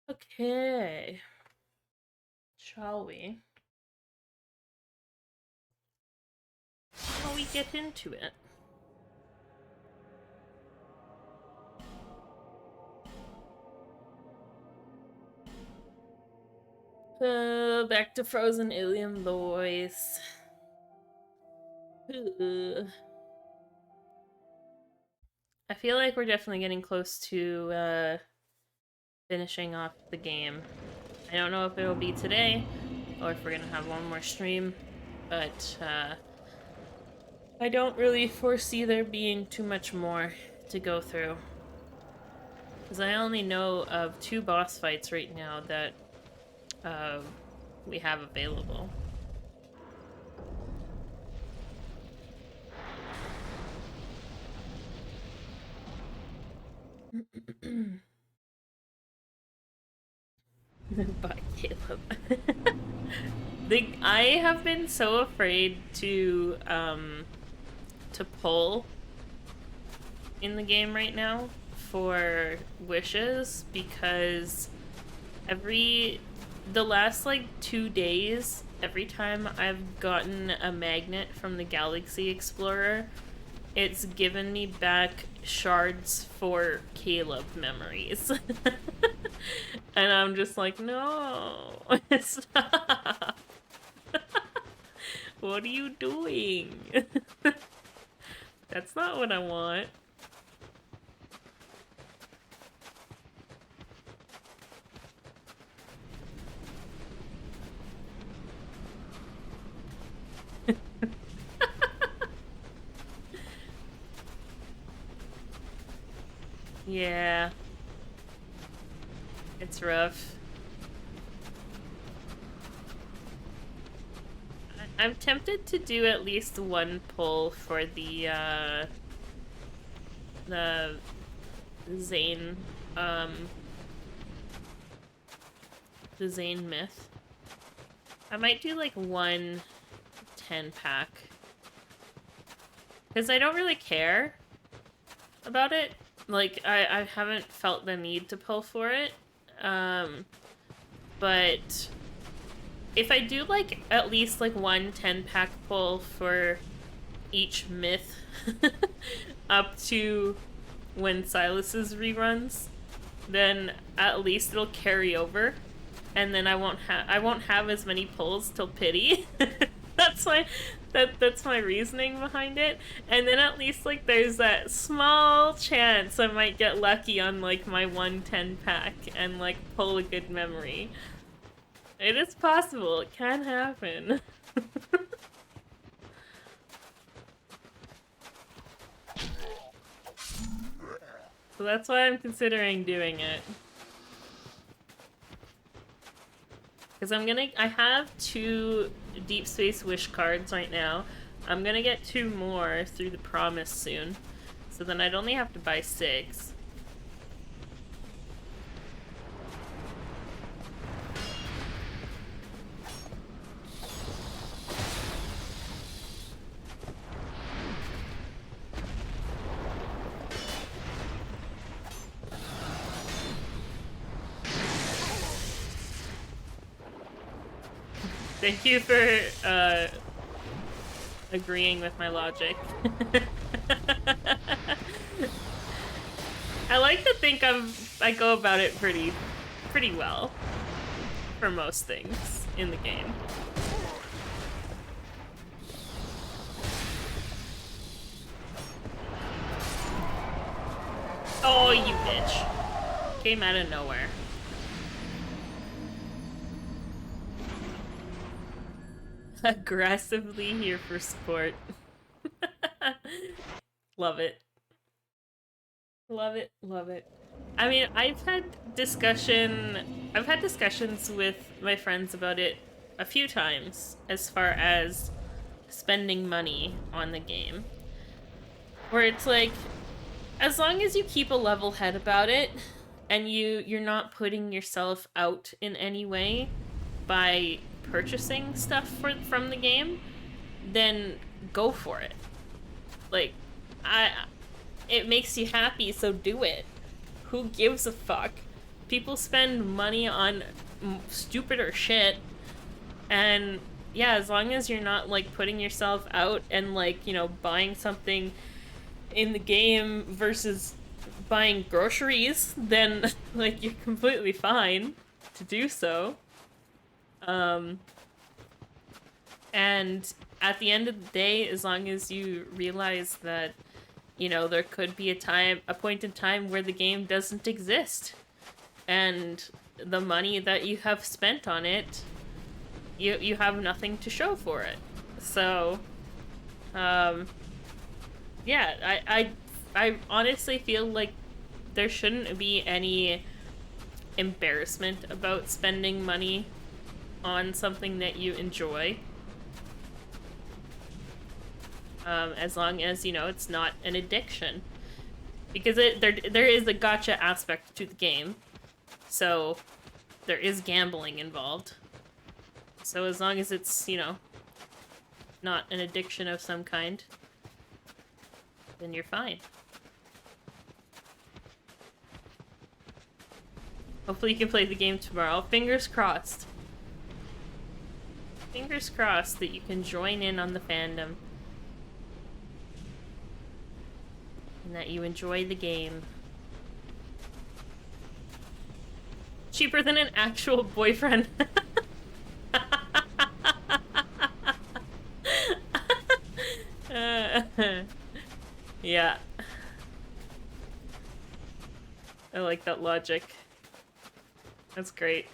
Okay. Shall we? Shall we get into it? Back to Frozen Alien Voice. I feel like we're definitely getting close to finishing off the game. I don't know if it'll be today or if we're gonna have one more stream, but I don't really foresee there being too much more to go through. Because I only know of 2 boss fights right now that we have available. Bye, Caleb. I have been so afraid to pull in the game right now for wishes because the last like 2 days, every time I've gotten a magnet from the Galaxy Explorer, it's given me back shards for Caleb memories. And I'm just like, no, stop. What are you doing? That's not what I want. Yeah. It's rough. I'm tempted to do at least one pull for the Zane, the Zane myth. I might do like one 10-pack. Because I don't really care about it. Like, I haven't felt the need to pull for it. But if I do like at least like one 10-pack pull for each myth up to when Silas's reruns, then at least it'll carry over, and then I won't have as many pulls till pity. That's my reasoning behind it. And then at least like there's that small chance I might get lucky on like my 110-pack and like pull a good memory. It is possible. It can happen. So that's why I'm considering doing it. Because I have 2 Deep Space Wish cards right now. I'm gonna get 2 more through the Promise soon. So then I'd only have to buy 6. Thank you for agreeing with my logic. I like to think I go about it pretty well for most things in the game. Oh, you bitch. Came out of nowhere. Aggressively here for support. Love it. Love it, love it. I mean, I've had discussions with my friends about it a few times as far as spending money on the game. Where it's like, as long as you keep a level head about it and you're not putting yourself out in any way by purchasing stuff from the game, then go for it. Like, it makes you happy, so do it. Who gives a fuck? people spend money on stupider shit, and yeah, as long as you're not like putting yourself out and like, you know, buying something in the game versus buying groceries, then like you're completely fine to do so. And at the end of the day, as long as you realize that, you know, there could be a point in time where the game doesn't exist, and the money that you have spent on it, you have nothing to show for it. So, yeah, I honestly feel like there shouldn't be any embarrassment about spending money on something that you enjoy. As long as, you know, it's not an addiction. Because there is a gacha aspect to the game. So, there is gambling involved. So as long as it's, you know, not an addiction of some kind, then you're fine. Hopefully you can play the game tomorrow. Fingers crossed. Fingers crossed that you can join in on the fandom. And that you enjoy the game. Cheaper than an actual boyfriend. Yeah. I like that logic. That's great.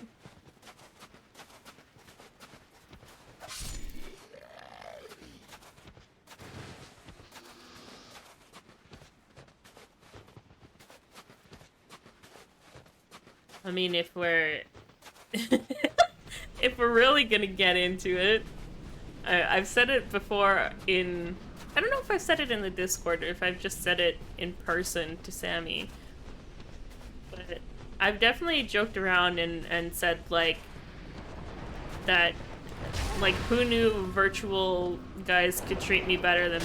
I mean, if we're if we're really gonna get into it, I've said it before in... I don't know if I've said it in the Discord or if I've just said it in person to Sammy. But I've definitely joked around and said, like, that, like, who knew virtual guys could treat me better than,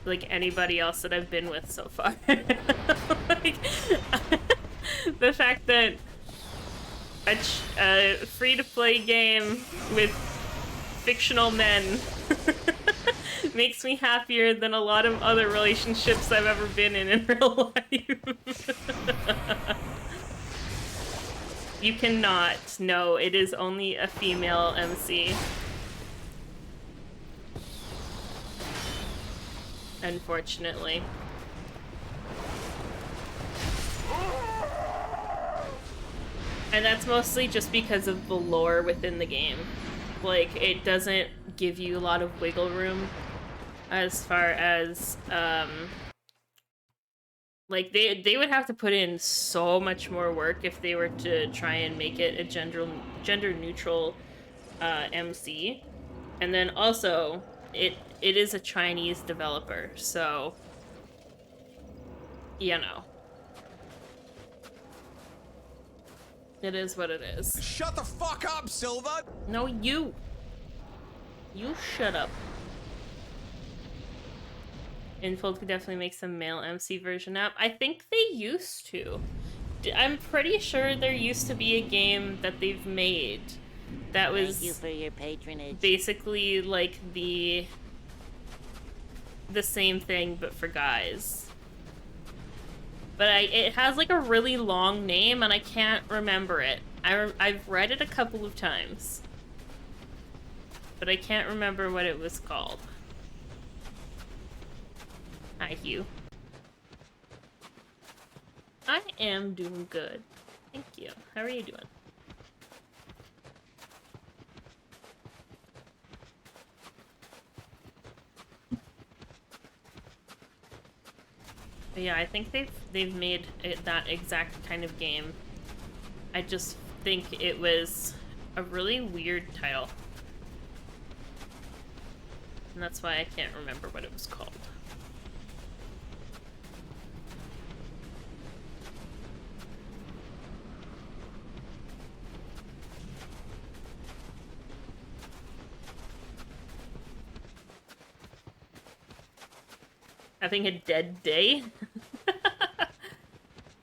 like, anybody else that I've been with so far. Like, the fact that a free-to-play game with fictional men makes me happier than a lot of other relationships I've ever been in real life. You cannot. No, it is only a female MC. Unfortunately. And that's mostly just because of the lore within the game. Like, it doesn't give you a lot of wiggle room as far as, like, they would have to put in so much more work if they were to try and make it a gender-neutral MC. And then also, it is a Chinese developer, so, you know. It is what it is. Shut the fuck up, Silva! No, you! You shut up. Infold could definitely make some male MC version app. I think they used to. I'm pretty sure there used to be a game that they've made that was... Thank you for your patronage. Basically like the same thing, but for guys. But it has like a really long name, and I can't remember it. I've read it a couple of times, but I can't remember what it was called. Hi, Hugh. I am doing good. Thank you. How are you doing? But yeah, I think they've made that exact kind of game. I just think it was a really weird title. And that's why I can't remember what it was called. Having a dead day?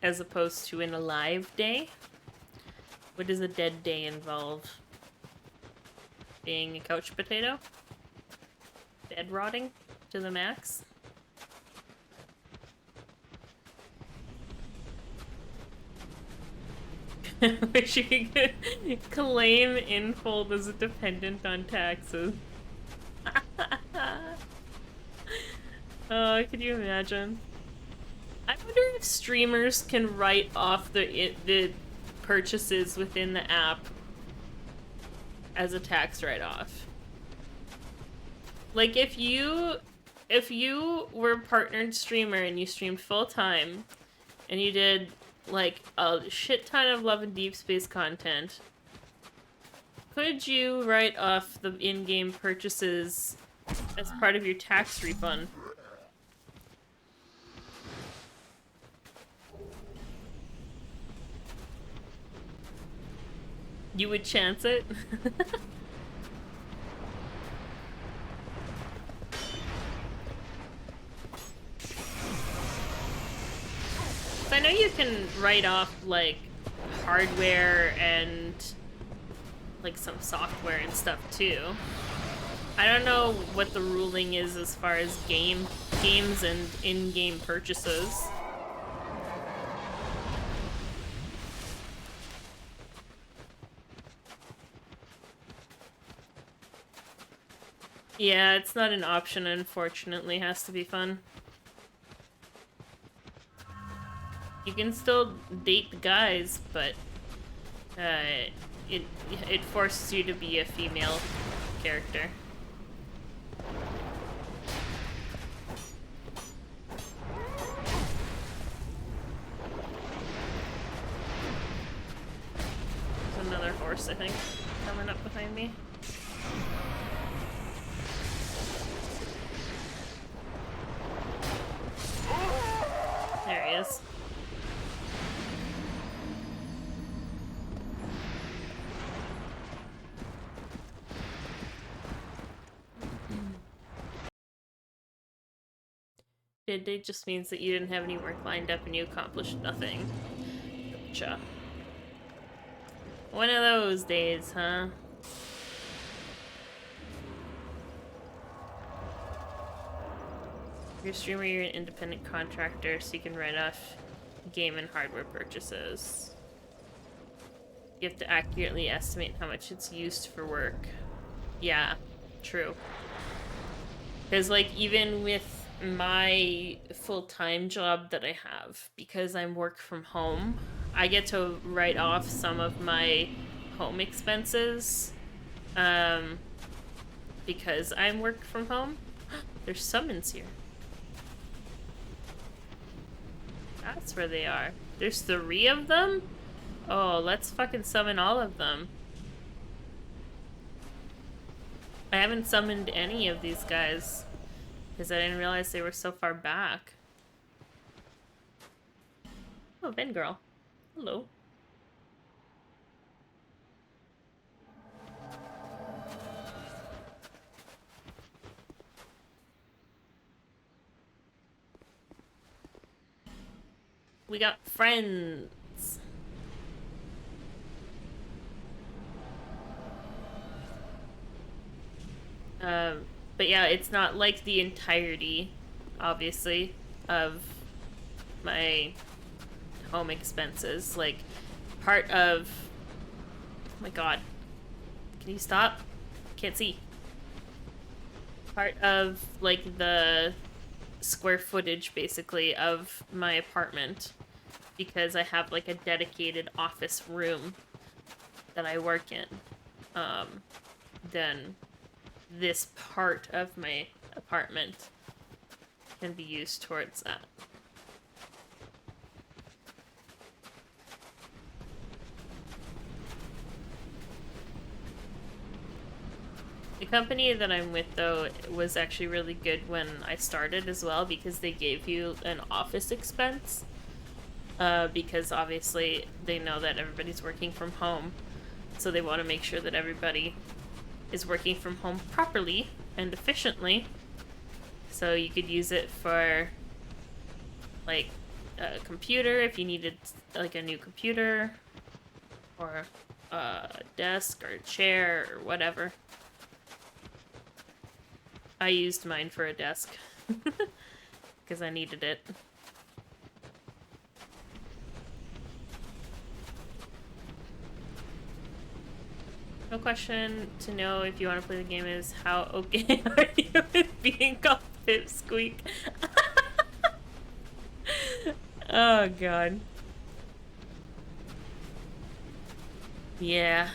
as opposed to an alive day. What does a dead day involve? Being a couch potato? Dead rotting to the max? Wish you could claim in full as a dependent on taxes. Oh, could you imagine? I wonder if streamers can write off the purchases within the app as a tax write-off. Like if you were a partnered streamer and you streamed full-time and you did like a shit ton of Love and Deep Space content, could you write off the in-game purchases as part of your tax refund? You would chance it? I know you can write off, like, hardware and, like, some software and stuff, too. I don't know what the ruling is as far as games and in-game purchases. Yeah, it's not an option, unfortunately. It has to be fun. You can still date the guys, but it forces you to be a female character. There's another horse, I think, coming up behind me. There he is. Dead day just means that you didn't have any work lined up and you accomplished nothing. Gotcha. One of those days, huh? You're a streamer, you're an independent contractor, so you can write off game and hardware purchases. You have to accurately estimate how much it's used for work. Yeah, true. Because, like, even with my full-time job that I have, because I'm work from home, I get to write off some of my home expenses because I'm work from home. There's summons here. That's where they are. There's 3 of them? Oh, let's fucking summon all of them. I haven't summoned any of these guys because I didn't realize they were so far back. Oh, Ben girl. Hello. We got friends. But yeah, it's not like the entirety, obviously, of my home expenses. Like, part of... Oh my god. Can you stop? Can't see. Part of, like, the square footage, basically, of my apartment, because I have, like, a dedicated office room that I work in, then this part of my apartment can be used towards that. The company that I'm with, though, was actually really good when I started as well, because they gave you an office expense. Because obviously they know that everybody's working from home, so they want to make sure that everybody is working from home properly and efficiently. So you could use it for, like, a computer if you needed like a new computer or a desk or a chair or whatever. I used mine for a desk because I needed it. No question to know if you want to play the game is how okay are you with being called Pipsqueak? Oh god. Yeah.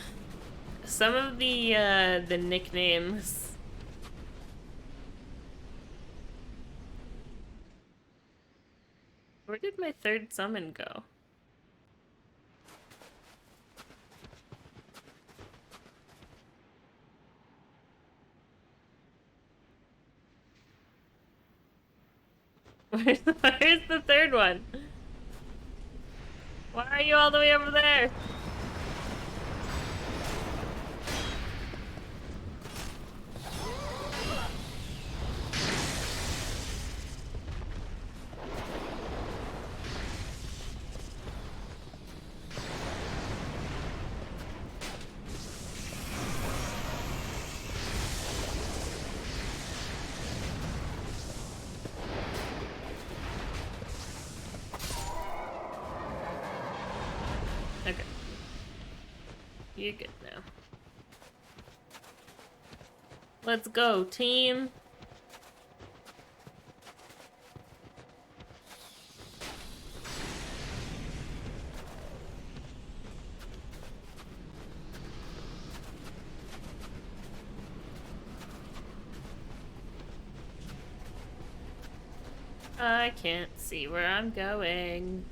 Some of the nicknames. Where did my third summon go? Where's the third one? Why are you all the way over there? Okay. You're good now. Let's go, team. I can't see where I'm going.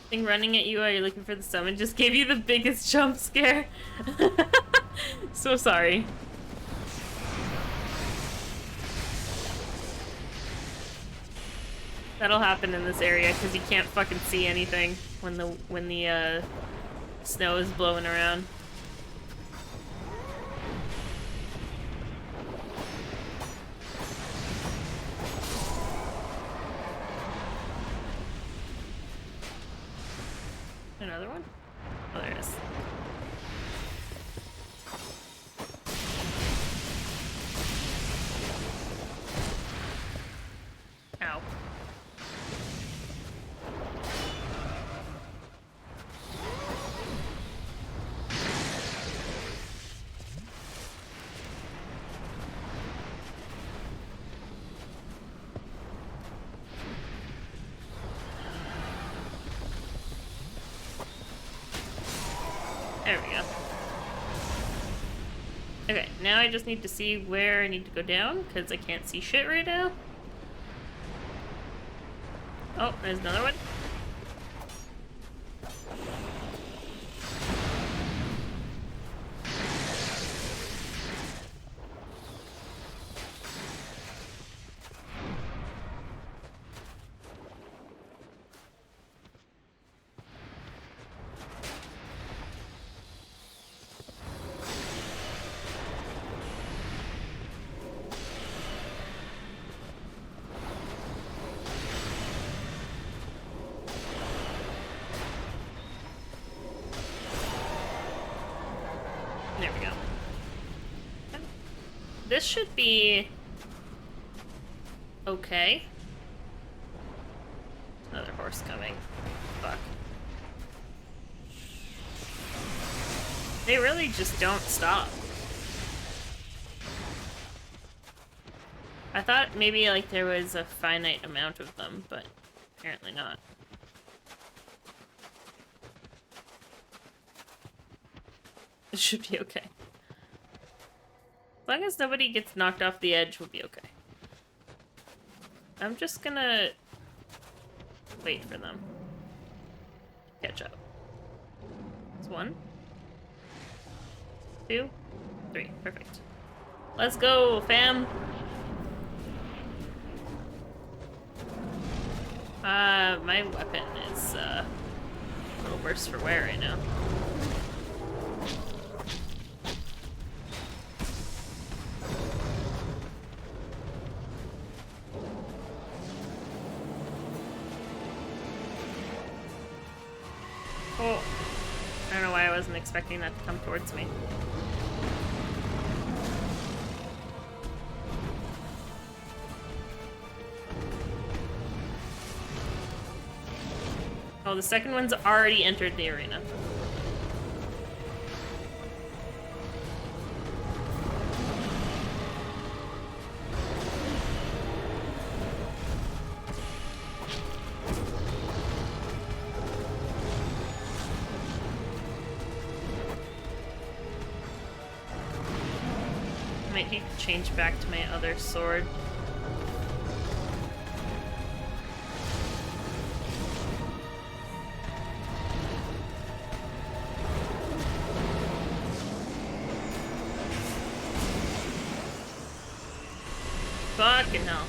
Thing running at you while you're looking for the summon just gave you the biggest jump scare. So sorry. That'll happen in this area because you can't fucking see anything when the snow is blowing around. Another one? Oh, there it is. Ow. There we go. Okay, now I just need to see where I need to go down, because I can't see shit right now. Oh, there's another one. There we go. This should be okay. Another horse coming. Fuck. They really just don't stop. I thought maybe like there was a finite amount of them, but apparently not. It should be okay. As long as nobody gets knocked off the edge, we'll be okay. I'm just gonna wait for them. Catch up. It's 1, 2, 3. Perfect. Let's go, fam! My weapon is, a little worse for wear right now. Oh, I don't know why I wasn't expecting that to come towards me. Oh, the second one's already entered the arena. Might need to change back to my other sword. Fucking hell.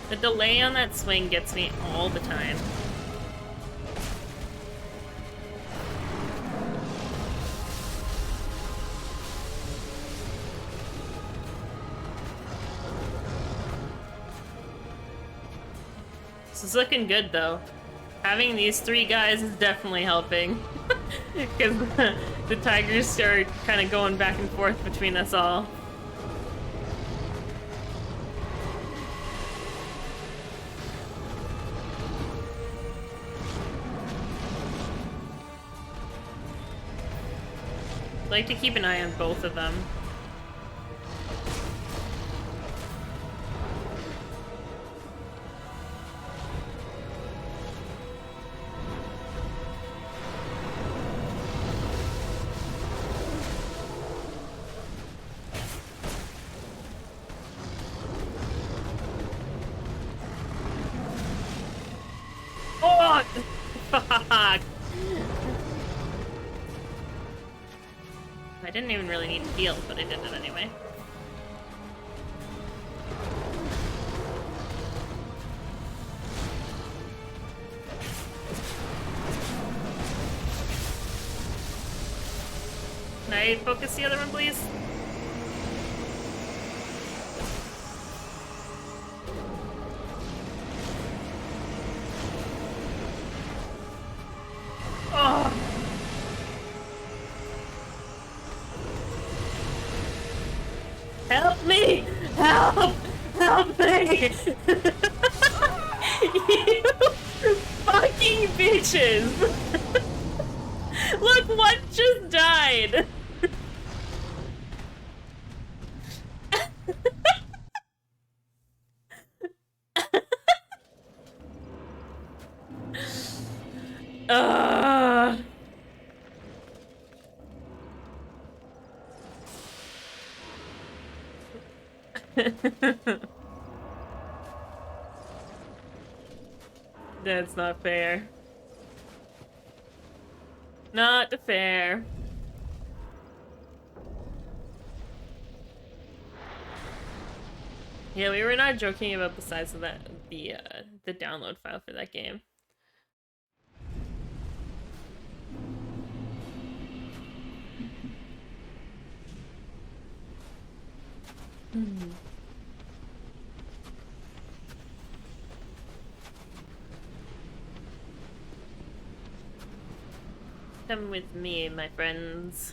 The delay on that swing gets me all the time. This is looking good, though. Having these 3 guys is definitely helping. Because the tigers are kind of going back and forth between us all. I like to keep an eye on both of them. Oh! Fuck! I didn't even really need to heal, but I did it anyway. Can I focus the other one, please? Oh! Help me! Help! Help me! You fucking bitches! Look, one just died! That's not fair. Not fair. Yeah, we were not joking about the size of that, the download file for that game. Come with me, my friends.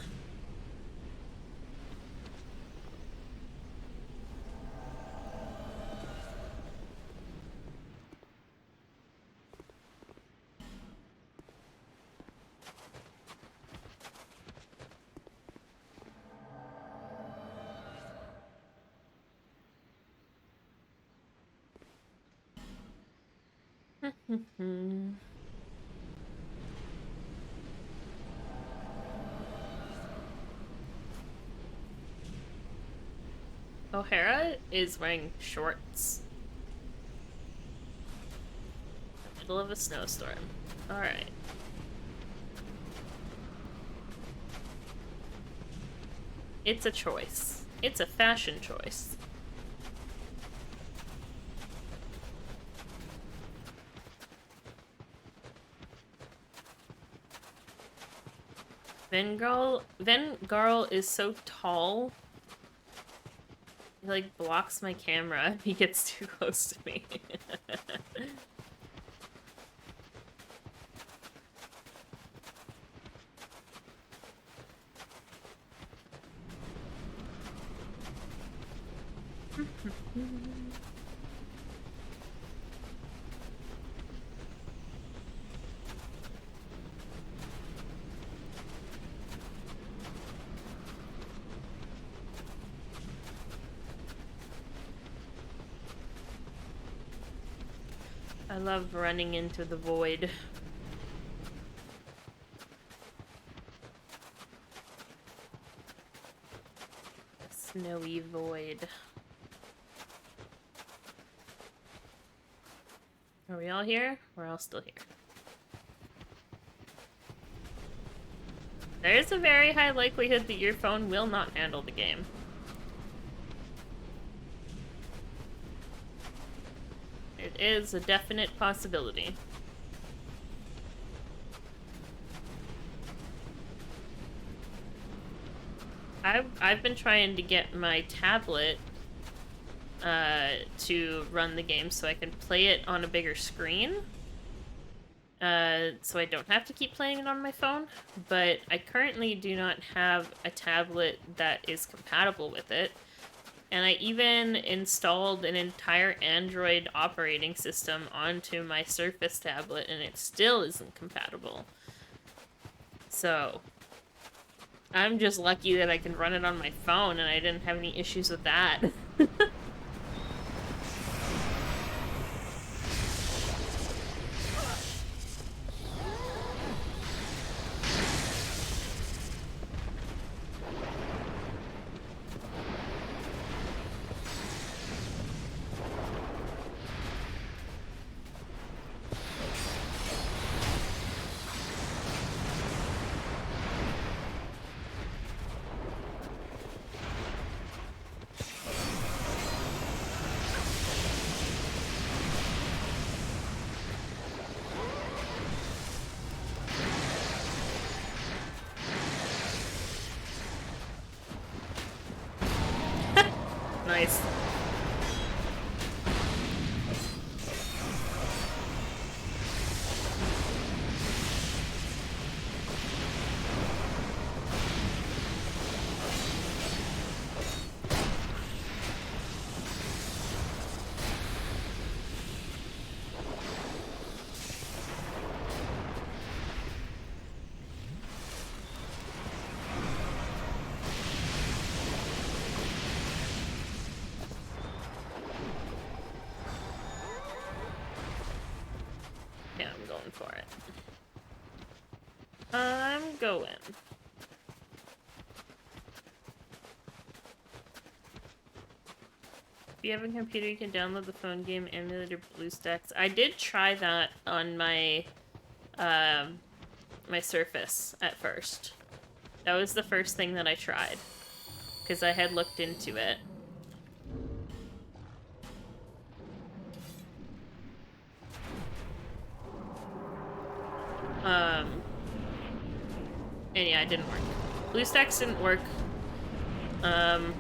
Mhm. O'Hara is wearing shorts. In the middle of a snowstorm. Alright. It's a choice. It's a fashion choice. Vengarl is so tall. He like blocks my camera if he gets too close to me. I love running into the void. A snowy void. Are we all here? We're all still here. There's a very high likelihood that your phone will not handle the game. It is a definite possibility. I've been trying to get my tablet to run the game so I can play it on a bigger screen. So I don't have to keep playing it on my phone, but I currently do not have a tablet that is compatible with it. And I even installed an entire Android operating system onto my Surface tablet, and it still isn't compatible. So, I'm just lucky that I can run it on my phone, and I didn't have any issues with that. Nice. Yeah, I'm going for it. I'm going. If you have a computer, you can download the phone game emulator BlueStacks. I did try that on my, my Surface at first. That was the first thing that I tried, because I had looked into it. And yeah, it didn't work. BlueStacks didn't work. And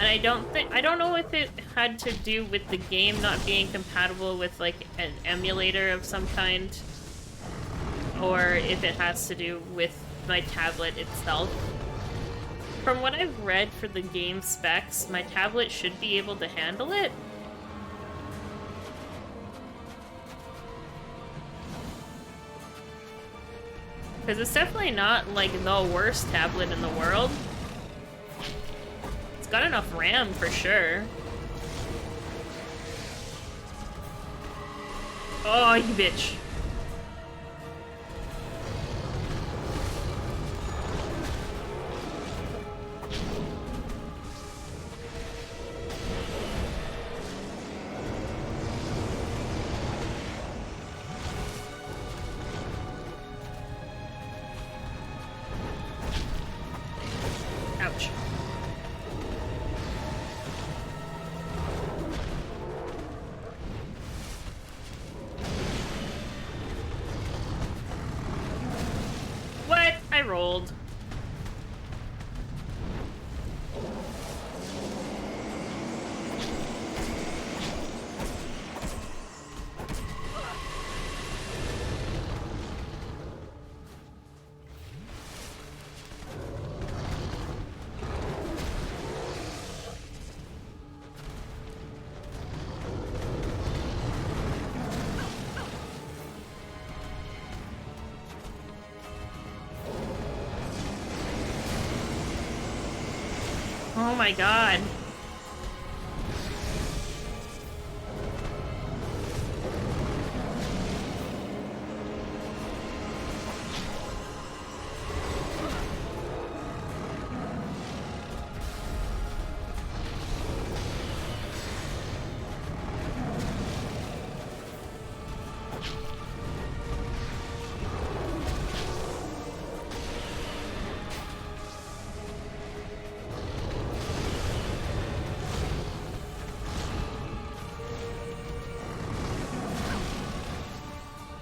I don't know if it had to do with the game not being compatible with like an emulator of some kind, or if it has to do with my tablet itself. From what I've read for the game specs, my tablet should be able to handle it. Because it's definitely not, like, the worst tablet in the world. It's got enough RAM, for sure. Oh, you bitch. Ouch. What? I rolled. Oh my god.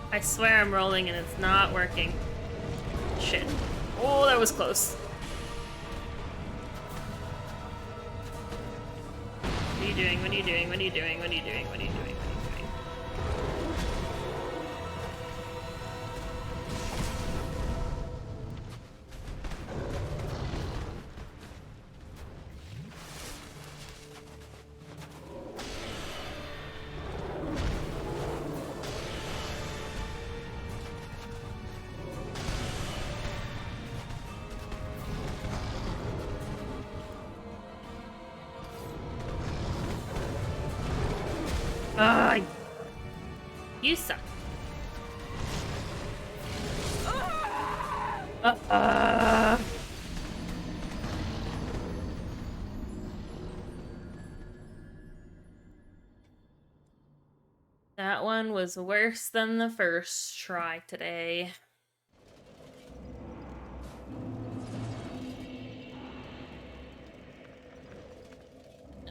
I swear I'm rolling and it's not working. Shit. Oh, that was close. What are you doing? What are you doing? What are you doing? What are you doing? What are you doing? What are you doing? Ah, you suck. Uh. That one was worse than the first try today.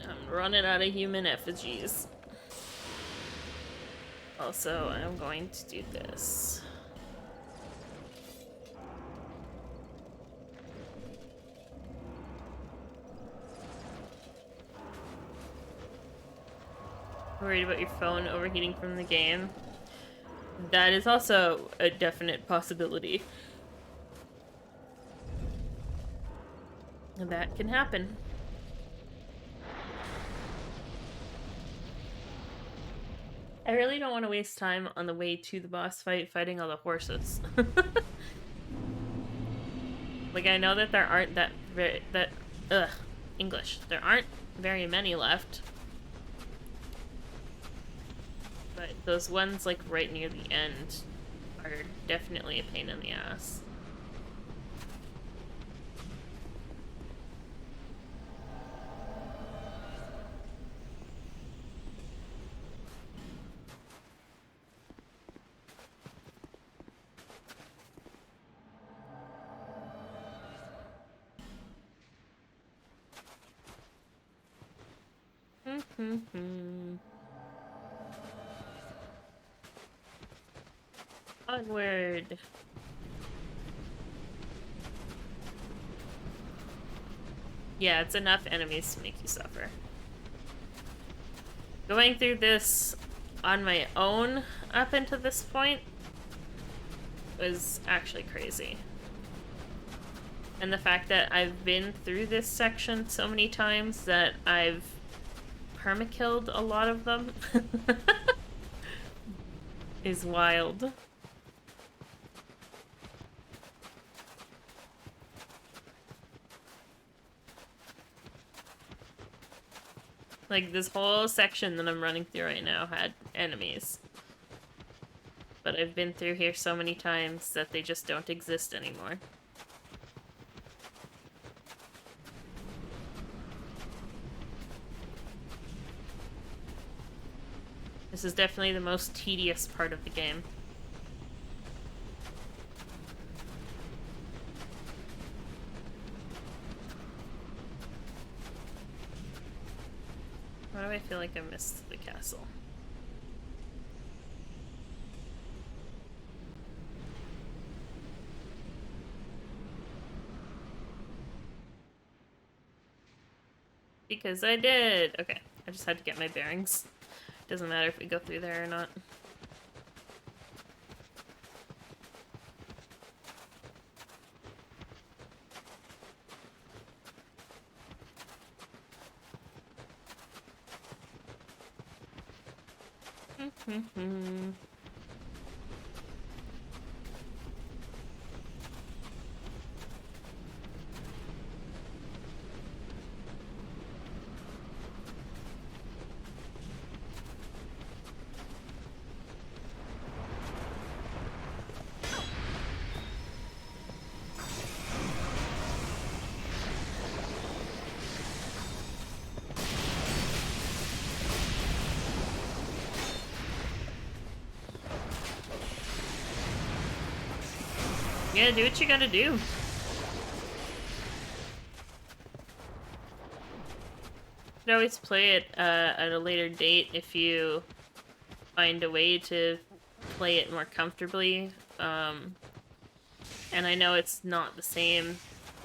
I'm running out of human effigies. Also, I'm going to do this. Worried about your phone overheating from the game? That is also a definite possibility. That can happen. I really don't want to waste time on the way to the boss fight fighting all the horses. Like, I know that there aren't English. There aren't very many left. But those ones, like, right near the end are definitely a pain in the ass. Onward. Yeah, it's enough enemies to make you suffer. Going through this on my own up until this point was actually crazy. And the fact that I've been through this section so many times that I've perma-killed a lot of them is wild. Like, this whole section that I'm running through right now had enemies. but I've been through here so many times that they just don't exist anymore. This is definitely the most tedious part of the game. Why do I feel like I missed the castle? Because I did! Okay, I just had to get my bearings. Doesn't matter if we go through there or not. Yeah, do what you gotta do. You can always play it at a later date if you find a way to play it more comfortably. And I know it's not the same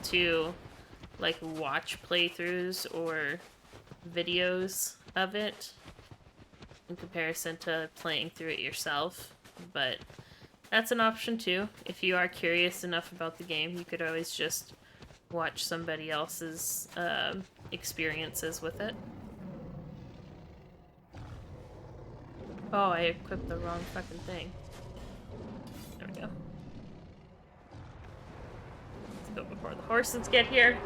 to like watch playthroughs or videos of it in comparison to playing through it yourself, but that's an option too. If you are curious enough about the game, you could always just watch somebody else's experiences with it. Oh, I equipped the wrong fucking thing. There we go. Let's go before the horses get here.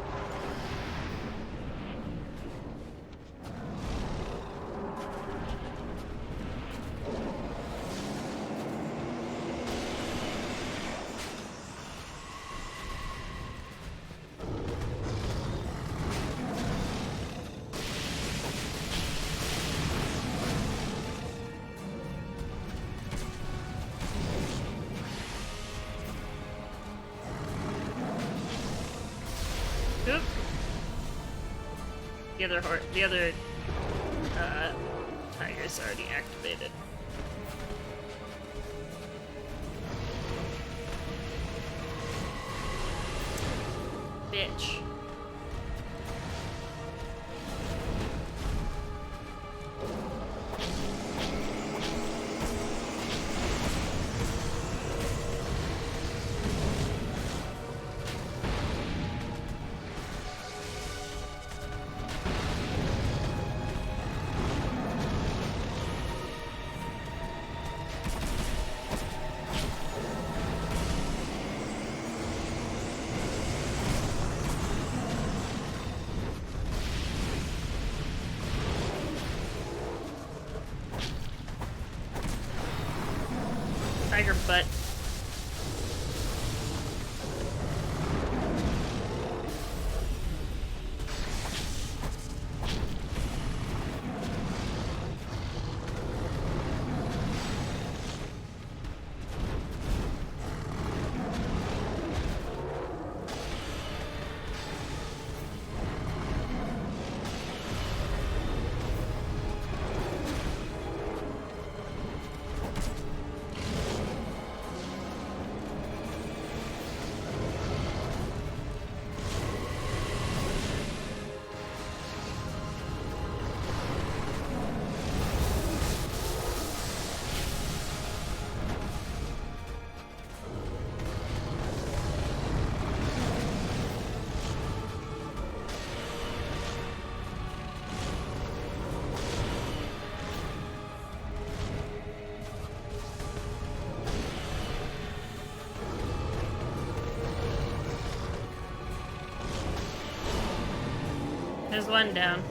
Oop. The other tiger's already activated. Bitch. Tiger butt. There's one down.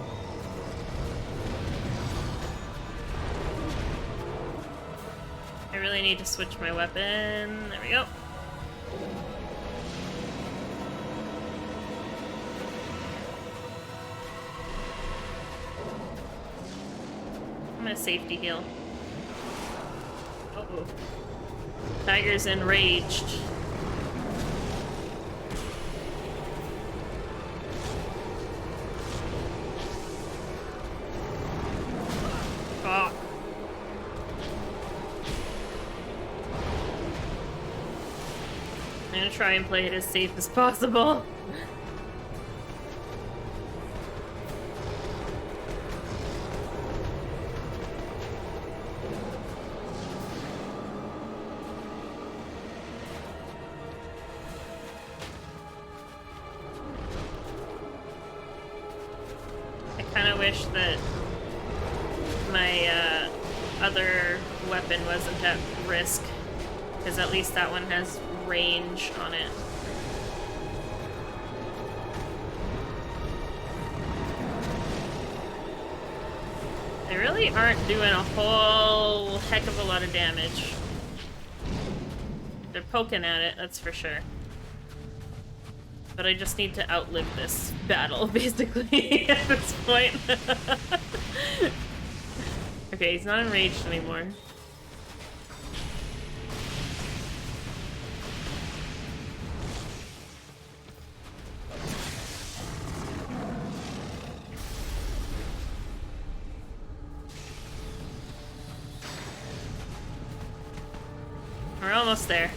I really need to switch my weapon. There we go. I'm gonna safety heal. Uh-oh. Tiger's enraged. Fuck. I'm gonna try and play it as safe as possible. I kind of wish that my other weapon wasn't at risk, because at least that one has range on it. They really aren't doing a whole heck of a lot of damage. They're poking at it, that's for sure. But I just need to outlive this battle, basically, at this point. Okay, he's not enraged anymore. We're almost there.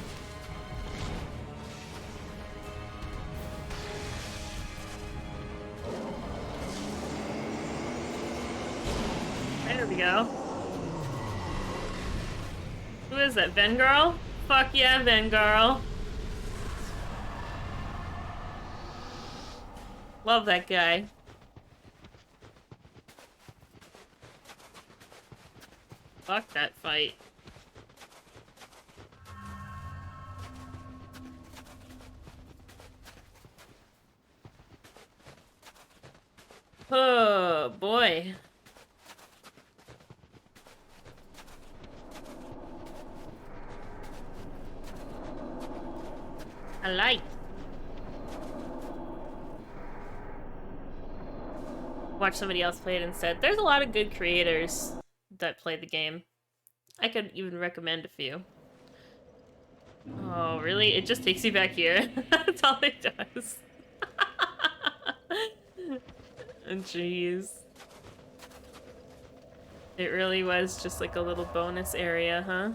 There we go. Who is that, Vengarl? Fuck yeah, Vengarl. Love that guy. Fuck that fight. Oh boy. I like. Watch somebody else play it instead. There's a lot of good creators that play the game. I could even recommend a few. Oh, really? It just takes you back here. That's all it does. Jeez. It really was just like a little bonus area, huh?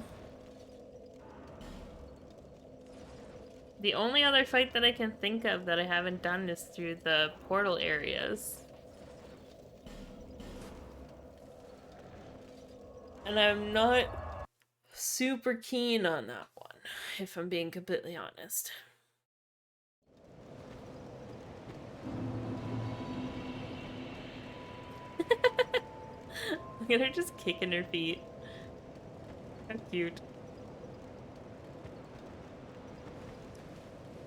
The only other fight that I can think of that I haven't done is through the portal areas. And I'm not super keen on that one, if I'm being completely honest. Look at her just kicking her feet. How cute.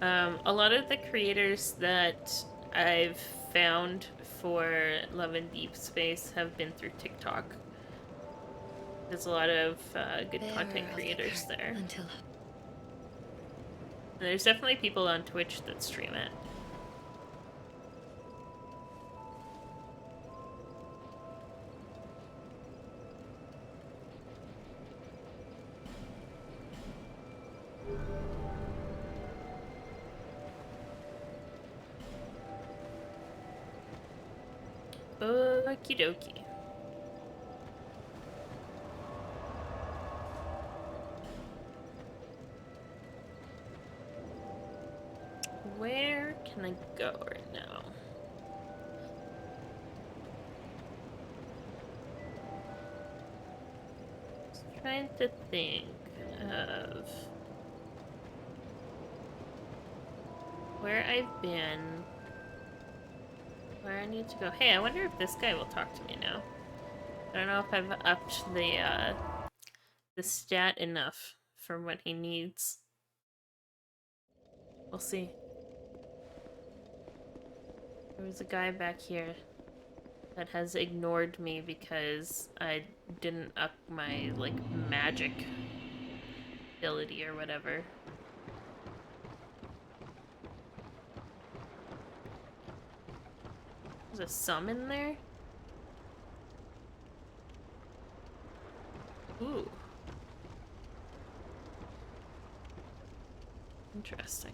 A lot of the creators that I've found for Love and Deep Space have been through TikTok. There's a lot of good content creators there. And there's definitely people on Twitch that stream it. Okie dokie. Where can I go right now? Just trying to think of where I've been, where I need to go. Hey, I wonder if this guy will talk to me now. I don't know if I've upped the stat enough for what he needs. We'll see. There was a guy back here that has ignored me because I didn't up my, like, magic ability or whatever. There's a summon there? Ooh. Interesting.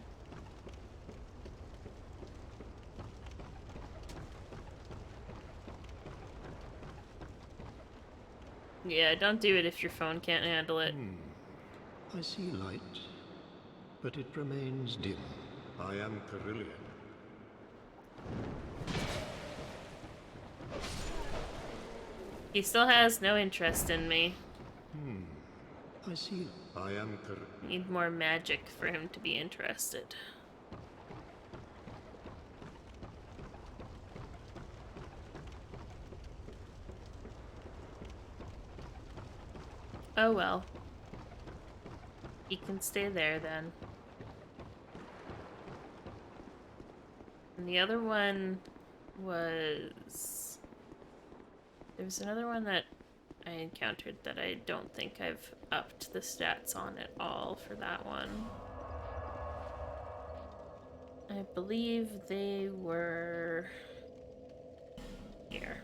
Yeah, don't do it if your phone can't handle it. I see light, but it remains dim. I am Carillion. He still has no interest in me. I see. I am Need more magic for him to be interested. Oh well. He can stay there then. And the other one was... There was another one that I encountered that I don't think I've upped the stats on at all for that one. I believe they were... here.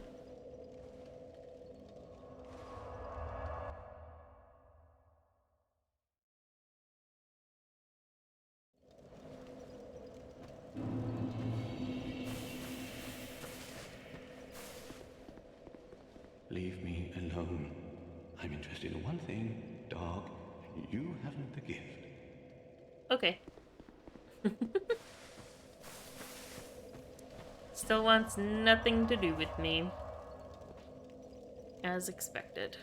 Leave me alone. I'm interested in one thing, dog. You haven't the gift. Okay. Still wants nothing to do with me. As expected.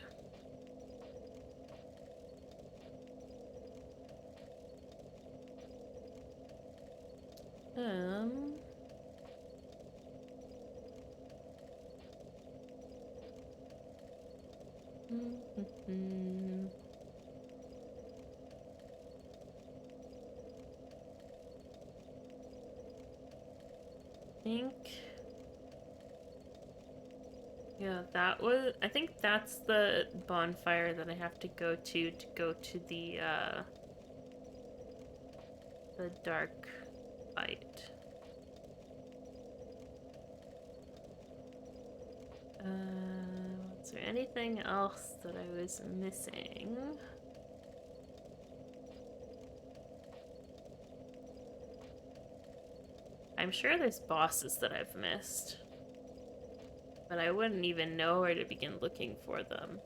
Yeah, that was... I think that's the bonfire that I have to go to the dark fight. Was there anything else that I was missing? I'm sure there's bosses that I've missed. But I wouldn't even know where to begin looking for them.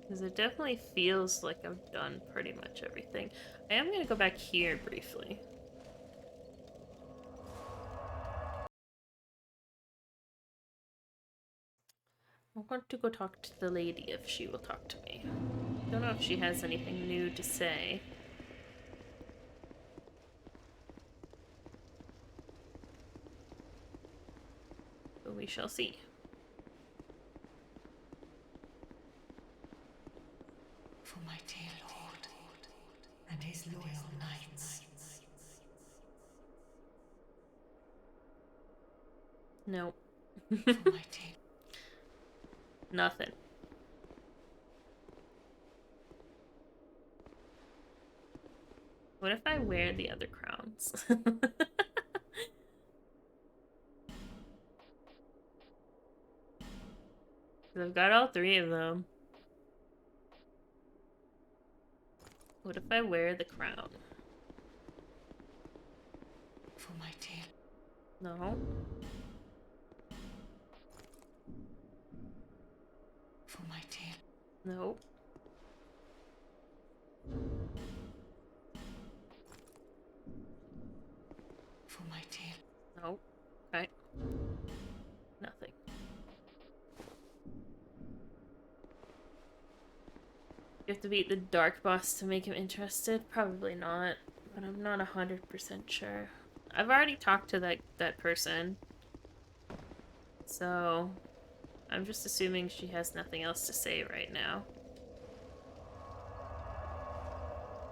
Because it definitely feels like I've done pretty much everything. I am going to go back here briefly. I want to go talk to the lady if she will talk to me. Don't know if she has anything new to say. But we shall see. For my dear lord and his loyal knights. No. For my dear... Nothing. What if I wear the other crowns? I've got all three of them. What if I wear the crown? For my dear... No. For my dear... No. For my dear... No. Okay. Nothing. You have to beat the dark boss to make him interested? Probably not, but I'm not 100% sure. I've already talked to that person, so I'm just assuming she has nothing else to say right now.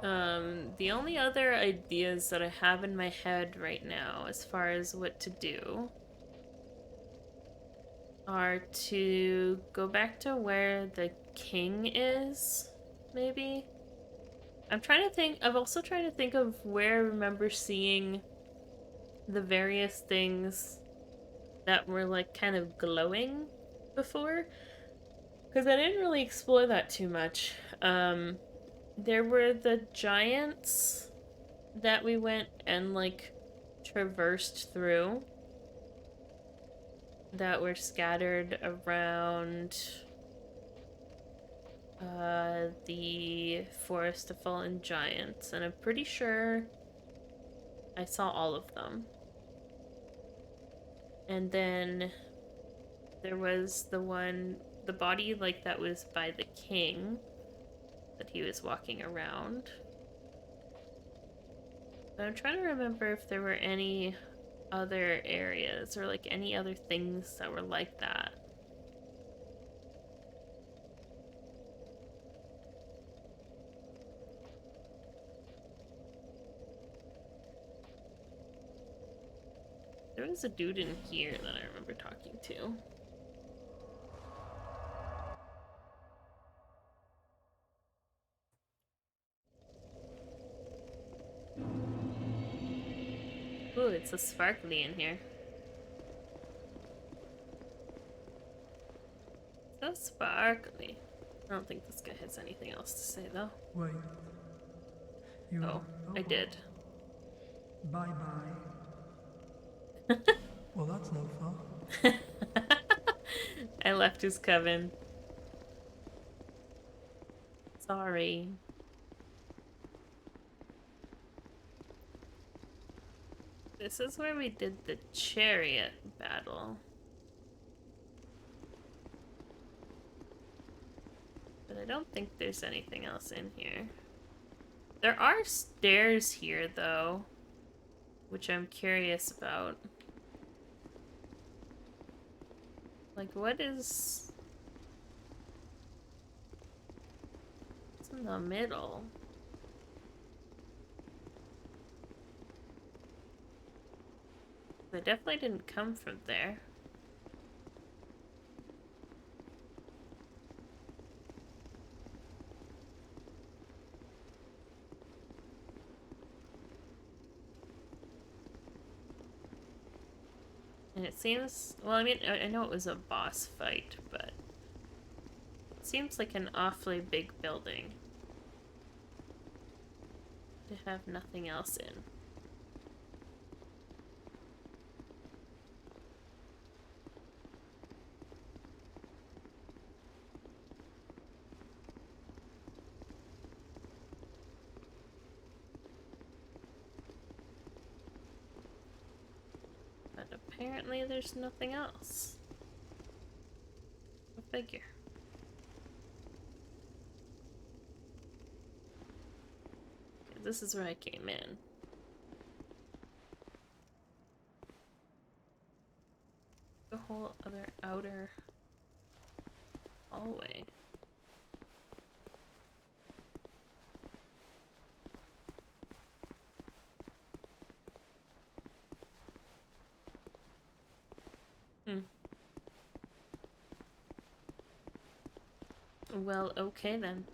The only other ideas that I have in my head right now, as far as what to do, are to go back to where the king is, maybe? I'm trying to think, I'm also trying to think of where I remember seeing the various things that were like kind of glowing before. Because I didn't really explore that too much. There were the giants that we went and like traversed through that were scattered around the Forest of Fallen Giants, and I'm pretty sure I saw all of them. And then there was the body like that was by the king that he was walking around. But I'm trying to remember if there were any other areas or like any other things that were like that. There was a dude in here that I remember talking to. Ooh, it's so sparkly in here. So sparkly. I don't think this guy has anything else to say though. Wait. You. Oh, I did. Bye bye. Well, that's no fun. I left his coven. Sorry. This is where we did the chariot battle. But I don't think there's anything else in here. There are stairs here, though, which I'm curious about. Like, what is... It's in the middle. They definitely didn't come from there. And it seems, well, I mean, I know it was a boss fight, but it seems like an awfully big building to have nothing else in. But apparently there's nothing else. Go figure. Okay, this is where I came in. The whole other outer hallway. Well, okay then.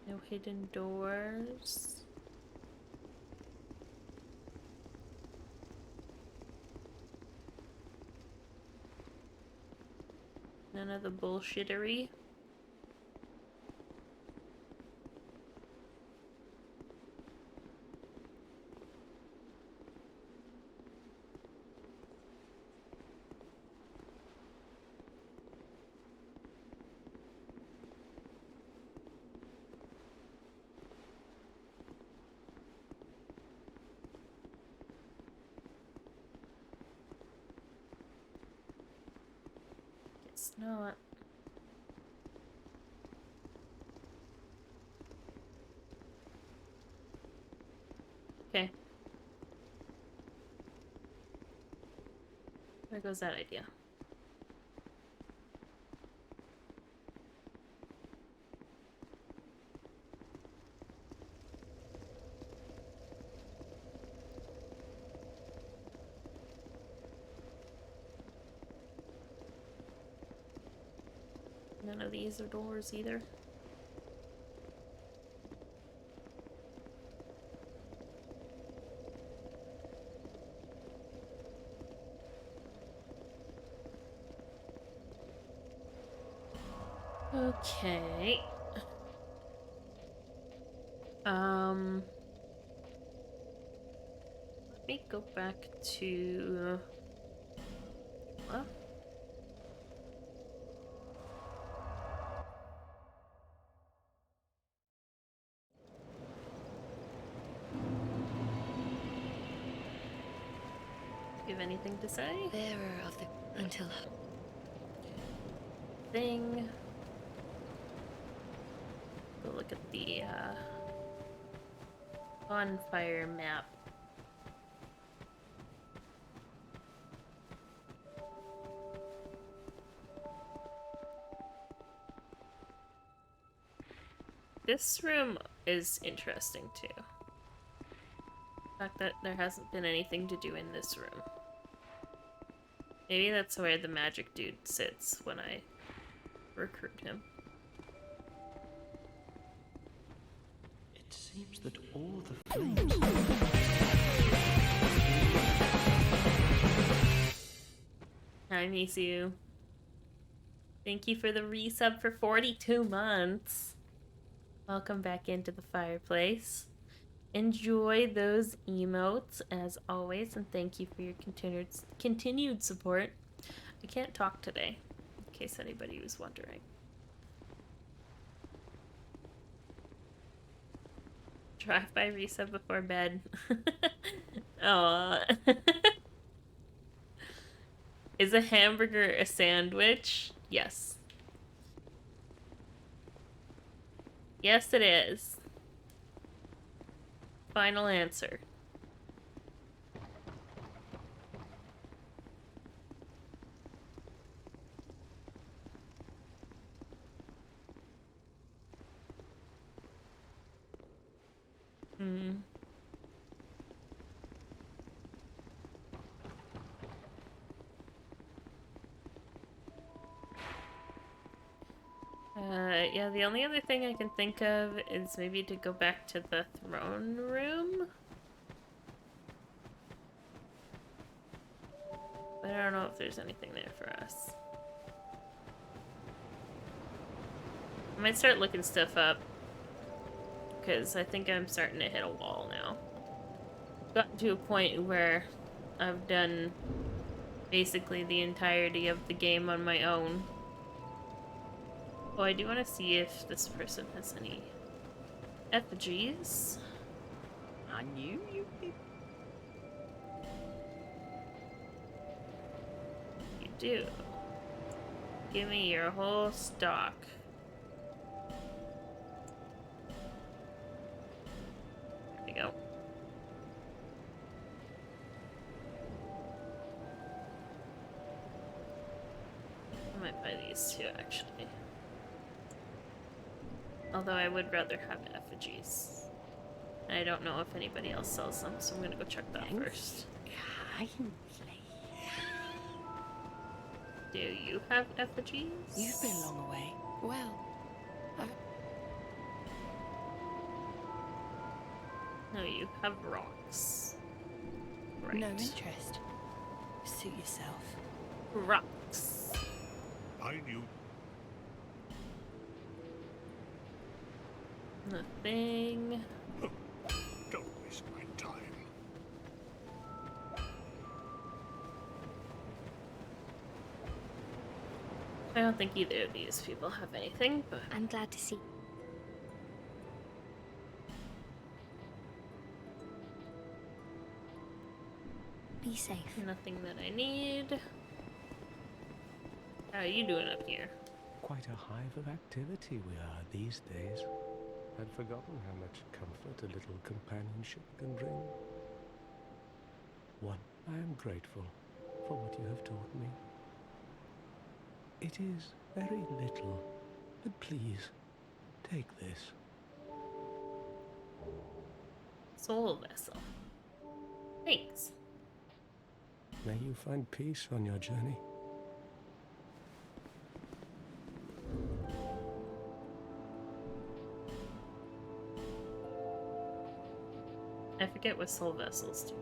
No hidden doors. None of the bullshittery. Guess not. Okay. There goes that idea. None of these are doors either. Okay. Let me go back to... What? Do you have anything to say? Bearer of the until Thing. Go look at the bonfire map. This room is interesting too. The fact that there hasn't been anything to do in this room. Maybe that's where the magic dude sits when I recruit him. It seems that all the flames... Hi, Misu. Thank you for the resub for 42 months. Welcome back into the fireplace. Enjoy those emotes as always, and thank you for your continued support. I can't talk today, in case anybody was wondering. Drive-by resub before bed. Oh. Is a hamburger a sandwich? Yes. Yes, it is. Final answer. Yeah, the only other thing I can think of is maybe to go back to the throne room. But I don't know if there's anything there for us. I might start looking stuff up, because I think I'm starting to hit a wall now. Gotten to a point where I've done basically the entirety of the game on my own. Oh, I do want to see if this person has any effigies. I knew you did. You do. Give me your whole stock. There we go. I might buy these too, actually. Although I would rather have effigies. And I don't know if anybody else sells them, so I'm gonna go check that first. Do you have effigies? you've been long away. Well, No, you have rocks. Right. no interest. Suit yourself. Rocks. I knew. Nothing. Don't waste my time. I don't think either of these people have anything, but I'm glad to see. Be safe. nothing that I need. How are you doing up here? Quite a hive of activity we are these days. I'd forgotten how much comfort a little companionship can bring. One, I am grateful for what you have taught me. It is very little, but please, take this. Soul vessel. Thanks. May you find peace on your journey. I forget what soul vessels do.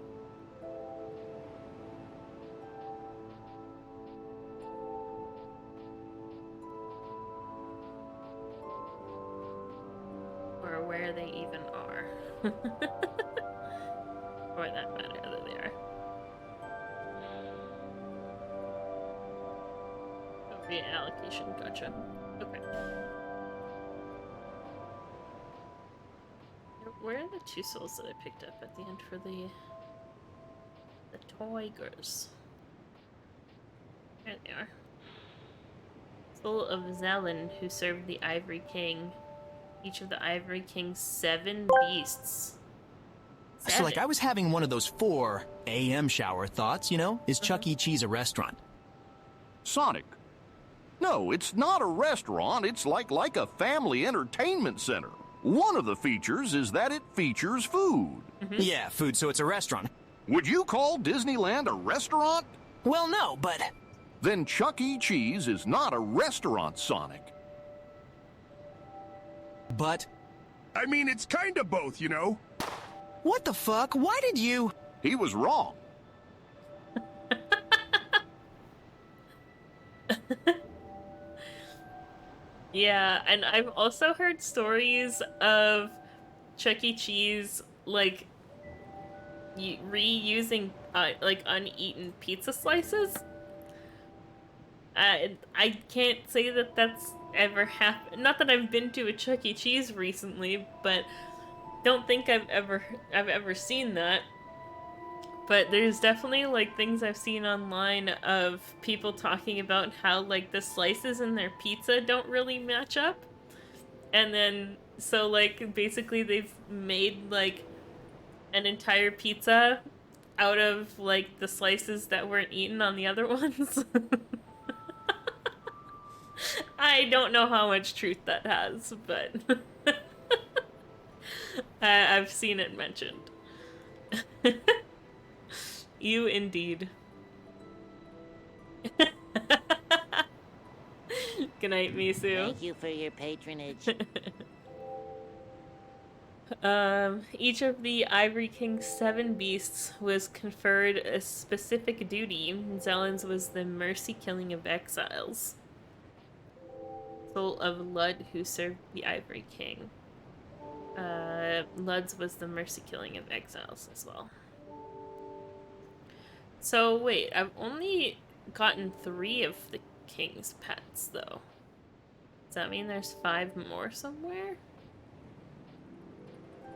Or where they even are. For that matter, that they are. Oh, reallocation, gotcha. Okay. Where are the 2 souls that I picked up at the end for the tigers? There they are. Soul of Zelen, who served the Ivory King. Each of the Ivory King's 7 beasts. 7. So, like, I was having one of those 4 a.m. shower thoughts, you know? Is Chuck E. Cheese a restaurant? Sonic. No, it's not a restaurant. It's like a family entertainment center. One of the features is that it features food. Yeah, food, so it's a restaurant. Would you call Disneyland a restaurant? Well, no, but... Then Chuck E. Cheese is not a restaurant, Sonic. But... I mean, it's kind of both, you know? What the fuck? Why did you... He was wrong. Yeah, and I've also heard stories of Chuck E. Cheese, like, reusing, like, uneaten pizza slices. I can't say that that's ever happened. Not that I've been to a Chuck E. Cheese recently, but don't think I've ever seen that. But there's definitely, like, things I've seen online of people talking about how, like, the slices in their pizza don't really match up. And then, so, like, basically they've made, like, an entire pizza out of, like, the slices that weren't eaten on the other ones. I don't know how much truth that has, but I've seen it mentioned. You indeed. Good night, Misu. Thank you for your patronage. Each of the Ivory King's 7 beasts was conferred a specific duty. Zelen's was the mercy killing of exiles. Soul of Lud, who served the Ivory King. Lud's was the mercy killing of exiles as well. So, wait, I've only gotten 3 of the king's pets, though. Does that mean there's 5 more somewhere?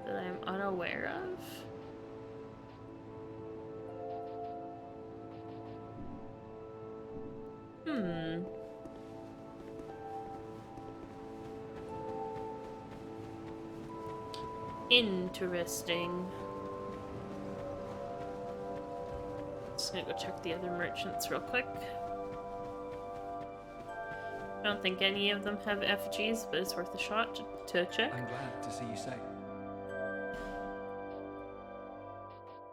That I'm unaware of? Interesting. Just gonna go check the other merchants real quick. I don't think any of them have effigies, but it's worth a shot to check. I'm glad to see you safe.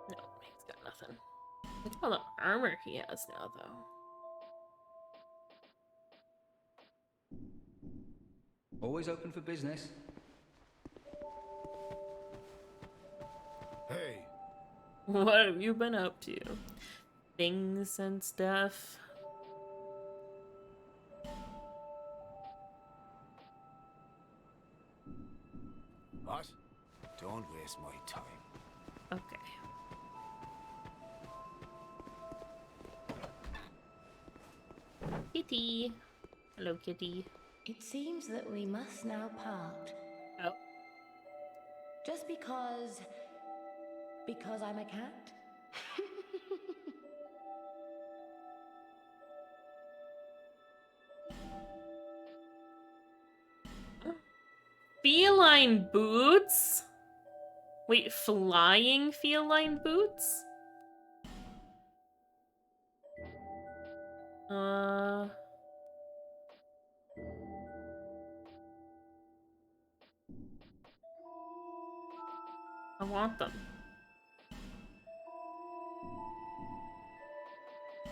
No, he's got nothing. Look at all the armor he has now, though. Always open for business. Hey. What have you been up to? Things and stuff. What? Don't waste my time. Okay. Kitty. Hello, kitty. It seems that we must now part. Oh. Just because I'm a cat? Feline boots? Wait, flying feline boots? I want them.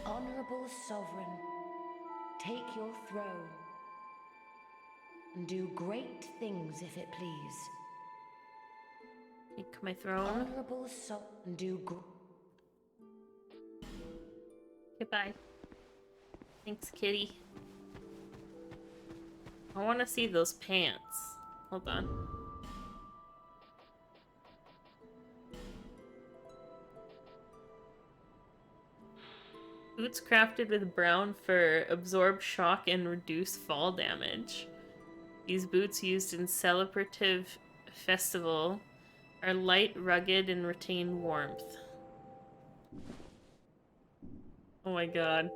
Honorable Sovereign, take your throne and do great things if it please. Take my throne. Honorable son do good. Goodbye. Thanks, kitty. I want to see those pants. Hold on. Boots crafted with brown fur absorb shock and reduce fall damage. These boots used in celebrative festival are light, rugged, and retain warmth. Oh my god.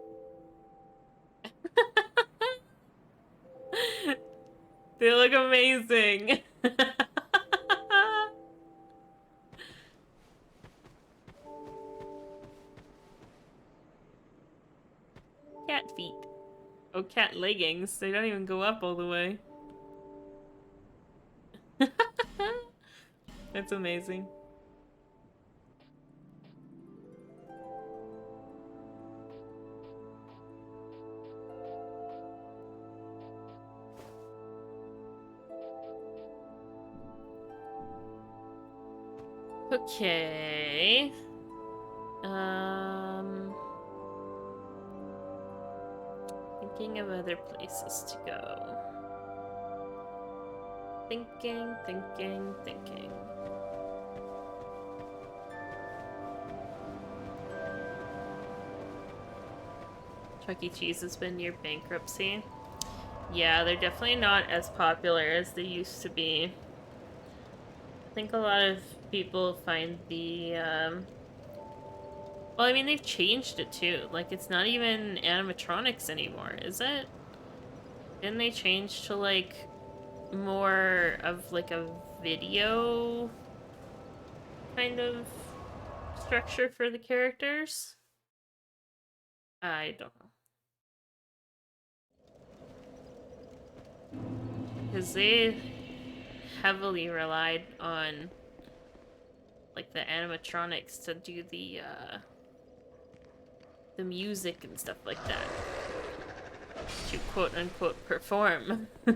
They look amazing. Cat feet. Oh, cat leggings. They don't even go up all the way. That's amazing. Okay. Thinking of other places to go. Thinking. Chuck E. Cheese has been near bankruptcy. Yeah, they're definitely not as popular as they used to be. I think a lot of people find the, well, I mean, they've changed it too. Like, it's not even animatronics anymore, is it? Didn't they change to, like, more of, like, a video kind of structure for the characters? I don't know. Because they heavily relied on, like, the animatronics to do the music and stuff like that. To quote-unquote perform. I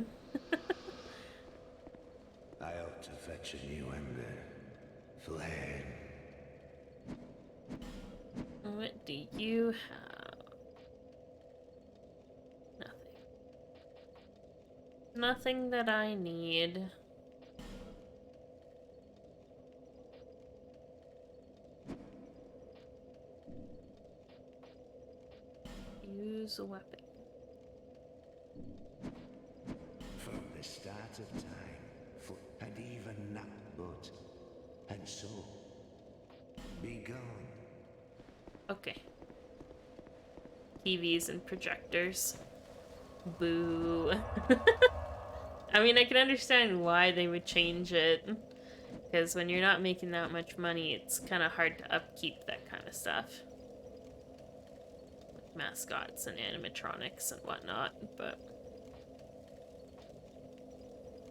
ought to fetch a new ember. Flame. What do you have? Nothing. Nothing that I need. Use a weapon. From the start of time, foot had even not but, and so, be gone. Okay. TVs and projectors. Boo. I mean, I can understand why they would change it. Because when you're not making that much money, it's kind of hard to upkeep that kind of stuff. Like mascots and animatronics and whatnot, but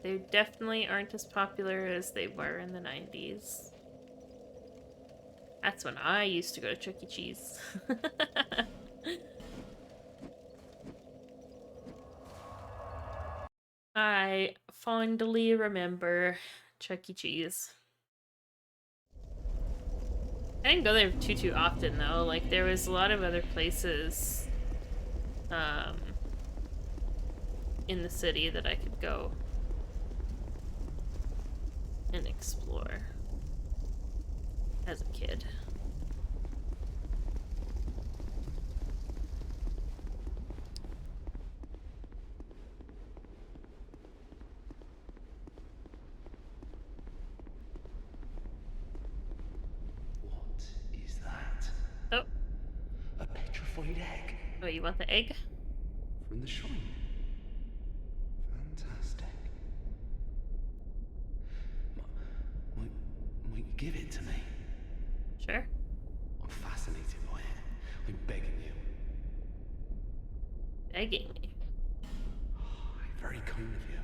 they definitely aren't as popular as they were in the 90s. That's when I used to go to Chuck E. Cheese. I fondly remember Chuck E. Cheese. I didn't go there too often though. Like, there was a lot of other places in the city that I could go and explore as a kid. What is that? Oh. A petrified egg. Oh, you want the egg? From the shrine. Fantastic. Might you give it to me? Sure. I'm fascinated by it. I'm begging you. Begging me? Very kind of you.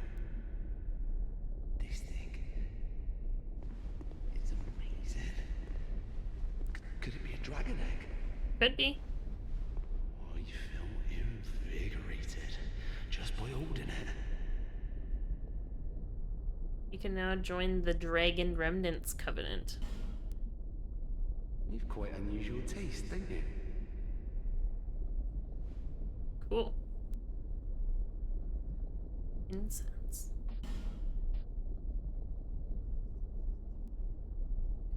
This thing is amazing. Could it be a dragon egg? Could be. I feel invigorated just by holding it. You can now join the Dragon Remnants Covenant. You've quite unusual taste, don't you? Cool. Incense.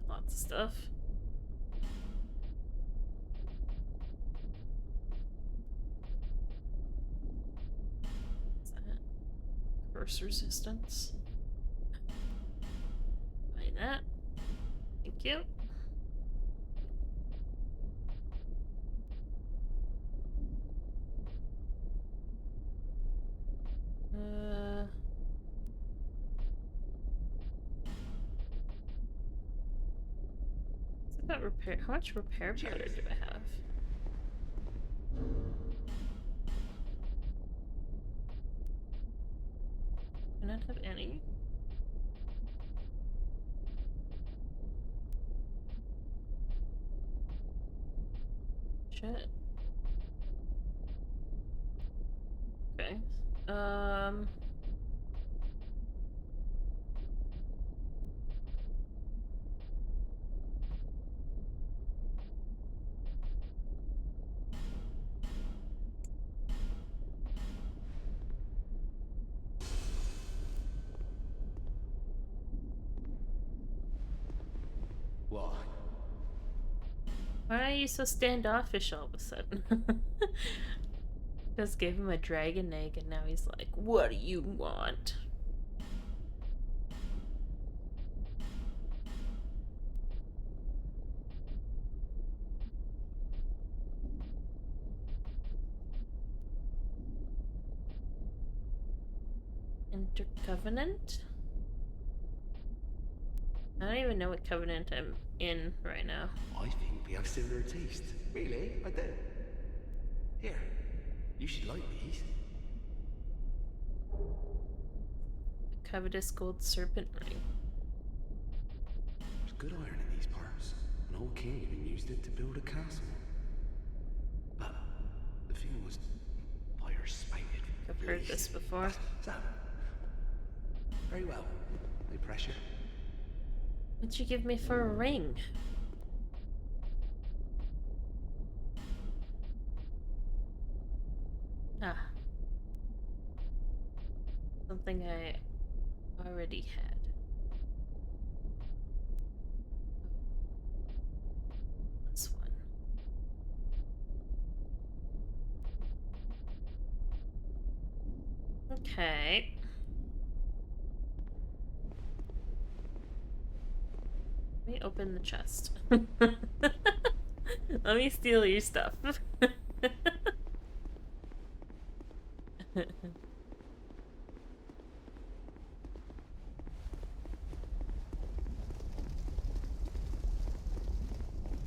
Lots of stuff. What's that? Curse resistance. Buy that. Thank you. Is that repair? How much repair powder do I have? Do I not have any? Shit. Okay. What? Why are you so standoffish all of a sudden? Just gave him a dragon egg and now he's like, what do you want? Enter Covenant? I don't even know what Covenant I'm in right now. I think we have similar taste. Really? I do. Here, you should like these. Covetous Gold Serpent Ring. There's good iron in these parts. An old king even used it to build a castle. But the thing was, fire spited. I've heard this before. So, very well. No pressure. What'd you give me for a ring? Ah. Something I already had. This one. Okay. Let me open the chest. Let me steal your stuff.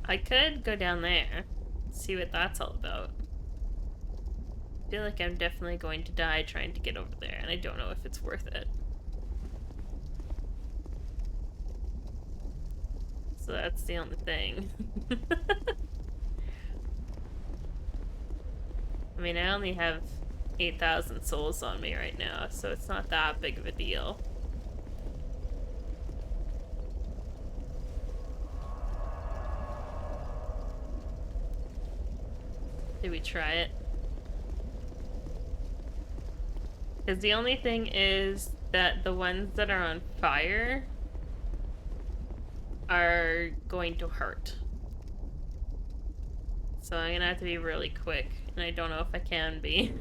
I could go down there, see what that's all about. I feel like I'm definitely going to die trying to get over there, and I don't know if it's worth it. So that's the only thing. I mean, I only have 8,000 souls on me right now, so it's not that big of a deal. Did we try it? Because the only thing is that the ones that are on fire are going to hurt. So I'm gonna have to be really quick, and I don't know if I can be.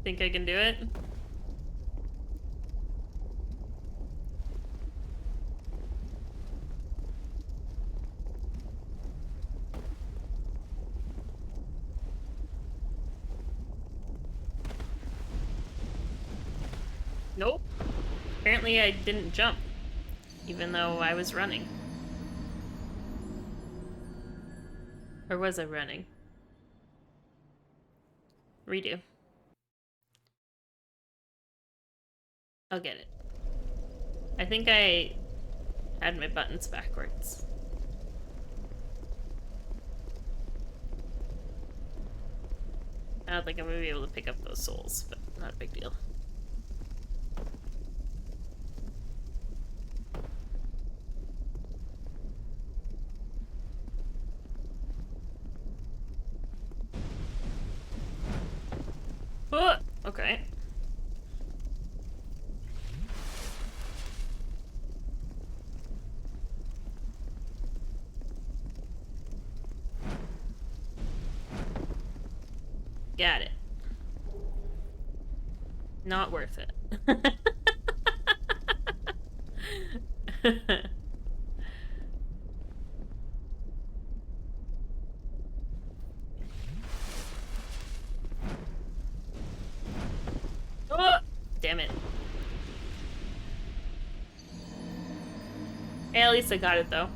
Think I can do it? Nope. Apparently I didn't jump, even though I was running. Or was I running? Redo. I'll get it. I think I had my buttons backwards. I don't think I'm gonna be able to pick up those souls, but not a big deal. Oh, okay. Got it. Not worth it. Oh, damn it. Hey, at least I got it though.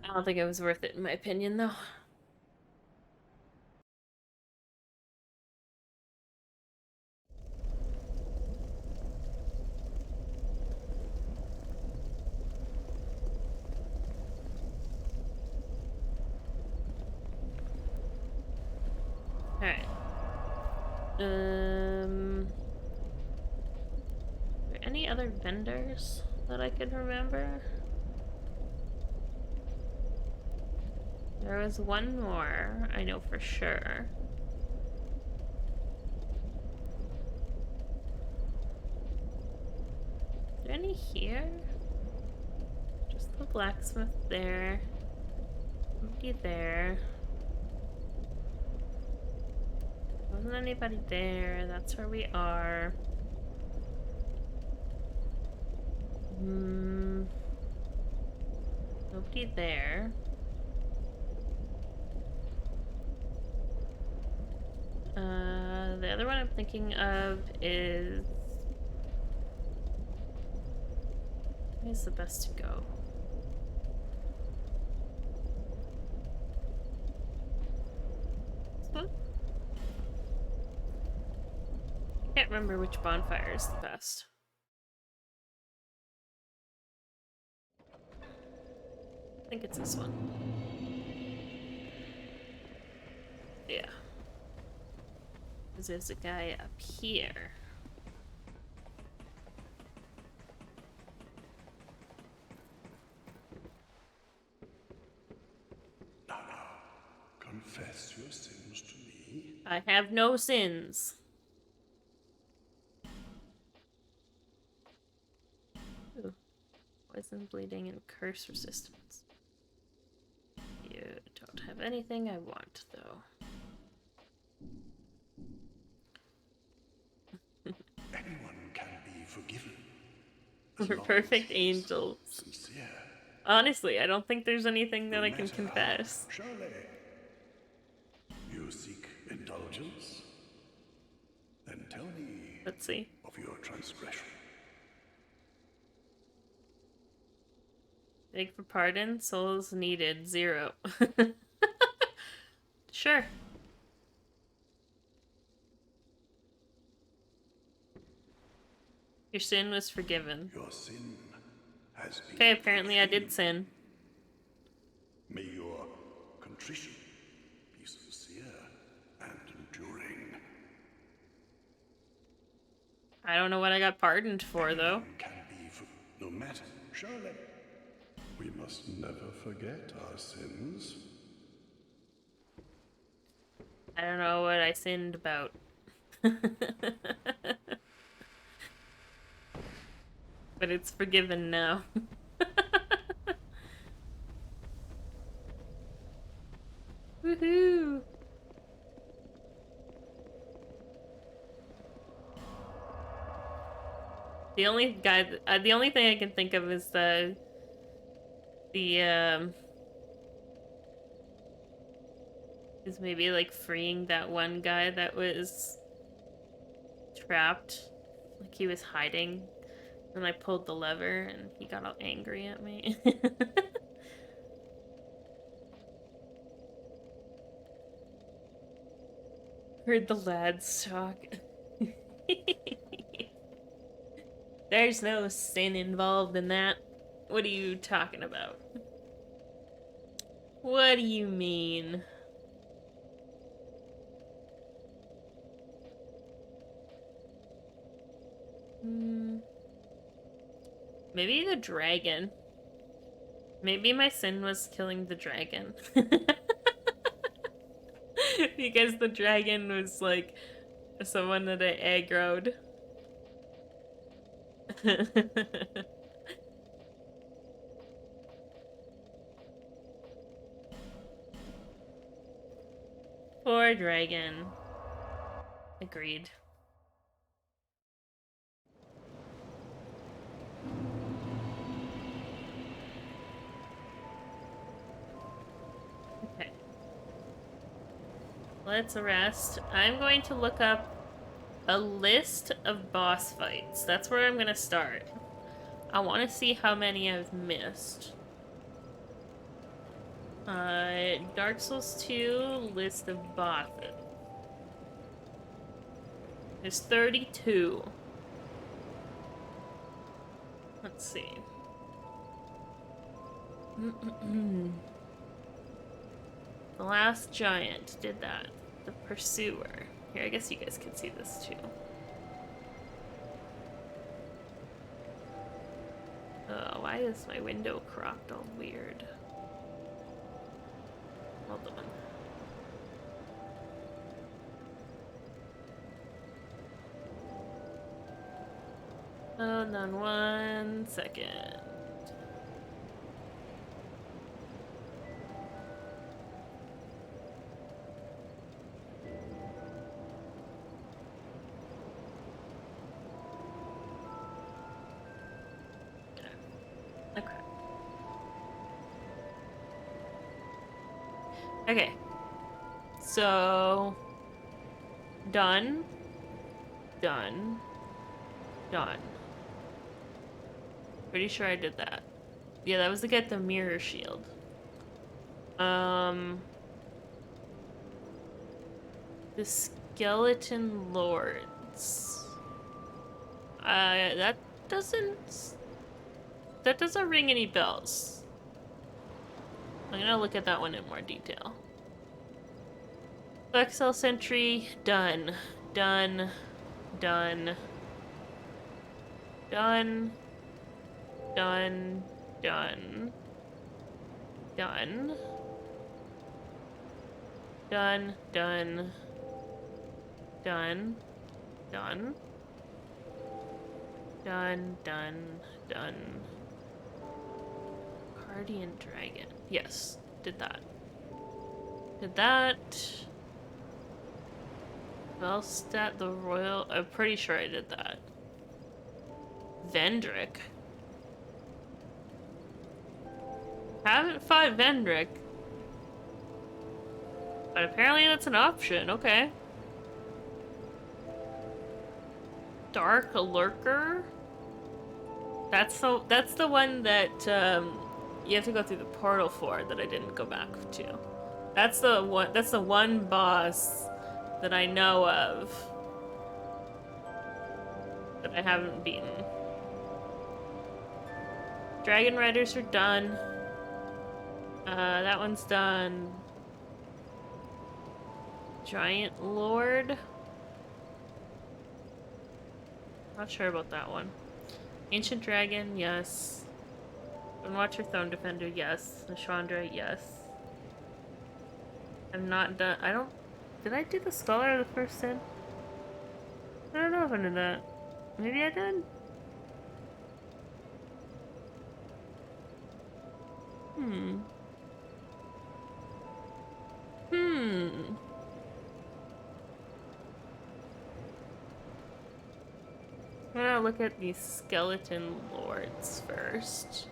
I don't think it was worth it in my opinion though. Alright. Are there any other vendors that I could remember? There was one more, I know for sure. Is there any here? Just the blacksmith there. Nobody there. Wasn't anybody there. That's where we are. Nobody there. The other one I'm thinking of is... where's the best to go? This one? Can't remember which bonfire is the best. I think it's this one. Yeah. Because there's a guy up here. Now, confess your sins to me. I have no sins. Ooh. Poison, bleeding, and curse resistance. You don't have anything I want, though. Anyone can be forgiven. We're perfect angels. Sincere. Honestly, I don't think there's anything that I can confess. Surely. You seek indulgence? Then tell me. Let's see. Of your transgression. Beg for pardon. Souls needed 0. Sure. Your sin was forgiven. Your sin has been Okay, apparently I did sin. May your contrition be sincere and enduring. I don't know what I got pardoned for, though. Can be no matter. Surely. We must never forget our sins. I don't know what I sinned about. But it's forgiven now. Woohoo! The only guy, the only thing I can think of is is maybe like freeing that one guy that was trapped, like he was hiding, and I pulled the lever and he got all angry at me. Heard the lads talk. There's no sin involved in that. What are you talking about? What do you mean? Maybe the dragon. Maybe my sin was killing the dragon. Because the dragon was like someone that I aggroed. Poor dragon. Agreed. Okay. Let's rest. I'm going to look up a list of boss fights. That's where I'm gonna start. I want to see how many I've missed. Dark Souls 2, list of bosses. There's 32. Let's see. The Last Giant did that. The Pursuer. Here, I guess you guys can see this too. Why is my window cropped all weird? Hold on. Hold on 1 second. Okay, so done, done, done. Pretty sure I did that. Yeah, that was to get the mirror shield. The Skeleton Lords. That doesn't ring any bells. I'm gonna look at that one in more detail. Excel Sentry, done. Done. Done. Done. Done. Done. Done. Done. Done. Done. Done. Done. Done. Done. Guardian Dragon. Yes, did that. Did that. Velstadt the Royal. I'm pretty sure I did that. Vendrick. Haven't fought Vendrick. But apparently that's an option, okay. Dark Lurker? That's the one that you have to go through the portal for that I didn't go back to. That's the one boss that I know of that I haven't beaten. Dragon Riders are done. That one's done. Giant Lord. Not sure about that one. Ancient Dragon, yes. Watcher Throne Defender, yes. Nashandra, yes. I'm not done. I don't. Did I do the Scholar of the First Sin? I don't know if I did that. Maybe I did? I'm gonna look at these Skeleton Lords first.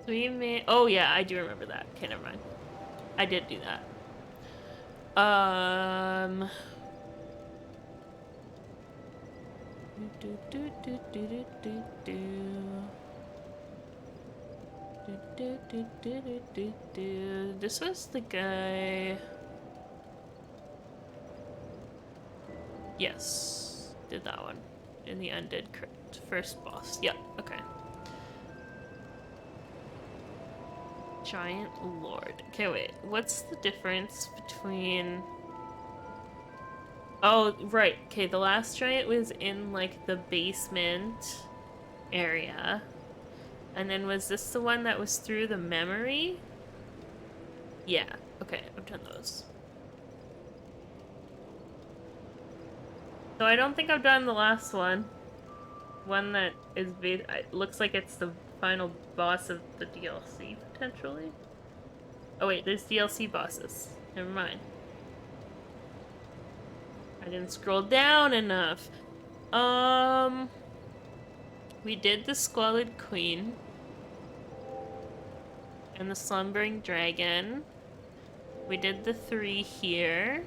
We made. Oh yeah, I do remember that. Okay, never mind. I did do that. This was the guy. Yes. did that one. In the Undead Crypt. First boss. Yep, okay. Giant Lord. Okay, wait. What's the difference between... Oh, right. Okay, the last giant was in, like, the basement area. And then was this the one that was through the memory? Yeah. Okay, I've done those. So I don't think I've done the last one. One that is... It looks like it's the final boss of the DLC, potentially. Oh wait, there's DLC bosses. Never mind. I didn't scroll down enough. We did the Squalid Queen. And the Slumbering Dragon. We did the 3 here.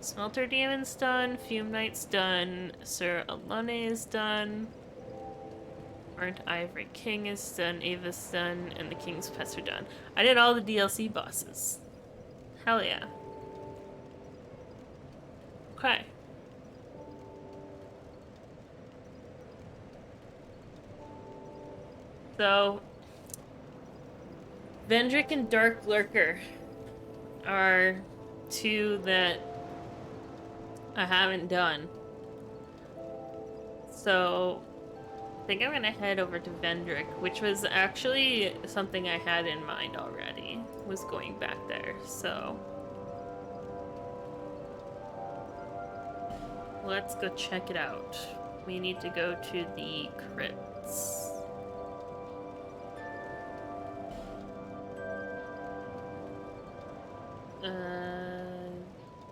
Smelter Demon's done, Fume Knight's done, Sir Alone is done. Burnt Ivory King is done, Ava's done, and the King's Pets are done. I did all the DLC bosses. Hell yeah. Okay. So, Vendrick and Dark Lurker are 2 that I haven't done. So, I think I'm gonna head over to Vendrick, which was actually something I had in mind already, was going back there, so... Let's go check it out. We need to go to the crypts.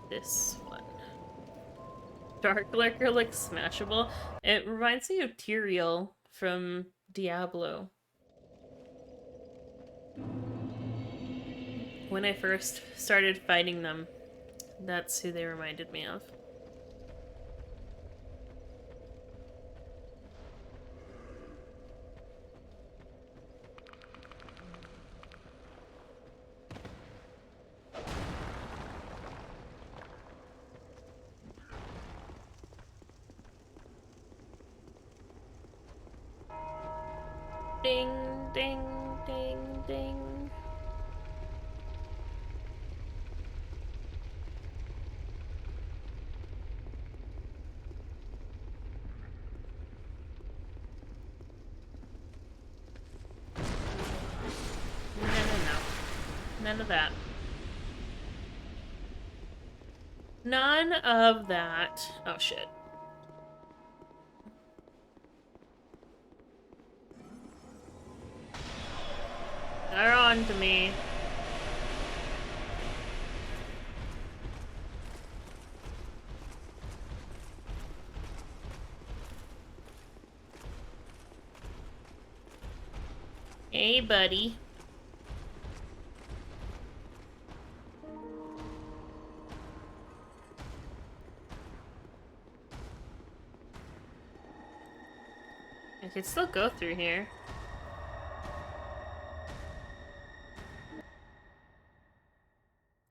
This one. Dark Lurker looks smashable. It reminds me of Tyrael from Diablo. When I first started fighting them, that's who they reminded me of. Ding, ding, ding, ding. No. None of that. None of that. Oh, shit. They're on to me. Hey, buddy. I could still go through here.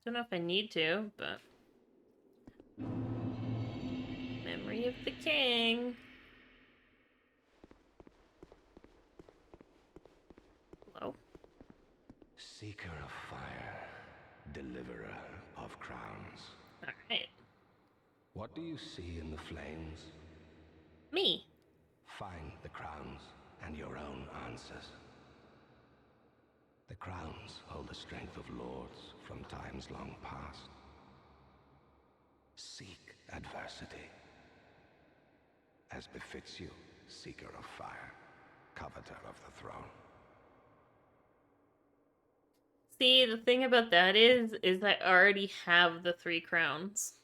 Don't know if I need to, but... Memory of the King. Hello? Seeker of fire, deliverer of crowns. Alright. What do you see in the flames? Me. Find the crowns and your own answers. The crowns hold the strength of lords from times long past. Seek adversity, as befits you, seeker of fire, coveter of the throne. See, the thing about that is I already have the 3 crowns.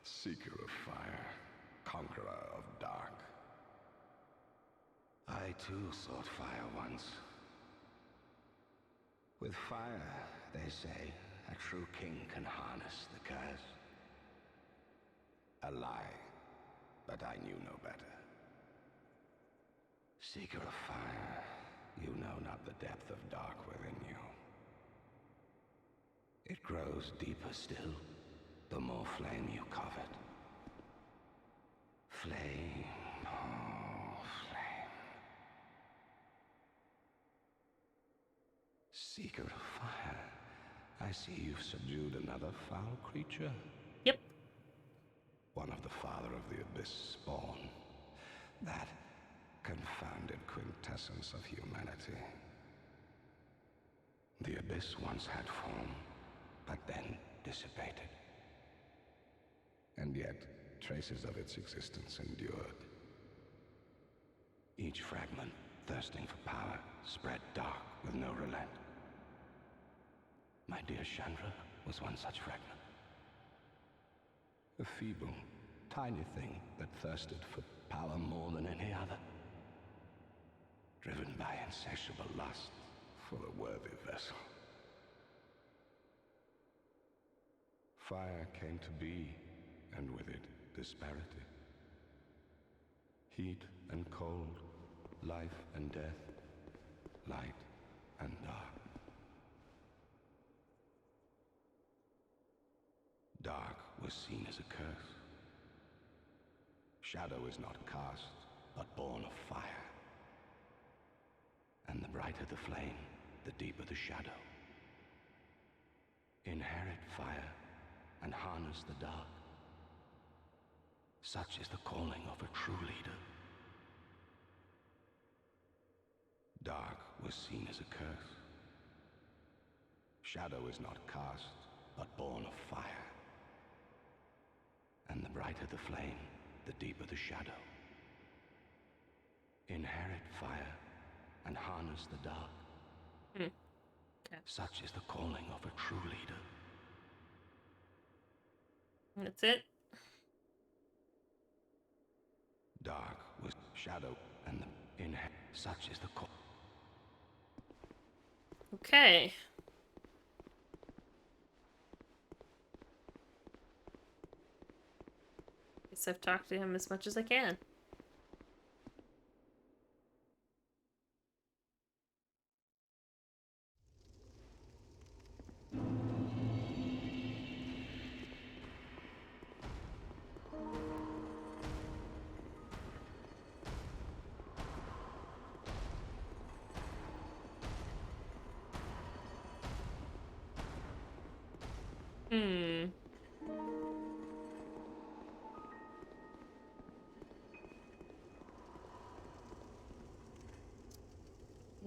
Seeker of fire, conqueror of dark. I too sought fire once. With fire, they say, a true king can harness the curse. A lie, but I knew no better. Seeker of fire, you know not the depth of dark within you. It grows deeper still, the the more flame you covet. Flame, oh, flame. Seeker of fire, I see you've subdued another foul creature. Yep. One of the father of the Abyss spawn. That confounded quintessence of humanity. The Abyss once had form, but then dissipated. And yet, traces of its existence endured. Each fragment, thirsting for power, spread dark with no relent. My dear Chandra was one such fragment. A feeble, tiny thing that thirsted for power more than any other. Driven by insatiable lust for a worthy vessel. Fire came to be, and with it, disparity. Heat and cold, life and death, light and dark. Dark was seen as a curse. Shadow is not cast, but born of fire. And the brighter the flame, the deeper the shadow. Inherit fire and harness the dark. Such is the calling of a true leader. Dark was seen as a curse. Shadow is not cast, but born of fire. And the brighter the flame, the deeper the shadow. Inherit fire and harness the dark. Okay. Such is the calling of a true leader. That's it. Dark was shadow, and the such is the call. Okay. Guess I've talked to him as much as I can.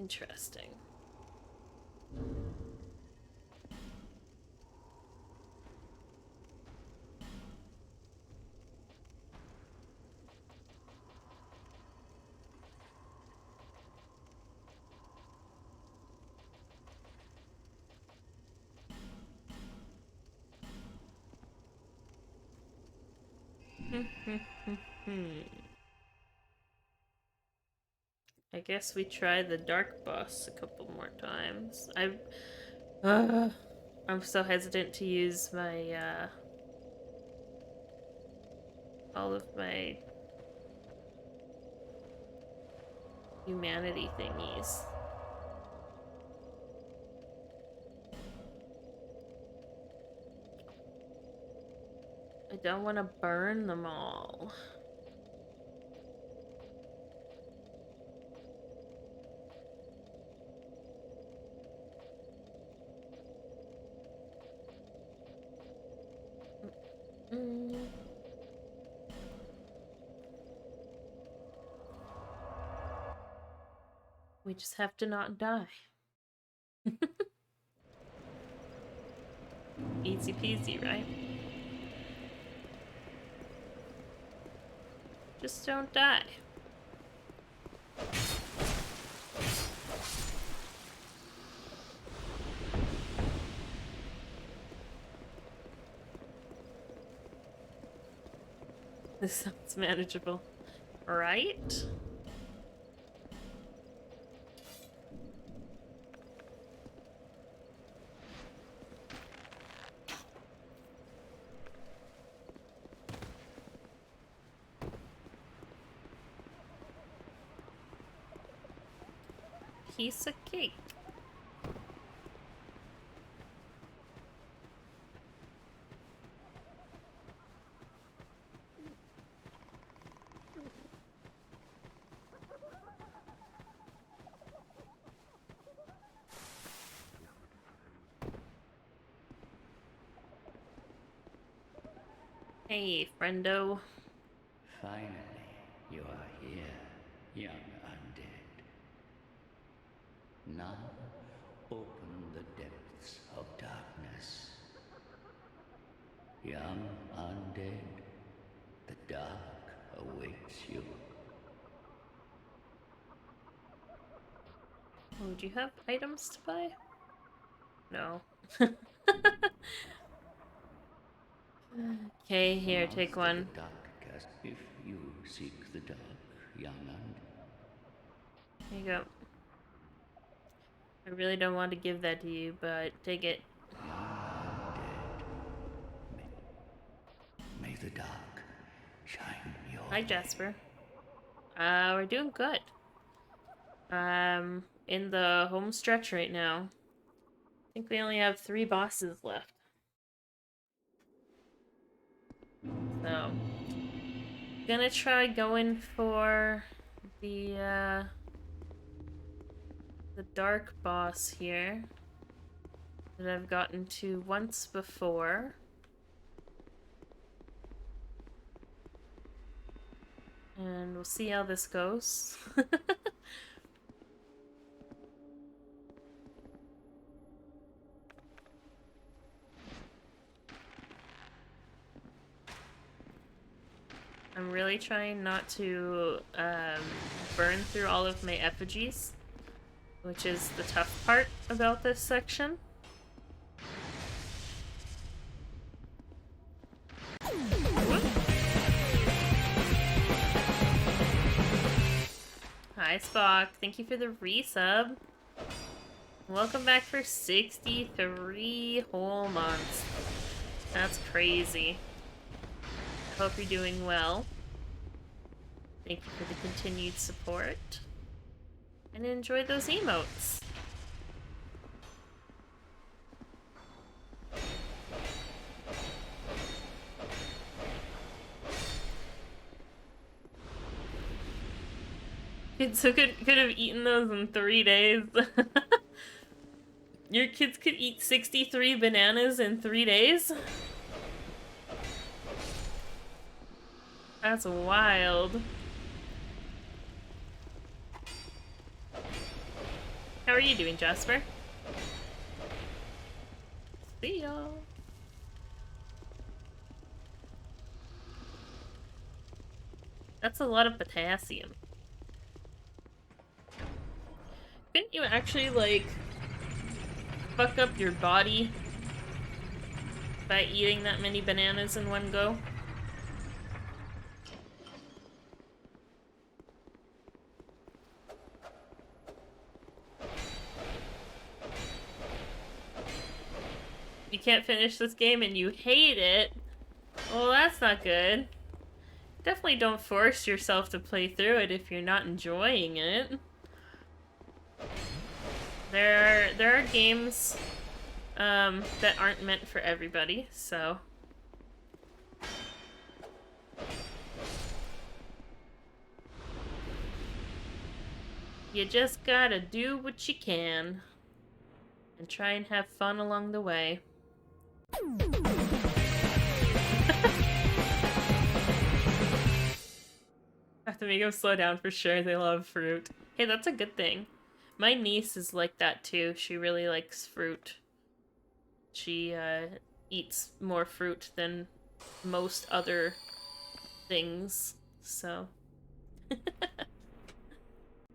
Interesting. I guess we try the dark boss a couple more times. I'm so hesitant to use my all of my humanity thingies. I don't want to burn them all. We just have to not die. Easy peasy, right? Just don't die. This sounds manageable, right? Piece of cake. Hey, friendo. Finally, you are here, young undead. Now, open the depths of darkness. Young undead, the dark awaits you. Oh, do you have items to buy? No. Okay, here, take one. The dark cast if you seek the dark, young undead. Here you go. I really don't want to give that to you, but take it. May the dark shine your Hi, Jasper. We're doing good. In the home stretch right now. I think we only have 3 bosses left. So, gonna try going for the dark boss here that I've gotten to once before. And we'll see how this goes. I'm really trying not to burn through all of my effigies, which is the tough part about this section. Whoop. Hi, Spock. Thank you for the resub. Welcome back for 63 whole months. That's crazy. Hope you're doing well. Thank you for the continued support. And enjoy those emotes. Kids who could have eaten those in 3 days. Your kids could eat 63 bananas in 3 days? That's wild. How are you doing, Jasper? See y'all. That's a lot of potassium. Couldn't you actually, like, fuck up your body by eating that many bananas in one go? You can't finish this game and you hate it? Well, that's not good. Definitely don't force yourself to play through it if you're not enjoying it. There are games that aren't meant for everybody, so... You just gotta do what you can. And try and have fun along the way. Have to make them slow down for sure. They love fruit. Hey, that's a good thing. My niece is like that too. She really likes fruit. She eats more fruit than most other things. So.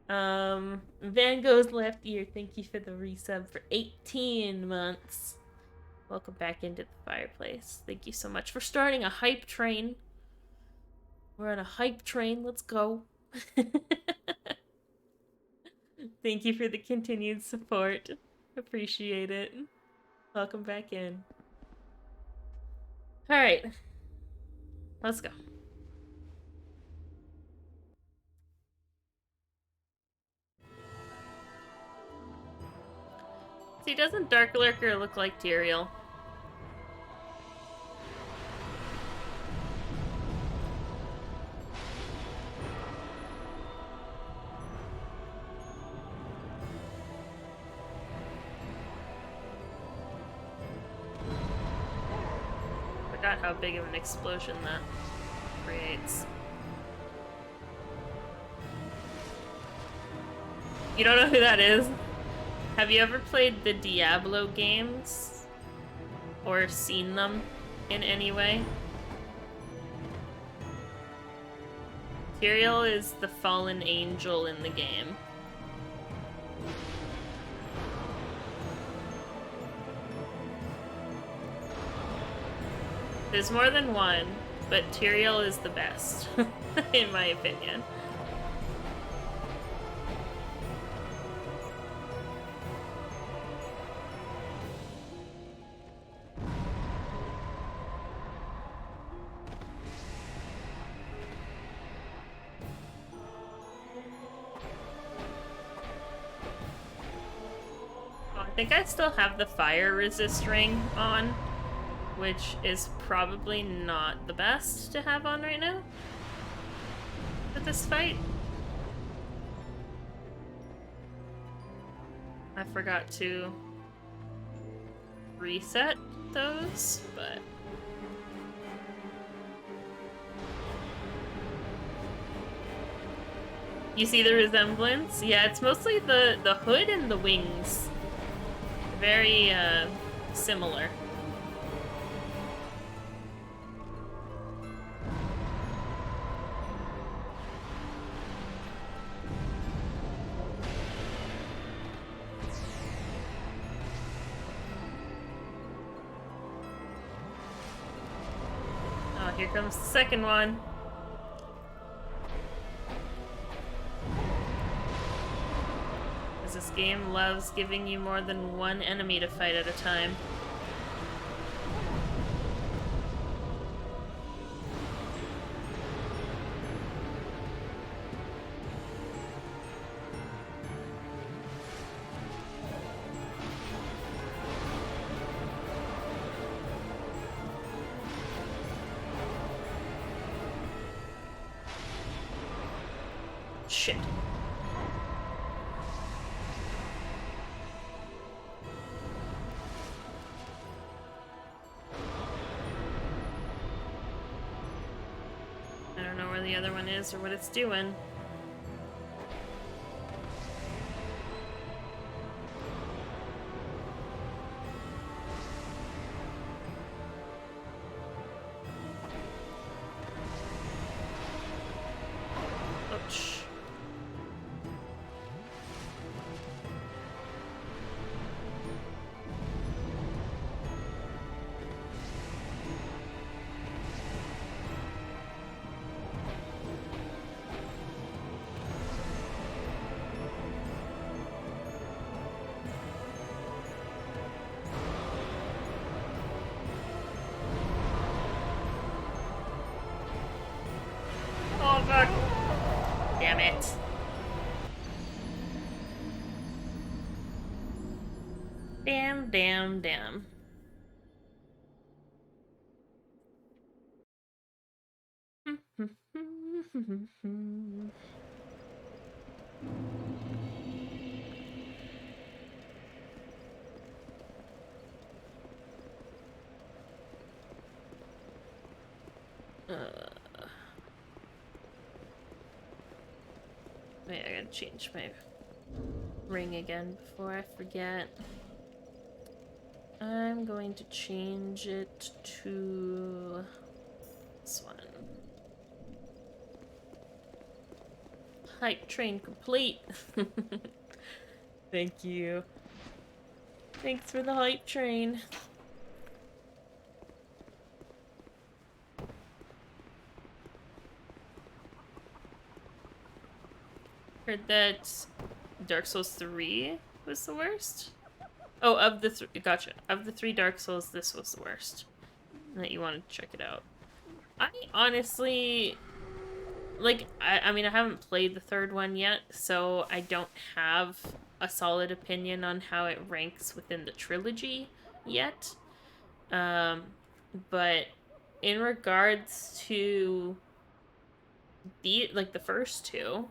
Van Gogh's left ear. Thank you for the resub for 18 months. Welcome back into the fireplace. Thank you so much for starting a hype train. We're on a hype train. Let's go. Thank you for the continued support. Appreciate it. Welcome back in. Alright. Let's go. See, doesn't Dark Lurker look like Tyrael? forgot how big of an explosion that creates. You don't know who that is? Have you ever played the Diablo games? Or seen them in any way? Tyrael is the fallen angel in the game. There's more than one, but Tyrael is the best, in my opinion. I think I still have the fire resist ring on, which is probably not the best to have on right now for this fight. I forgot to reset those, but you see the resemblance? Yeah, it's mostly the hood and the wings. Very similar. Oh, here comes the second one. This game loves giving you more than one enemy to fight at a time. Shit. I don't know where the other one is or what it's doing. Ouch. Oh, fuck. Damn it. Damn. Wait, I gotta change my ring again before I forget. I'm going to change it to this one. Hype train complete. Thank you. Thanks for the hype train. Heard that Dark Souls 3 was the worst. Oh, of the gotcha. Of the 3 Dark Souls, this was the worst. And that you wanted to check it out. I honestly, like, I mean, I haven't played the 3rd one yet, so I don't have a solid opinion on how it ranks within the trilogy yet. But in regards to the first 2,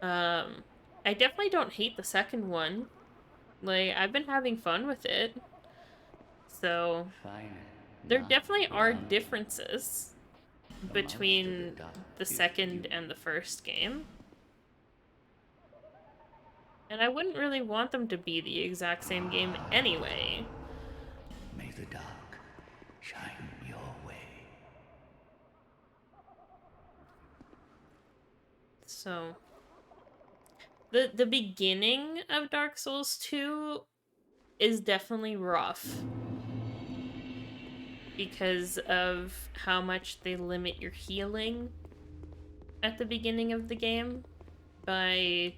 I definitely don't hate the 2nd one. Like, I've been having fun with it. So... Fine. There definitely are differences between the second and the first game. And I wouldn't really want them to be the exact same game anyway. May the dark shine your way. So the beginning of Dark Souls 2 is definitely rough because of how much they limit your healing at the beginning of the game by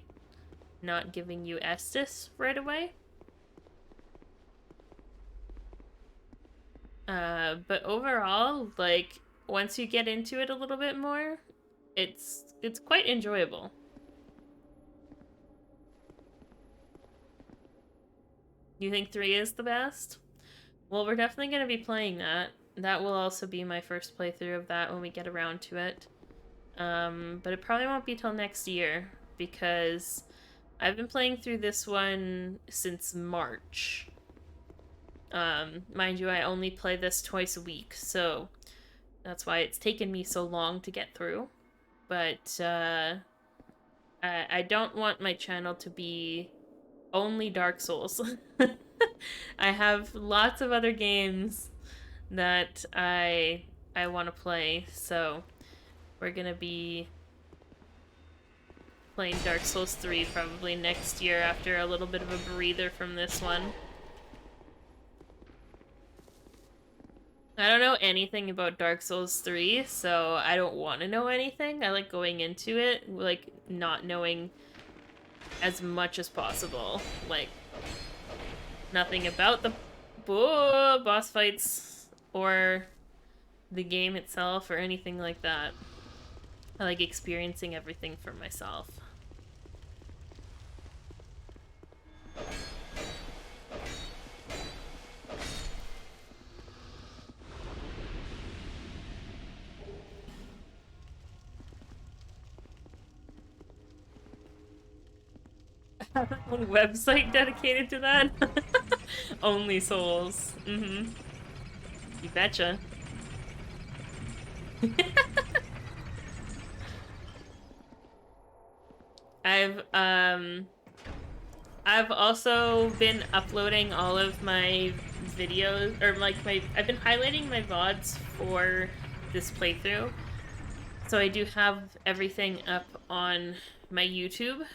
not giving you Estus right away. But overall, like, once you get into it a little bit more, it's quite enjoyable. You think 3 is the best? Well, we're definitely going to be playing that. That will also be my first playthrough of that when we get around to it. But it probably won't be till next year, because I've been playing through this one since March. Mind you, I only play this twice a week, so that's why it's taken me so long to get through. But I don't want my channel to be only Dark Souls. I have lots of other games that I want to play, so we're gonna be playing Dark Souls 3 probably next year after a little bit of a breather from this one. I don't know anything about Dark Souls 3, so I don't want to know anything. I like going into it, like, not knowing as much as possible. Like, nothing about the boss fights or the game itself or anything like that. I like experiencing everything for myself. One website dedicated to that? Only Souls. Mm-hmm. You betcha. I've also been uploading all of my videos, or like I've been highlighting my VODs for this playthrough. So I do have everything up on my YouTube.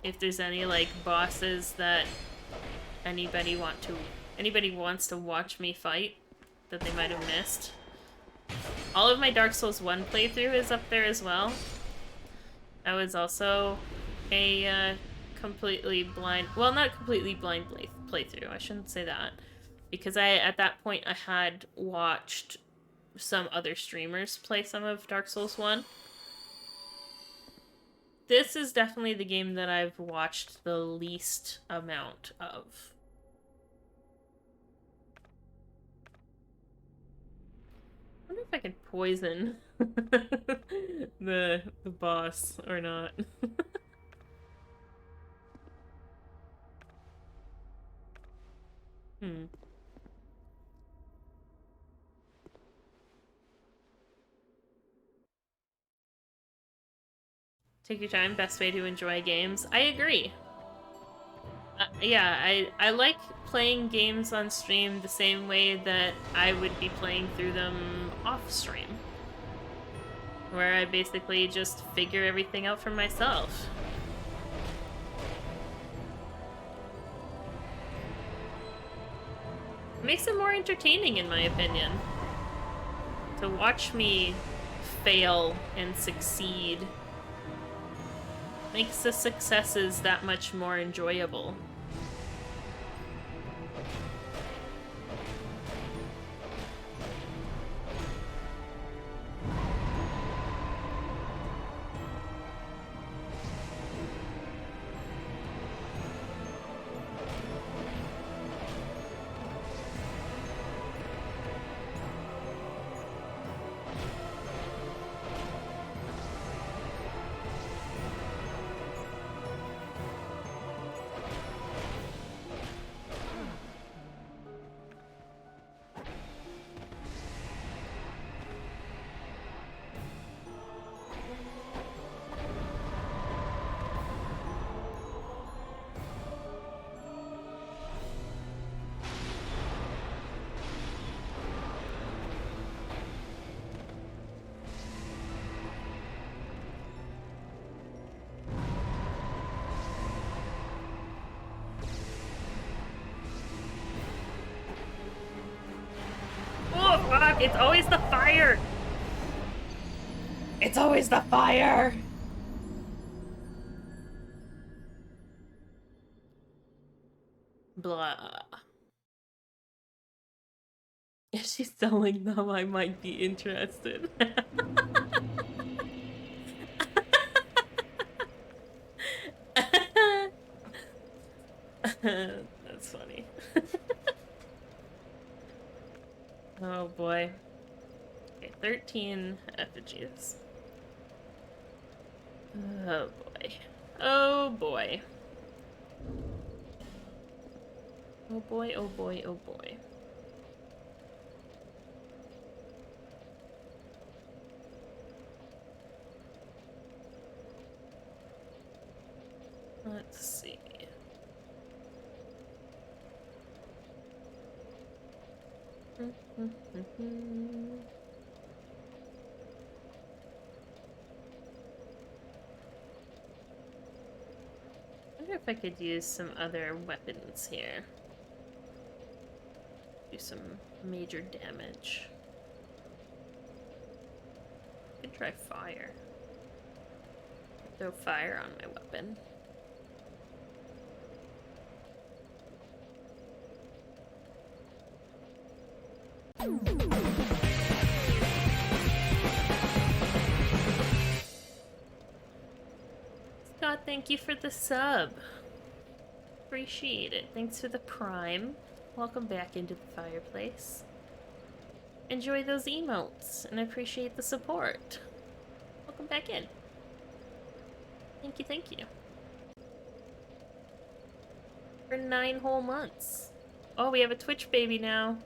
If there's any like bosses that anybody wants to watch me fight that they might have missed. All of my Dark Souls 1 playthrough is up there as well. I was also a completely blind, well, not completely blind playthrough, I shouldn't say that, because at that point I had watched some other streamers play some of Dark Souls 1. This is definitely the game that I've watched the least amount of. I wonder if I can poison the boss or not. Take your time, best way to enjoy games. I agree. Yeah, I like playing games on stream the same way that I would be playing through them off stream. Where I basically just figure everything out for myself. It makes it more entertaining, in my opinion. To watch me fail and succeed makes the successes that much more enjoyable. It's always the fire! It's always the fire! Blah. If she's selling them, I might be interested. That's funny. Oh boy. Okay, 13 effigies. Oh boy. Oh boy. Oh boy, oh boy, oh boy. Let's see. I wonder if I could use some other weapons here. Do some major damage. I could try fire. Throw fire on my weapon. Scott, thank you for the sub. Appreciate it. Thanks for the prime. Welcome back into the fireplace. Enjoy those emotes, and I appreciate the support. Welcome back in. Thank you, thank you. For 9 whole months. Oh, we have a Twitch baby now.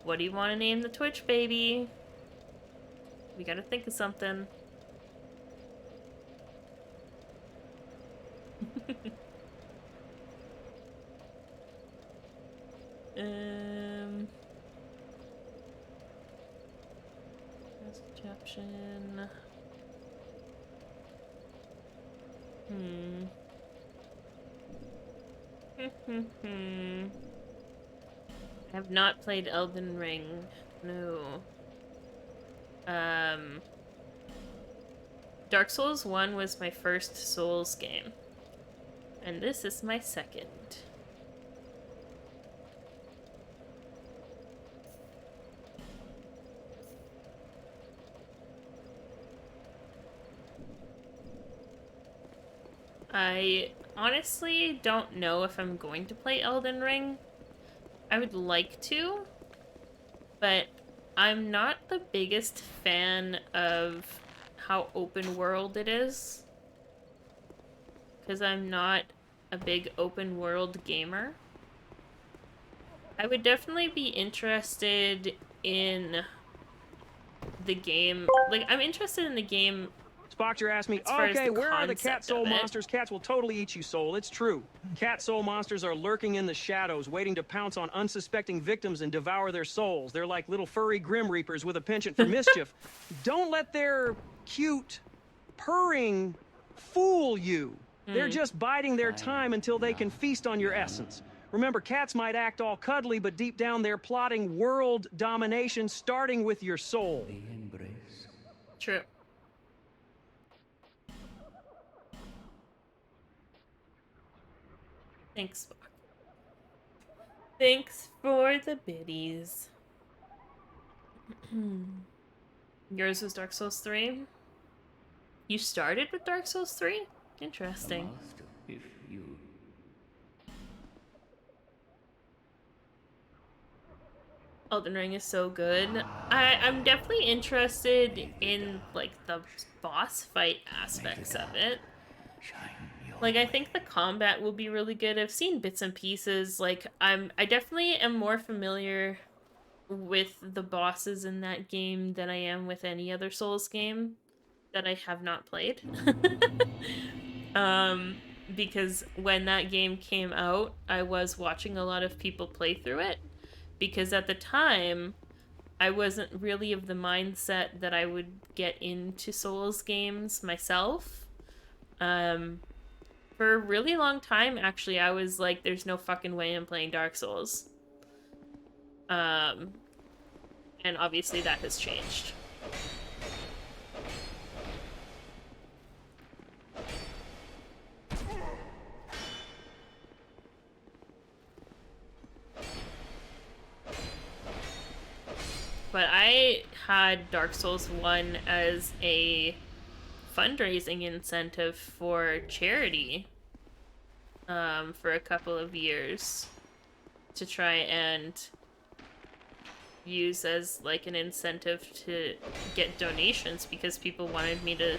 What do you want to name the Twitch baby? We gotta think of something. Caption. I have not played Elden Ring. No. Dark Souls 1 was my first Souls game. And this is my second. I honestly don't know if I'm going to play Elden Ring. I would like to, but I'm not the biggest fan of how open world it is. Because I'm not a big open world gamer. I would definitely be interested in the game. Like, I'm interested in the game. Spockter asked me, okay, where are the cat soul monsters? Cats will totally eat you, Soul. It's true. Cat soul monsters are lurking in the shadows, waiting to pounce on unsuspecting victims and devour their souls. They're like little furry Grim Reapers with a penchant for mischief. Don't let their cute purring fool you. They're just biding their time until they can feast on your essence. Remember, cats might act all cuddly, but deep down they're plotting world domination, starting with your soul. The embrace. True. Thanks, Spock. Thanks for the biddies. Yours was Dark Souls 3? You started with Dark Souls 3? Interesting. Master, if you... Elden Ring is so good. I'm definitely interested in, like, the boss fight aspects of it. Like, I think the combat will be really good. I've seen bits and pieces. Like, I definitely am more familiar with the bosses in that game than I am with any other Souls game that I have not played. Because when that game came out, I was watching a lot of people play through it. Because at the time, I wasn't really of the mindset that I would get into Souls games myself. For a really long time, actually, I was like, there's no fucking way I'm playing Dark Souls. And And obviously that has changed. But I had Dark Souls 1 as a fundraising incentive for charity for a couple of years to try and use as like an incentive to get donations because people wanted me to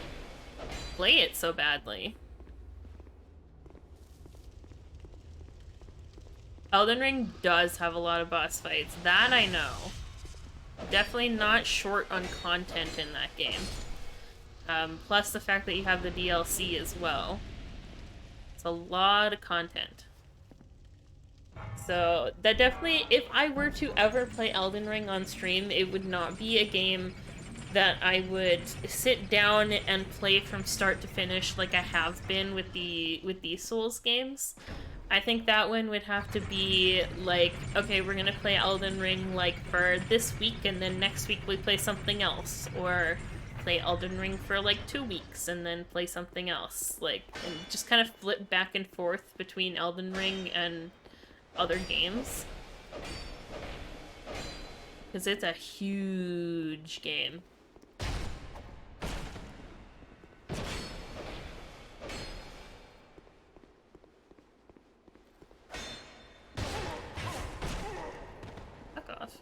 play it so badly. Elden Ring does have a lot of boss fights, that I know. Definitely not short on content in that game. Plus the fact that you have the DLC as well. It's a lot of content. So that definitely, if I were to ever play Elden Ring on stream, it would not be a game that I would sit down and play from start to finish like I have been with these Souls games. I think that one would have to be like, okay, we're gonna play Elden Ring like for this week and then next week we play something else, or play Elden Ring for like 2 weeks and then play something else, like, and just kind of flip back and forth between Elden Ring and other games. Because it's a huge game. Fuck off.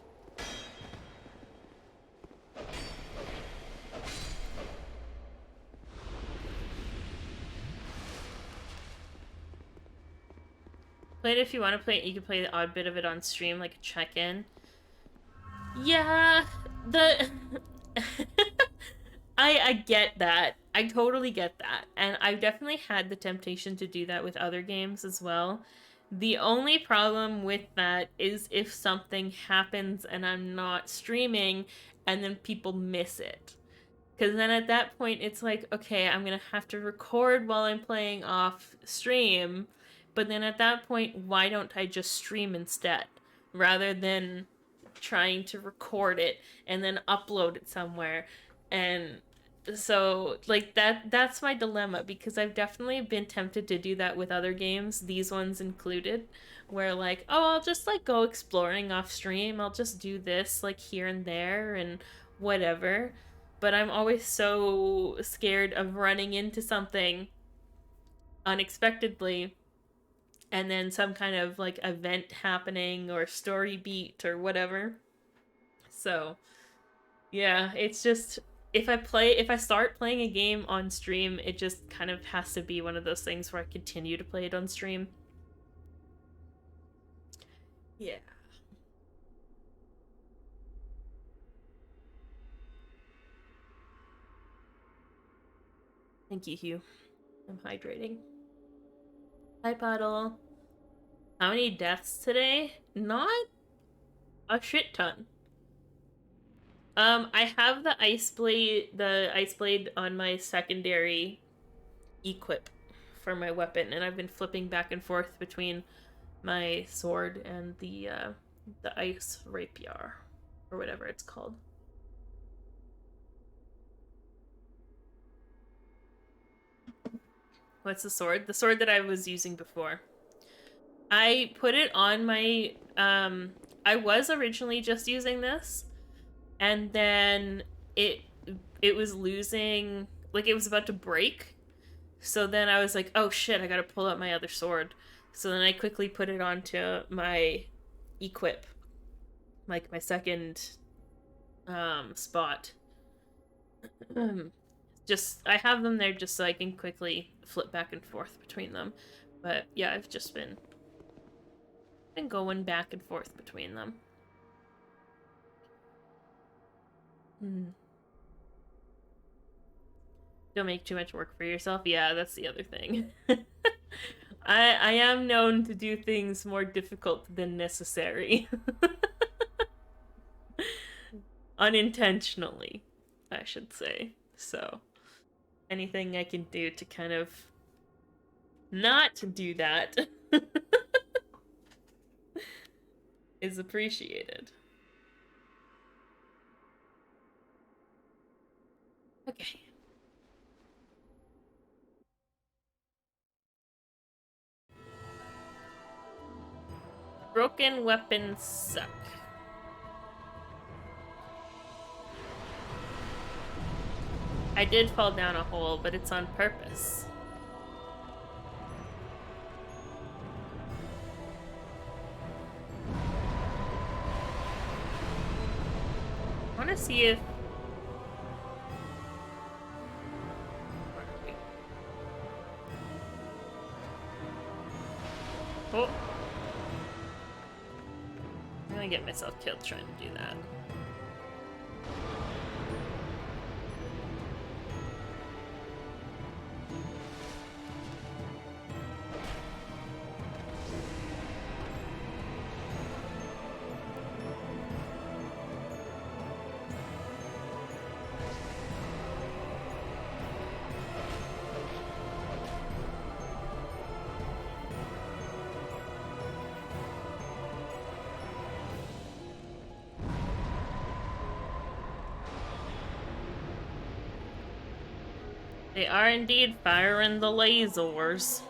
Play it if you want to play it. You can play the odd bit of it on stream, like a check-in. Yeah, I get that. I totally get that. And I've definitely had the temptation to do that with other games as well. The only problem with that is if something happens and I'm not streaming and then people miss it. Because then at that point it's like, okay, I'm going to have to record while I'm playing off stream. But then at that point, why don't I just stream instead? Rather than trying to record it and then upload it somewhere. And so, like, that's my dilemma, because I've definitely been tempted to do that with other games, these ones included, where like, oh, I'll just like go exploring off stream, I'll just do this like here and there and whatever. But I'm always so scared of running into something unexpectedly and then some kind of like event happening or story beat or whatever. So yeah, it's just, if I start playing a game on stream, it just kind of has to be one of those things where I continue to play it on stream. Yeah. Thank you, Hugh. I'm hydrating. Hi, Puddle. How many deaths today? Not a shit ton. I have the ice blade on my secondary equip for my weapon, and I've been flipping back and forth between my sword and the ice rapier, or whatever it's called. What's the sword? The sword that I was using before. I put it on my, I was originally just using this, and then it was losing, like it was about to break, so then I was like, oh shit, I gotta pull out my other sword. So then I quickly put it onto my equip, like my second spot. Just, I have them there just so I can quickly flip back and forth between them. But yeah, I've just been going back and forth between them. Don't make too much work for yourself. Yeah, that's the other thing. I am known to do things more difficult than necessary. Unintentionally, I should say. So anything I can do to kind of not do that is appreciated. Okay. Broken weapons suck. I did fall down a hole, but it's on purpose. I want to see if... Oh. I'm gonna get myself killed trying to do that. They are indeed firing the lasers.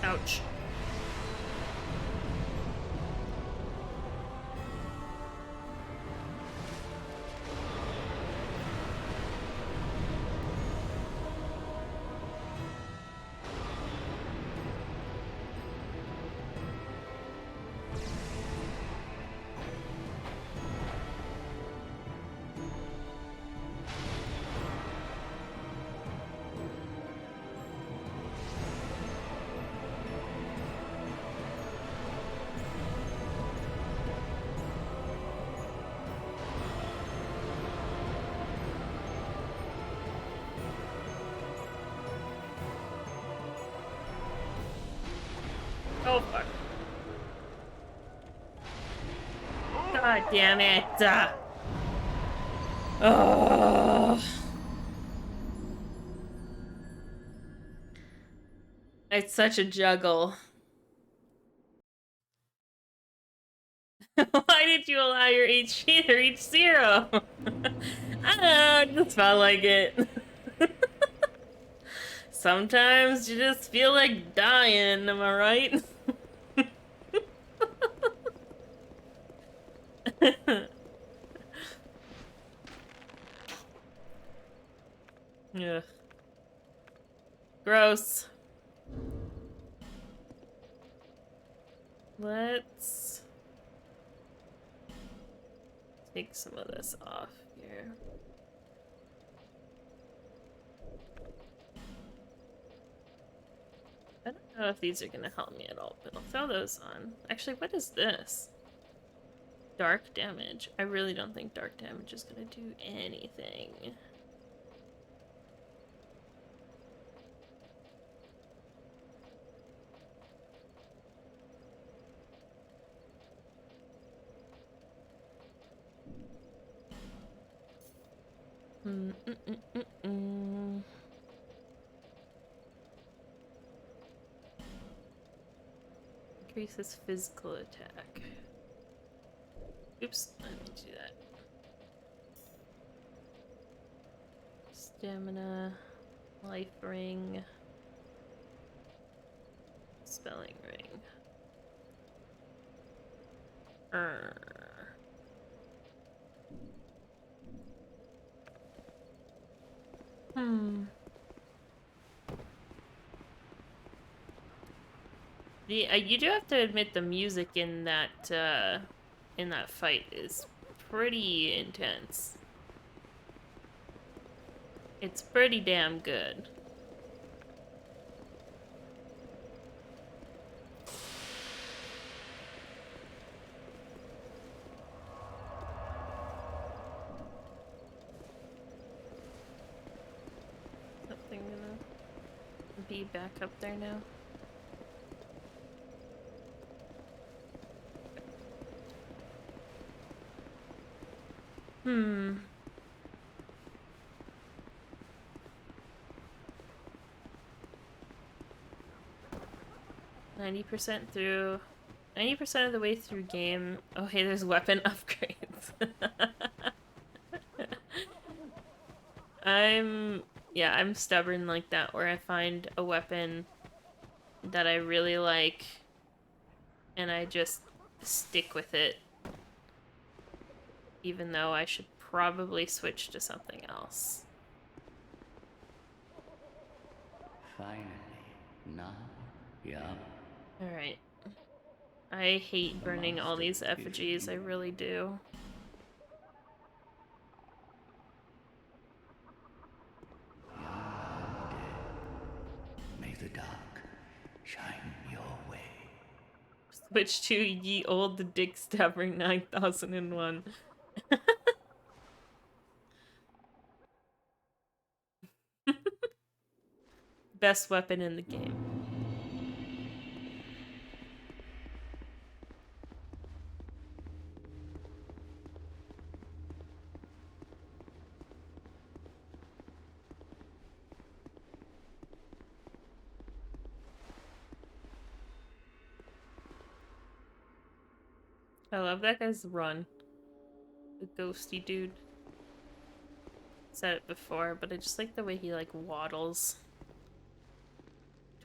Ouch. Oh, fuck. God damn it. Oh. It's such a juggle. Why did you allow your HP to reach 0? I don't know, it just felt like it. Sometimes you just feel like dying, am I right? Ugh. Gross. Let's take some of this off here. I don't know if these are gonna help me at all, but I'll throw those on. Actually, what is this? Dark damage. I really don't think dark damage is gonna do anything. Increases physical attack. Oops, I didn't do that. Stamina, life ring, spelling ring. You do have to admit the music in that fight is pretty intense. It's pretty damn good. Something gonna be back up there now. 90% through. 90% of the way through game. Oh, hey, there's weapon upgrades. I'm stubborn like that, where I find a weapon that I really like and I just stick with it, even though I should probably switch to something else. Finally. Now, yeah. Alright. I hate burning all these effigies, I really do. May the dark shine your way. Switch to Ye Old Dick Stabber 9001. Best weapon in the game. I love that guy's run. The ghosty dude. Said it before, but I just like the way he like waddles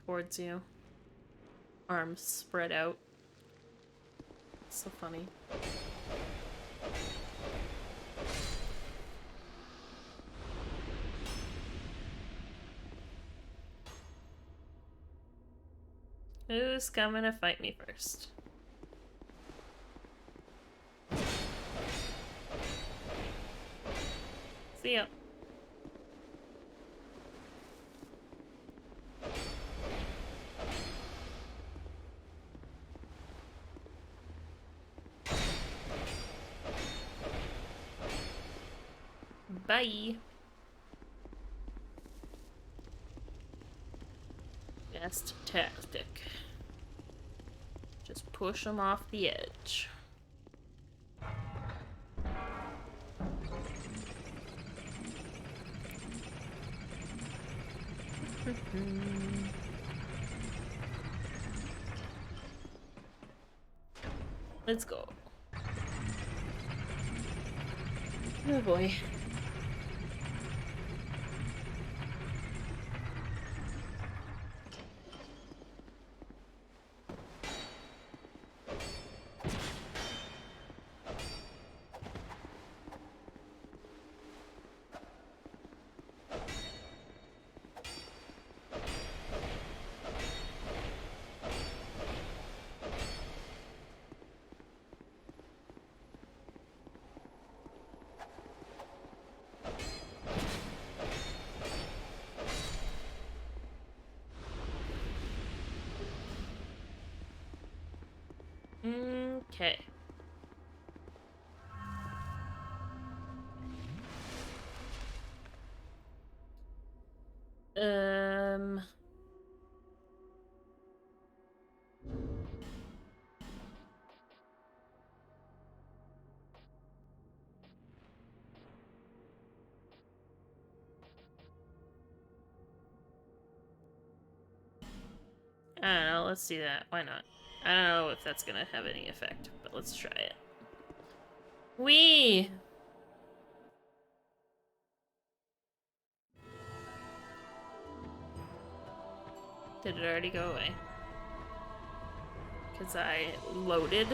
towards you. Arms spread out. So funny. Who's coming to fight me first? See ya. Bye. Best tactic. Just push them off the edge. Let's go. Oh boy. Okay. I don't know, let's do that. Why not? I don't know if that's gonna have any effect, but let's try it. Whee! Did it already go away? Because I loaded.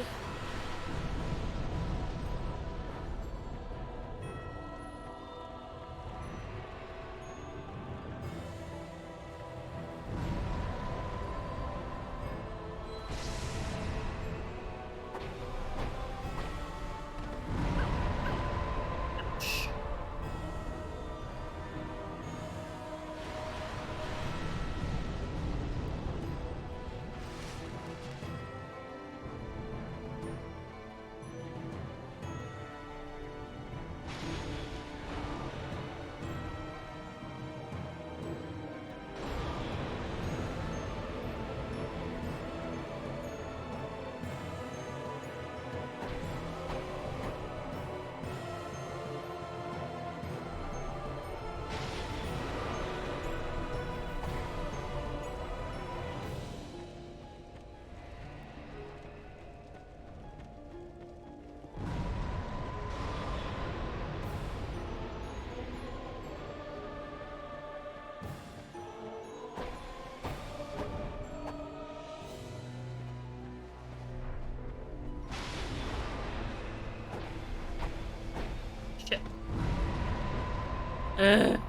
Ugh.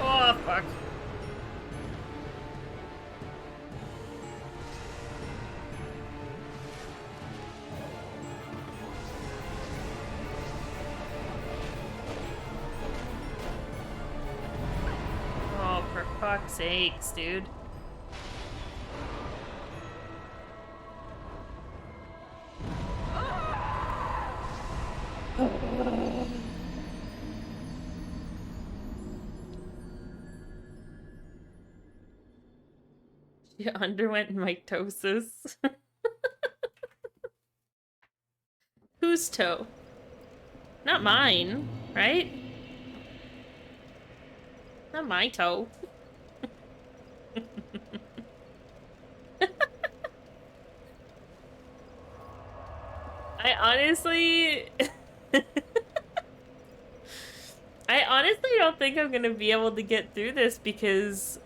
Oh, fuck. Oh, for fuck's sakes, dude. She underwent mitosis. Whose toe? Not mine, right? Not my toe. I honestly... I honestly don't think I'm gonna be able to get through this because,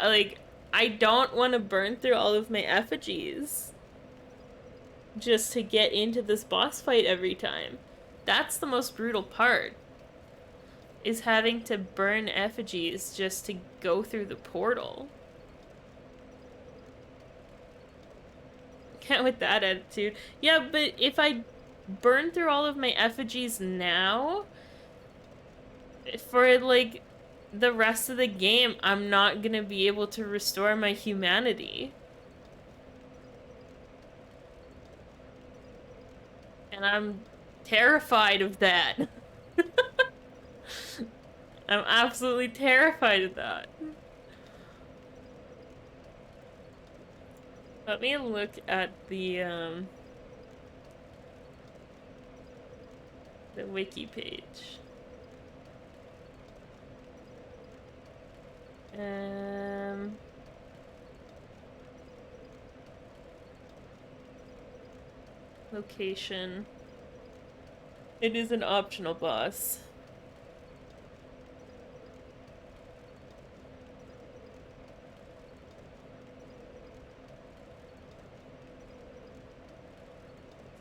like, I don't want to burn through all of my effigies just to get into this boss fight every time. That's the most brutal part, is having to burn effigies just to go through the portal. Can't with that attitude. Yeah, but if I burn through all of my effigies now, for, like, the rest of the game, I'm not gonna be able to restore my humanity. And I'm terrified of that. I'm absolutely terrified of that. Let me look at the wiki page. Location. It is an optional boss.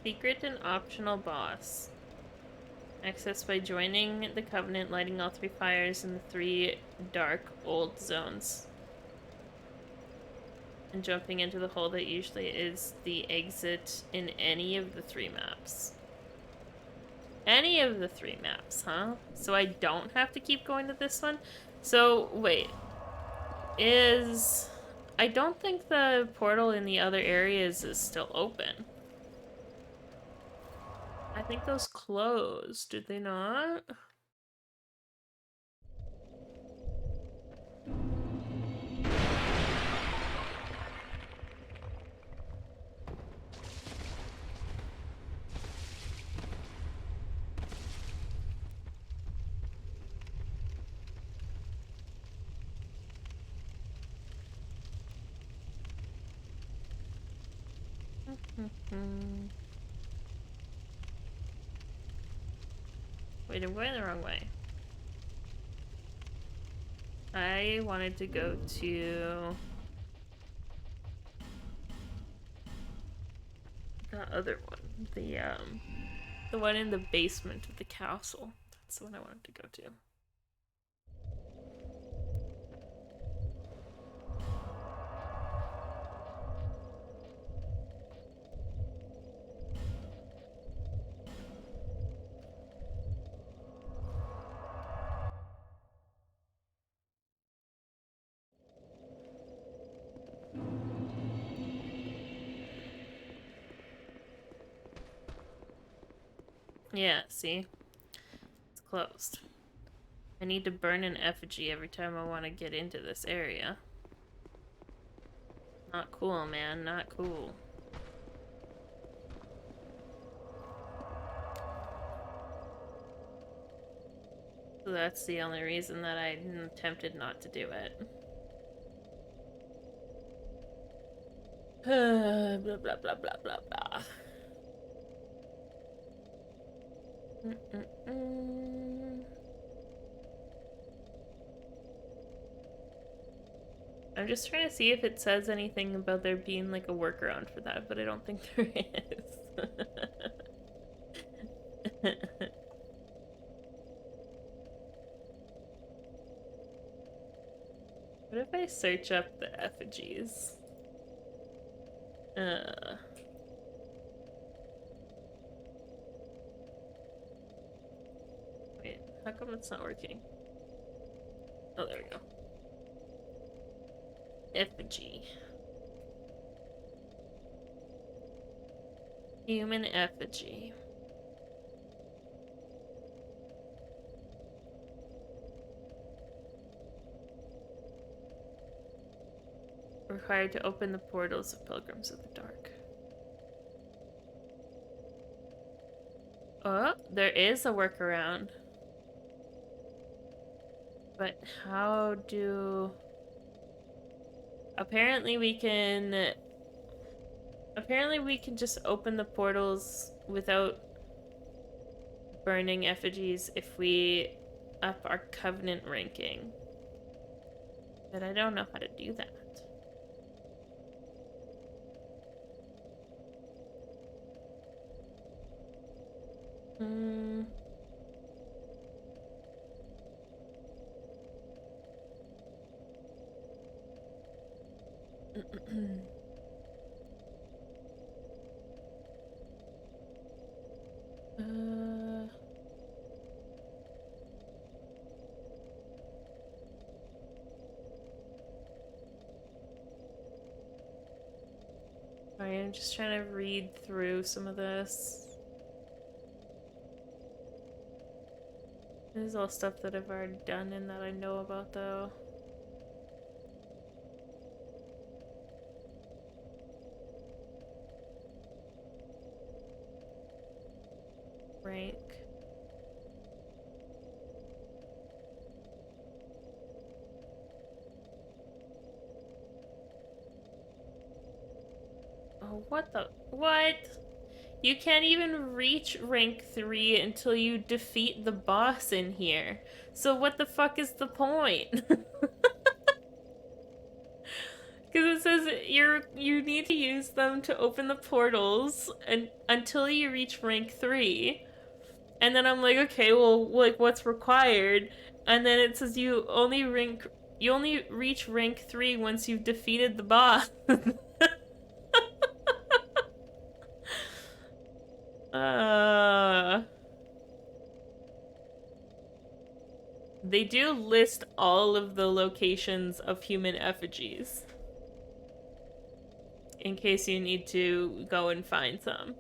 Secret and optional boss. Access by joining the Covenant, lighting all 3 fires in the 3 dark old zones. And jumping into the hole that usually is the exit in any of the 3 maps. Any of the 3 maps, huh? So I don't have to keep going to this one? So, wait. I don't think the portal in the other areas is still open. I think those closed, did they not? Wait, I'm going the wrong way. I wanted to go to the other one, the one in the basement of the castle. That's the one I wanted to go to. Yeah, see? It's closed. I need to burn an effigy every time I want to get into this area. Not cool, man. Not cool. So that's the only reason that I attempted not to do it. Blah, blah, blah, blah, blah, blah. I'm just trying to see if it says anything about there being like a workaround for that, but I don't think there is. What if I search up the effigies? Wait, how come it's not working? Oh, there we go. Effigy. Human effigy. Required to open the portals of Pilgrims of the Dark. Oh, there is a workaround. But how do... Apparently we can just open the portals without burning effigies if we up our Covenant ranking. But I don't know how to do that. Sorry, I'm just trying to read through some of this. This is all stuff that I've already done and that I know about, though. Rank. Oh, what the? What? You can't even reach rank 3 until you defeat the boss in here. So what the fuck is the point? Because it says you need to use them to open the portals and until you reach rank 3. And then I'm like, okay, well, like, what's required? And then it says you only reach rank 3 once you've defeated the boss. They do list all of the locations of human effigies. In case you need to go and find some.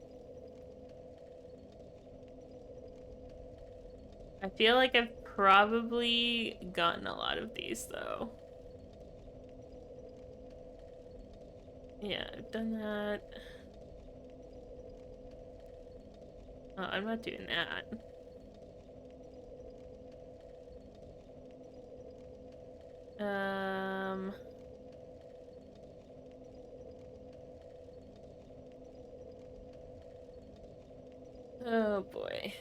I feel like I've probably gotten a lot of these, though. Yeah, I've done that. Oh, I'm not doing that. Oh boy.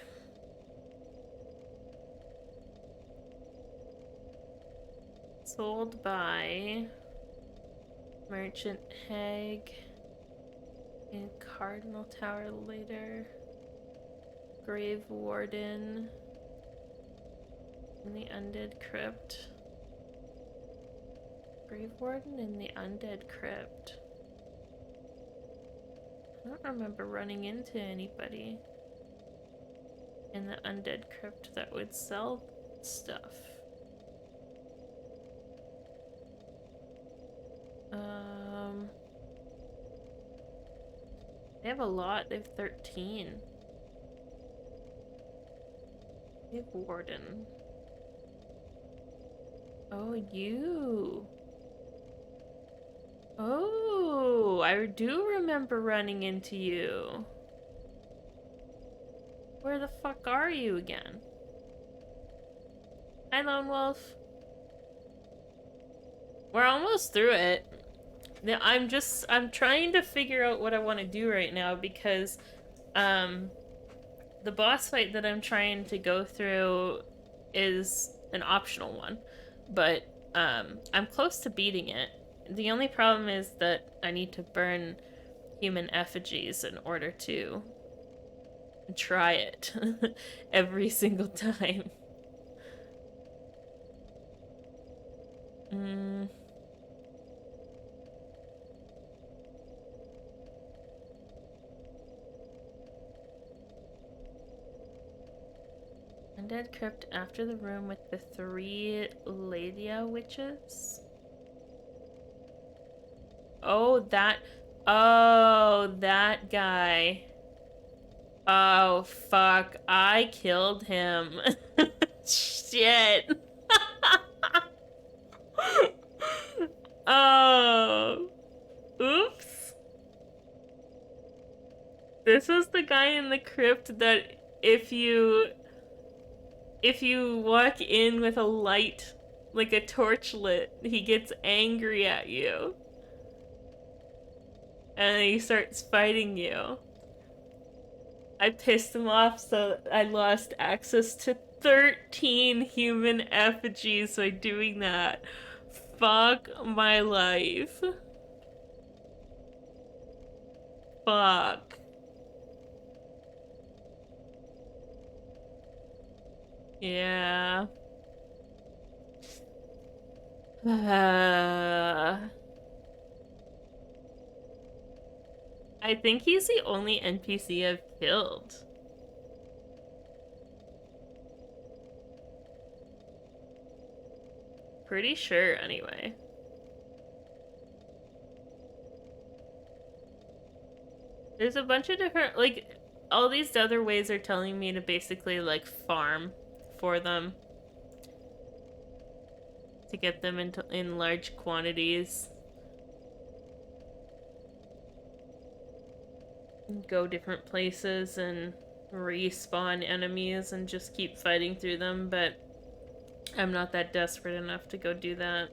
Sold by Merchant Hag and Cardinal Tower later. Grave Warden in the Undead Crypt. Grave Warden in the Undead Crypt. I don't remember running into anybody in the Undead Crypt that would sell stuff. They have a lot. They have 13. Grave Warden. Oh, you. Oh, I do remember running into you. Where the fuck are you again? Hi, Lone Wolf. We're almost through it. I'm trying to figure out what I want to do right now because, the boss fight that I'm trying to go through is an optional one, but, I'm close to beating it. The only problem is that I need to burn human effigies in order to try it every single time. Undead Crypt after the room with the 3 Ladia witches? Oh, that guy. Oh, fuck. I killed him. Shit. Oh. Oops. This was the guy in the crypt that if you walk in with a light, like a torch lit, he gets angry at you. And he starts fighting you. I pissed him off, so I lost access to 13 human effigies by doing that. Fuck my life. Fuck. Yeah. I think he's the only NPC I've killed. Pretty sure, anyway. There's a bunch of different, like, all these other ways are telling me to basically, like, farm for them. To get them in large quantities. Go different places and respawn enemies and just keep fighting through them, but I'm not that desperate enough to go do that.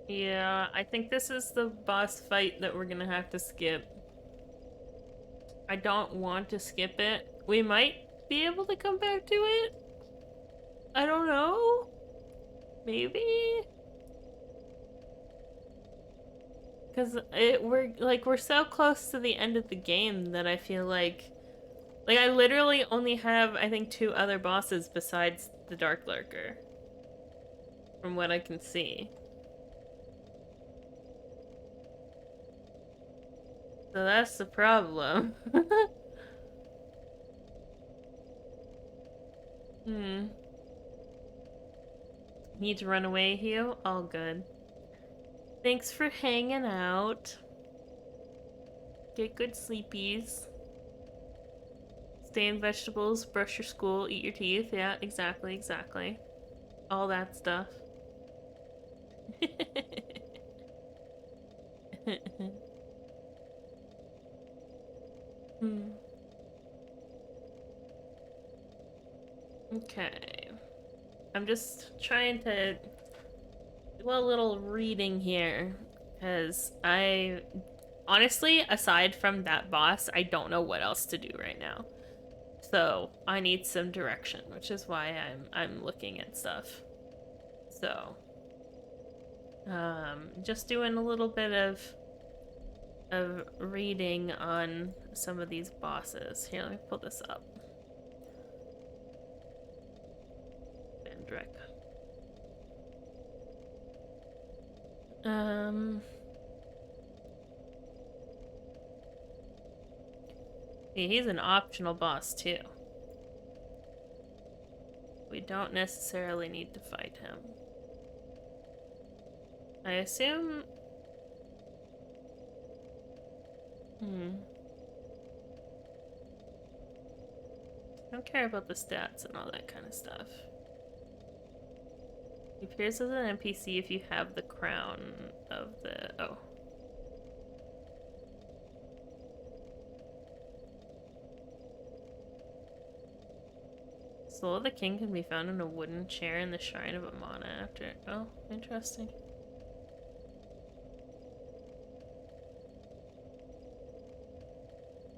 Yeah, I think this is the boss fight that we're gonna have to skip. I don't want to skip it. We might be able to come back to it. I don't know. Maybe? Because we're so close to the end of the game that I feel like I literally only have, I think, 2 other bosses besides the Dark Lurker. From what I can see. So that's the problem. Need to run away, Hugh? All good. Thanks for hanging out. Get good sleepies. Stay in vegetables, brush your school, eat your teeth. Yeah, exactly, exactly. All that stuff. Okay. I'm just trying to do a little reading here, because honestly, aside from that boss, I don't know what else to do right now. So I need some direction, which is why I'm looking at stuff. So just doing a little bit of reading on some of these bosses. Here, let me pull this up. Vendrick. He's an optional boss too. We don't necessarily need to fight him. I assume... I don't care about the stats and all that kind of stuff. He appears as an NPC if you have the crown of the... Oh. Soul of the King can be found in a wooden chair in the Shrine of Amana after... Oh, interesting.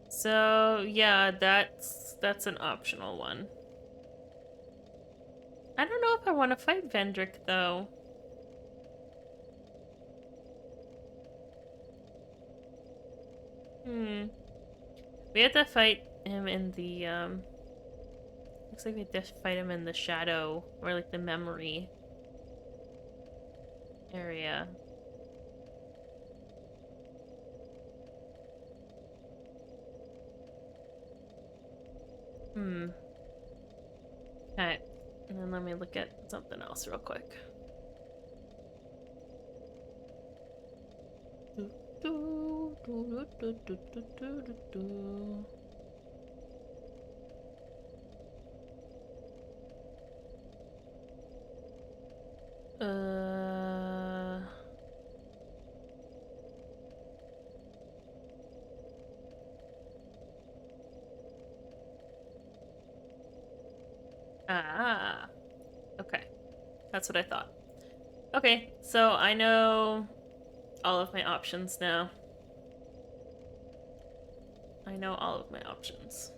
So, yeah, that's an optional one. I don't know if I want to fight Vendrick, though. We have to fight him in the, looks like we have to fight him in the shadow, or like the memory area. Okay, and then let me look at something else real quick. Okay. That's what I thought. Okay, so I know all of my options now. I know all of my options.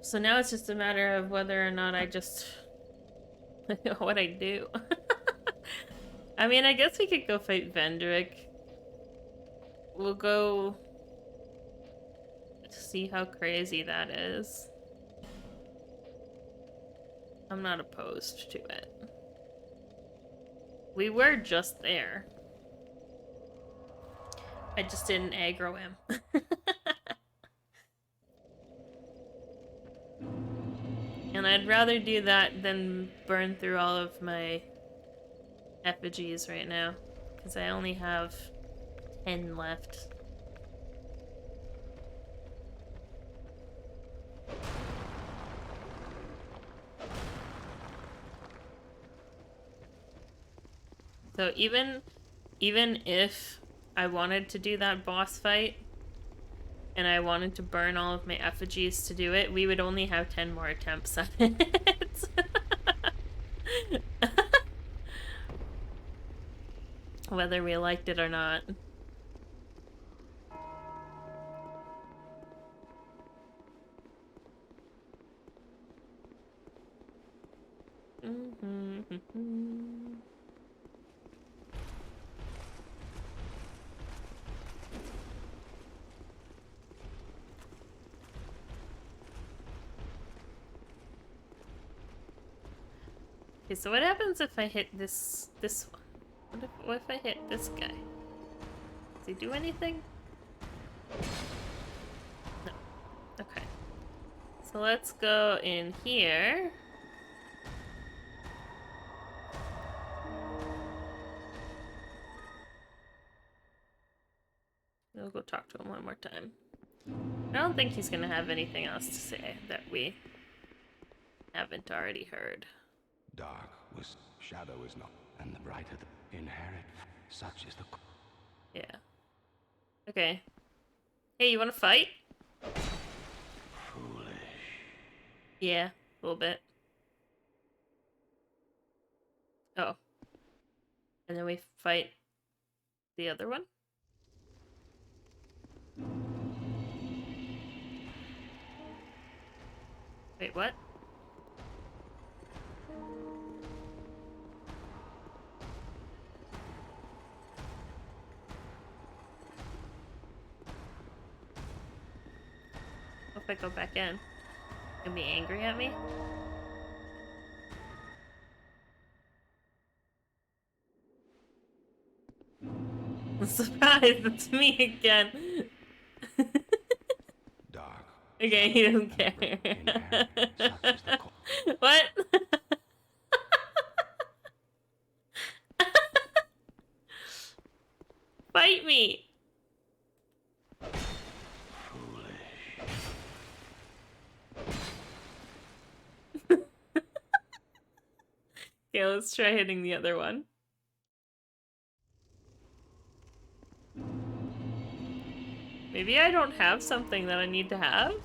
So now it's just a matter of whether or not I just... what I do. I mean, I guess we could go fight Vendrick. We'll go... see how crazy that is. I'm not opposed to it. We were just there. I just didn't aggro him. And I'd rather do that than burn through all of my effigies right now, because I only have 10 left. So even if I wanted to do that boss fight and I wanted to burn all of my effigies to do it, we would only have 10 more attempts at it. Whether we liked it or not. Okay, so what happens if I hit this one? What if I hit this guy? Does he do anything? No. Okay. So let's go in here. We'll go talk to him one more time. I don't think he's gonna have anything else to say that we haven't already heard. Dark was shadow is not, and the brighter the inherit. Such is the. Yeah. Okay. Hey, you want to fight? Foolish. Yeah, a little bit. Oh. And then we fight the other one? Wait, what? If I go back in, he'll be angry at me? I'm surprised it's me again. Dark. Okay, he doesn't care. What? Fight me! Okay, let's try hitting the other one. Maybe I don't have something that I need to have?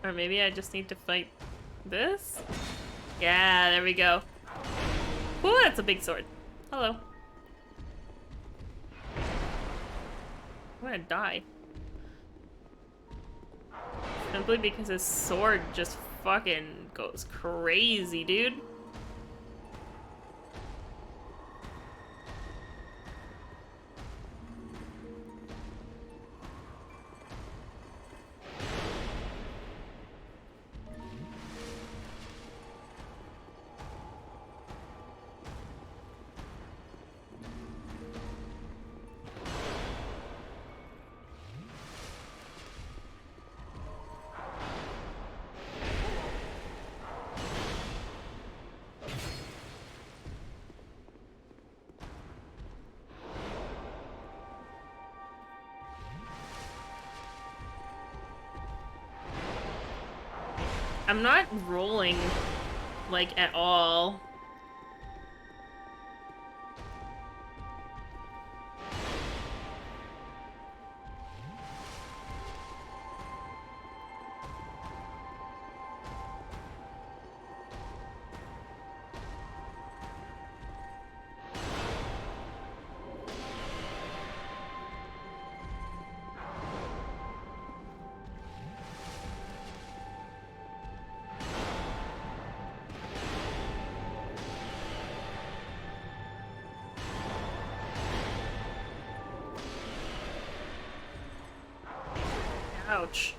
Or maybe I just need to fight this? Yeah, there we go. Ooh, that's a big sword. Hello. I'm gonna die. Simply because his sword just fucking goes crazy, dude. I'm not rolling, like, at all. Ouch.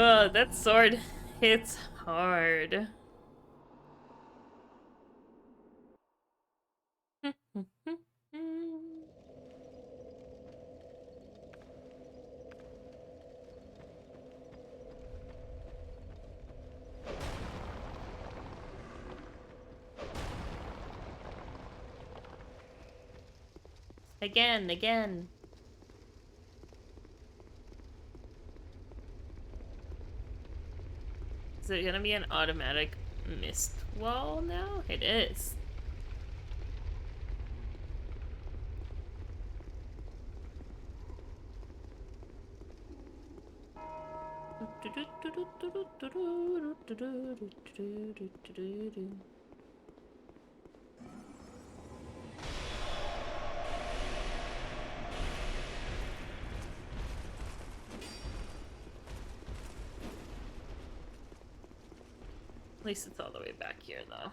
Oh, that sword hits hard. Again. Is it gonna be an automatic Mist Wall now? It is. At least it's all the way back here, though.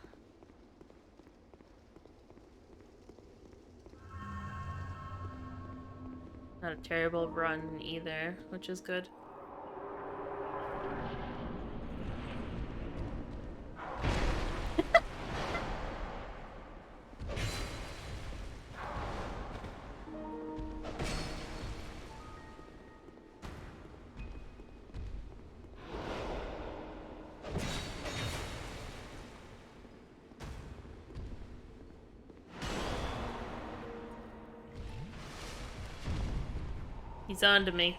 Not a terrible run either, which is good. He's on to me.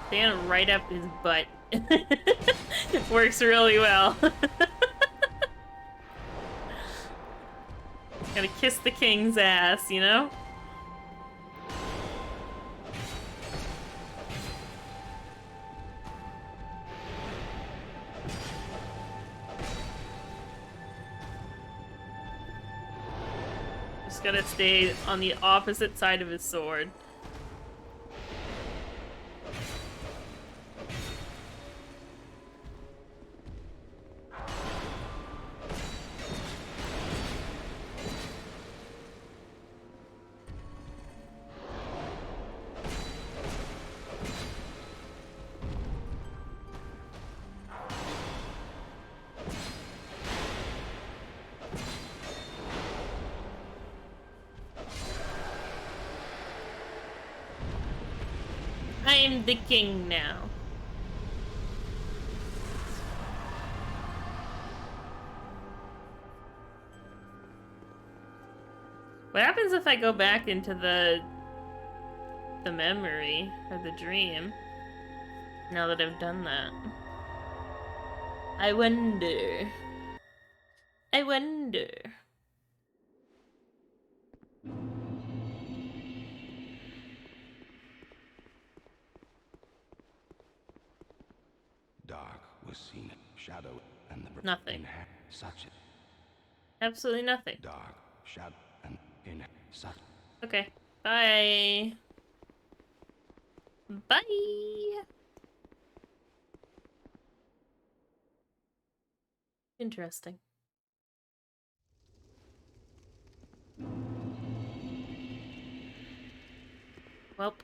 Stand right up his butt. It works really well. Gotta kiss the king's ass, you know? Just gotta stay on the opposite side of his sword. I'm the king now. What happens if I go back into the memory or the dream now that I've done that? I wonder. I wonder. Dark was seen, shadow, and the nothing. Such absolutely nothing. Dark, shadow, and in such. Okay. Bye. Bye. Interesting. Welp.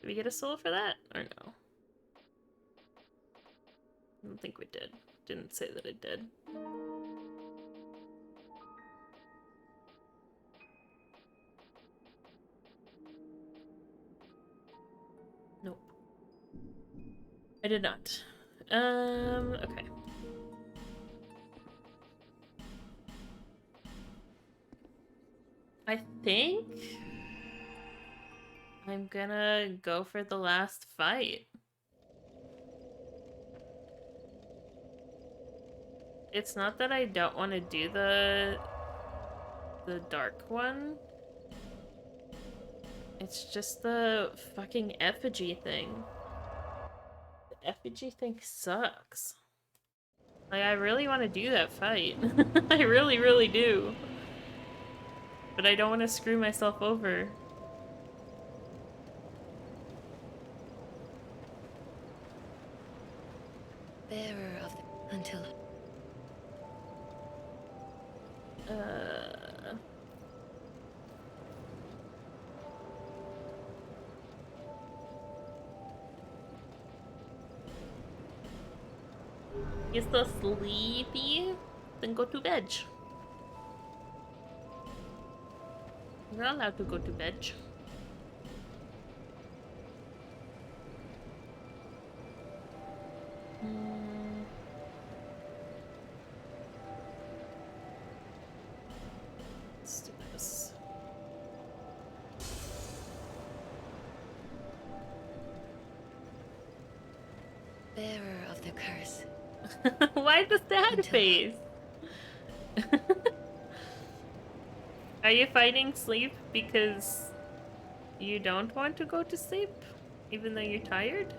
Did we get a soul for that? Or no? I don't think we did. Didn't say that it did. Nope. I did not. Okay. I think I'm gonna go for the last fight. It's not that I don't want to do the dark one. It's just the fucking effigy thing. The effigy thing sucks. Like, I really want to do that fight. I really, really do. But I don't want to screw myself over. Bearer of the... until... You're so sleepy? Then go to bed. You're allowed to go to bed. Let's do this. Bearer of the curse. Why the sad face? Are you fighting sleep because you don't want to go to sleep? Even though you're tired?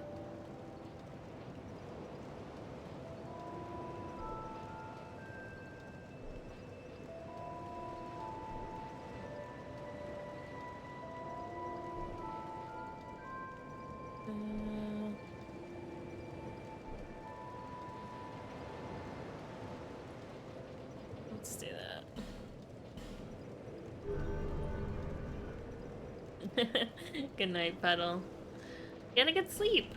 Let's do that. Good night, Puddle. Get a good sleep.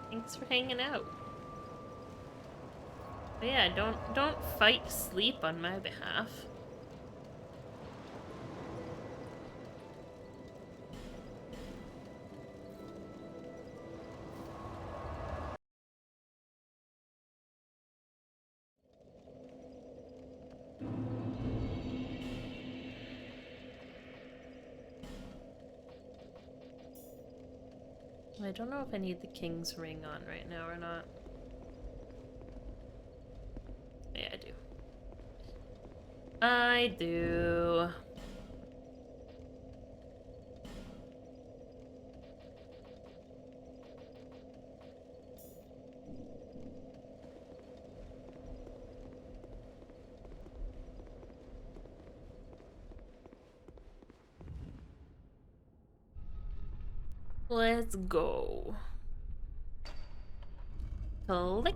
Thanks for hanging out. But yeah, don't fight sleep on my behalf. I don't know if I need the king's ring on right now or not. Yeah, I do. I do. Let's go. Click.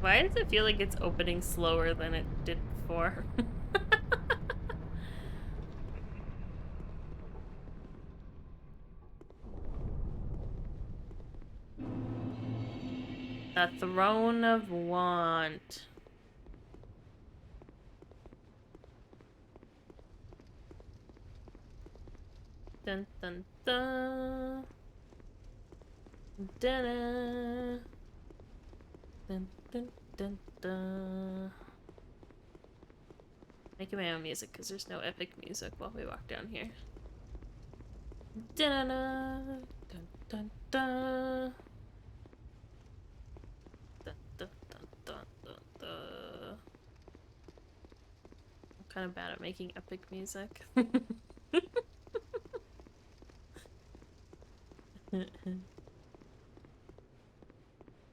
Why does it feel like it's opening slower than it did before? The Throne of Want. Dun dun dun. Dun dun dun dun dun. Making my own music because there's no epic music while we walk down here. Dun dun dun dun dun. Dun dun dun dun dun dun. I'm kind of bad at making epic music.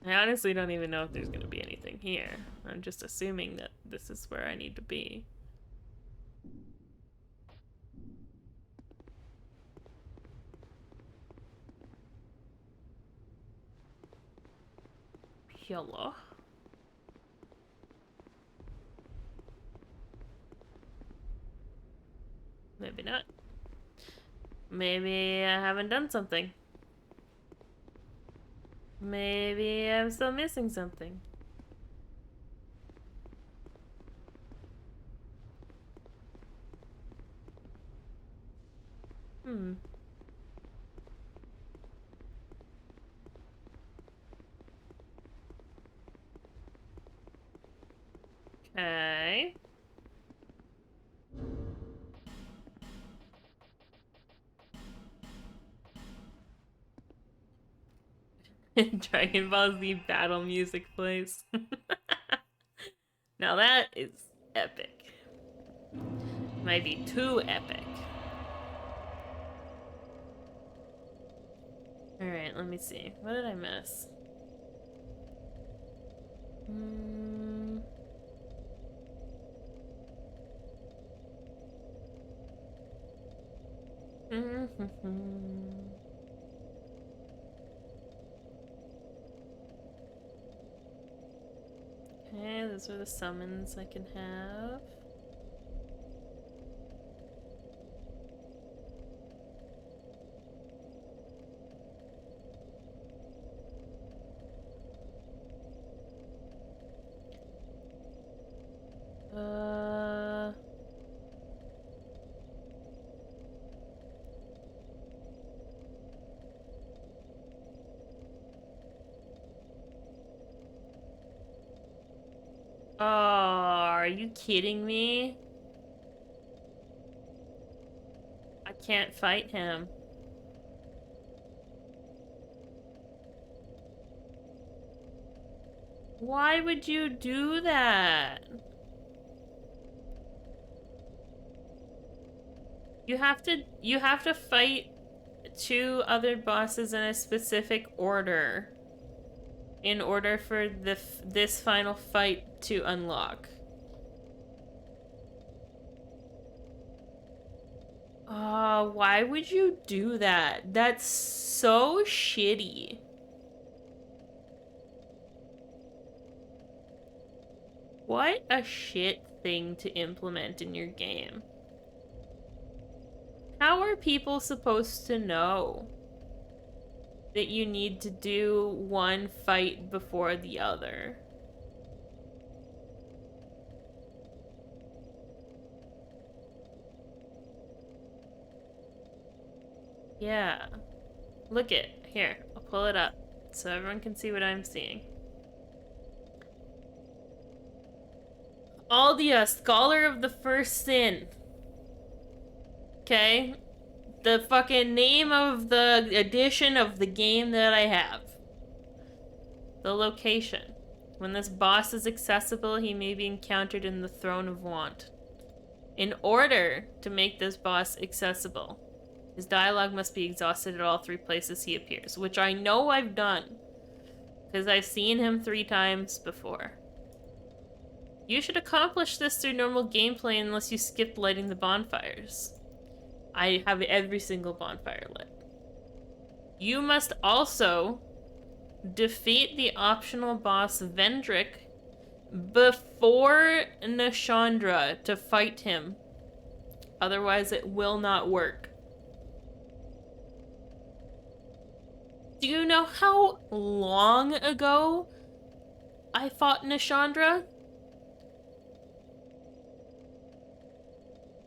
I honestly don't even know if there's gonna be anything here. I'm just assuming that this is where I need to be. Hello? Maybe not. Maybe I haven't done something. Maybe I'm still missing something. Okay. Dragon Ball Z battle music plays. Now that is epic. Might be too epic. Alright, let me see. What did I miss? Okay, those are the summons I can have. Oh, are you kidding me? I can't fight him. Why would you do that? You have to fight 2 other bosses in a specific order in order for this final fight to unlock. Oh, why would you do that? That's so shitty. What a shit thing to implement in your game. How are people supposed to know that you need to do one fight before the other? Yeah. Look it. Here, I'll pull it up so everyone can see what I'm seeing. Aldia, Scholar of the First Sin. Okay? The fucking name of the edition of the game that I have. The location. When this boss is accessible, he may be encountered in the Throne of Want. In order to make this boss accessible, his dialogue must be exhausted at all 3 places he appears, which I know I've done, because I've seen him 3 times before. You should accomplish this through normal gameplay unless you skipped lighting the bonfires. I have every single bonfire lit. You must also defeat the optional boss Vendrick before Nashandra to fight him. Otherwise, it will not work. Do you know how long ago I fought Nashandra?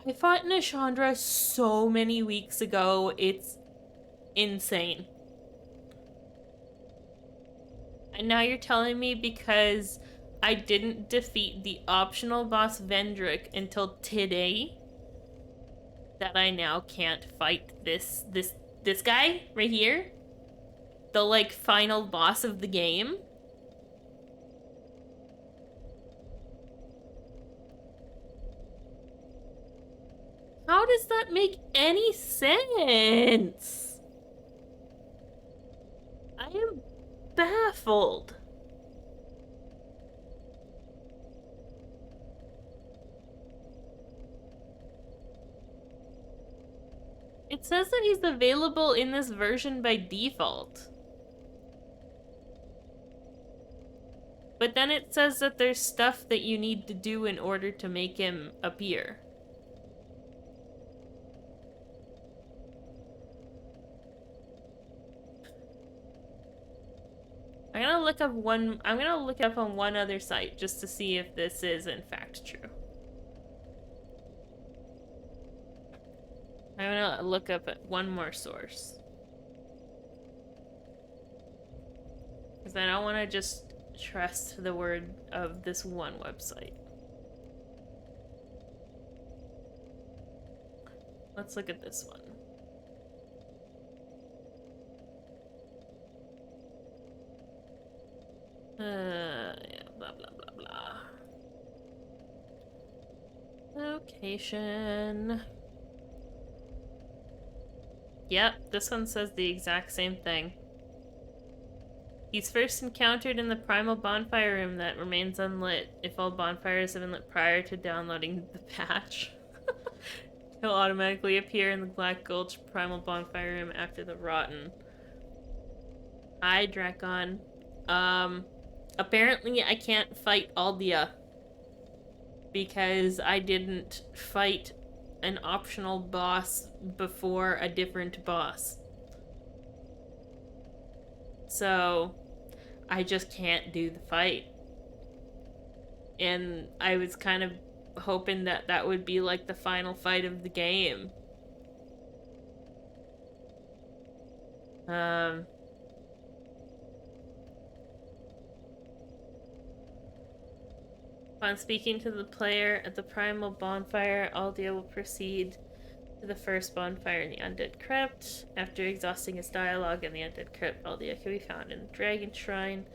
I fought Nashandra so many weeks ago, it's insane. And now you're telling me because I didn't defeat the optional boss Vendrick until today that I now can't fight this guy right here? The, like, final boss of the game? How does that make any sense? I am baffled. It says that he's available in this version by default. But then it says that there's stuff that you need to do in order to make him appear. I'm gonna look up on one other site just to see if this is in fact true. I'm gonna look up at one more source. Because I don't want to just trust the word of this one website. Let's look at this one. Yeah, blah, blah, blah, blah. Location. Yep, this one says the exact same thing. He's first encountered in the primal bonfire room that remains unlit. If all bonfires have been lit prior to downloading the patch, he'll automatically appear in the Black Gulch primal bonfire room after the Rotten. Hi, Drakon. Apparently I can't fight Aldia because I didn't fight an optional boss before a different boss. So I just can't do the fight. And I was kind of hoping that that would be like the final fight of the game. Upon speaking to the player at the primal bonfire, Aldia will proceed to the first bonfire in the Undead Crypt. After exhausting his dialogue in the Undead Crypt, Aldia can be found in the Dragon Shrine.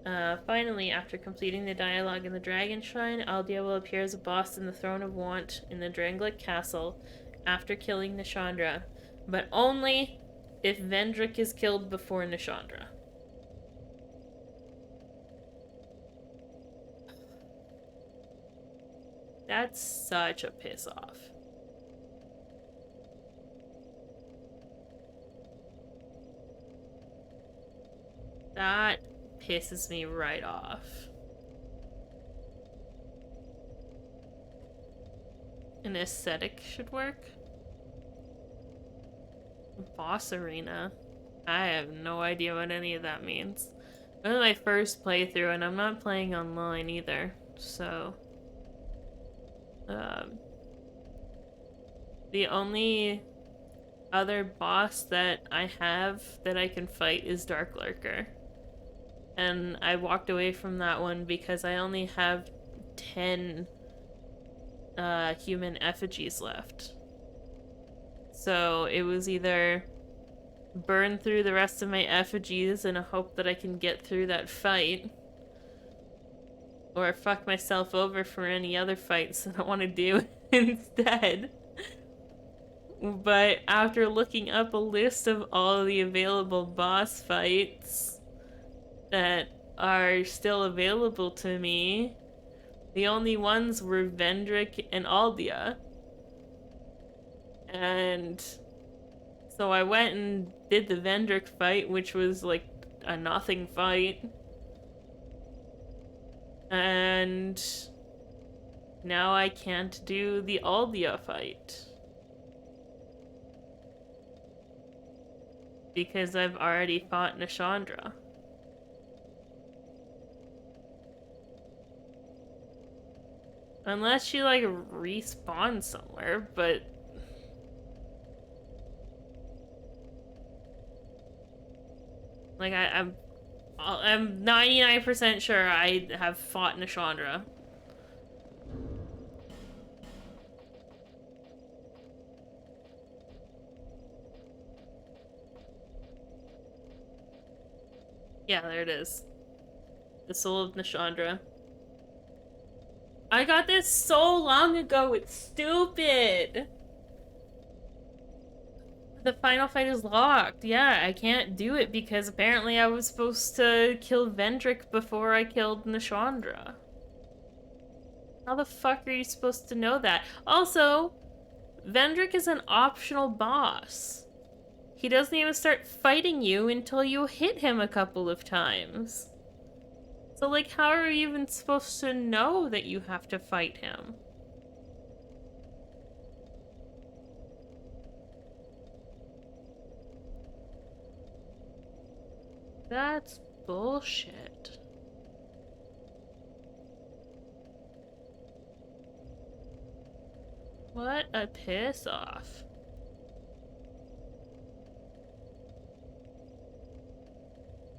Finally, after completing the dialogue in the Dragon Shrine, Aldia will appear as a boss in the Throne of Want in the Drangleic Castle after killing Nishandra, but only if Vendrick is killed before Nishandra. That's such a piss off. That pisses me right off. An aesthetic should work. Boss arena. I have no idea what any of that means. It was my first playthrough and I'm not playing online either, so... the only other boss that I have that I can fight is Dark Lurker. And I walked away from that one because I only have 10 human effigies left. So it was either burn through the rest of my effigies in a hope that I can get through that fight, or fuck myself over for any other fights that I want to do instead. But after looking up a list of all the available boss fights that are still available to me, the only ones were Vendrick and Aldia. And so I went and did the Vendrick fight, which was like a nothing fight. And now I can't do the Aldia fight because I've already fought Nishandra. Unless she like respawns somewhere, but like I'm 99% sure I have fought Nishandra. Yeah, there it is. The Soul of Nishandra. I got this so long ago, it's stupid! The final fight is locked. Yeah, I can't do it because apparently I was supposed to kill Vendrick before I killed Nishandra. How the fuck are you supposed to know that? Also, Vendrick is an optional boss. He doesn't even start fighting you until you hit him a couple of times. So, like, how are you even supposed to know that you have to fight him? That's bullshit. What a piss off.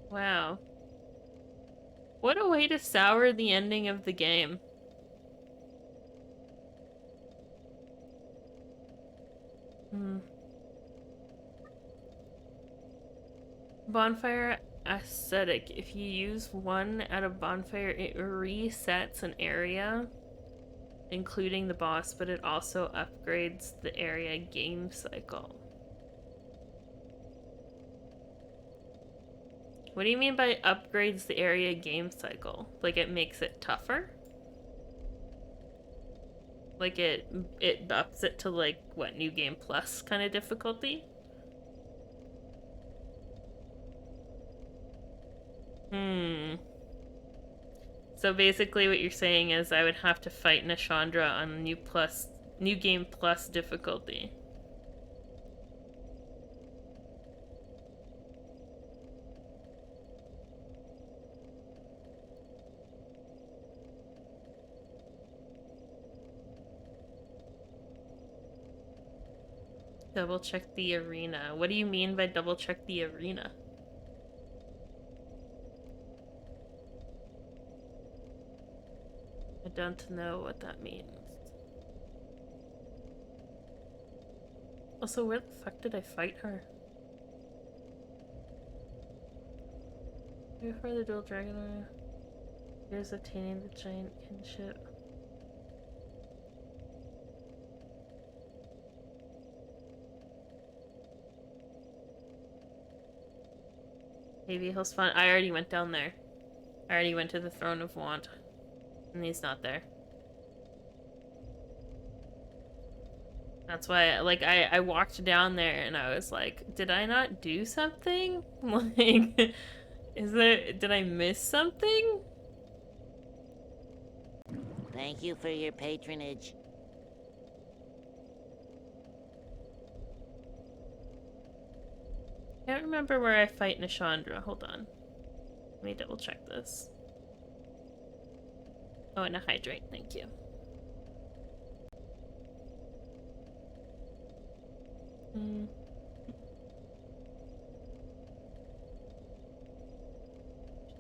Wow. What a way to sour the ending of the game. Bonfire aesthetic. If you use one at a bonfire, it resets an area, including the boss, but it also upgrades the area game cycle. What do you mean by upgrades the area game cycle? Like it makes it tougher? Like it ups it to like what, New Game Plus kind of difficulty? So basically what you're saying is I would have to fight Nashandra on New Game Plus difficulty. Double check the arena. What do you mean by double check the arena? I don't know what that means. Also, where the fuck did I fight her? Before the dual dragon eye. Here's attaining the giant kinship. Maybe he'll spawn. I already went down there. I already went to the Throne of Want. And he's not there. That's why, like, I walked down there and I was like, did I not do something? Like, did I miss something? Thank you for your patronage. I can't remember where I fight Nashandra. Hold on. Let me double check this. Oh, and a hydrate. Thank you.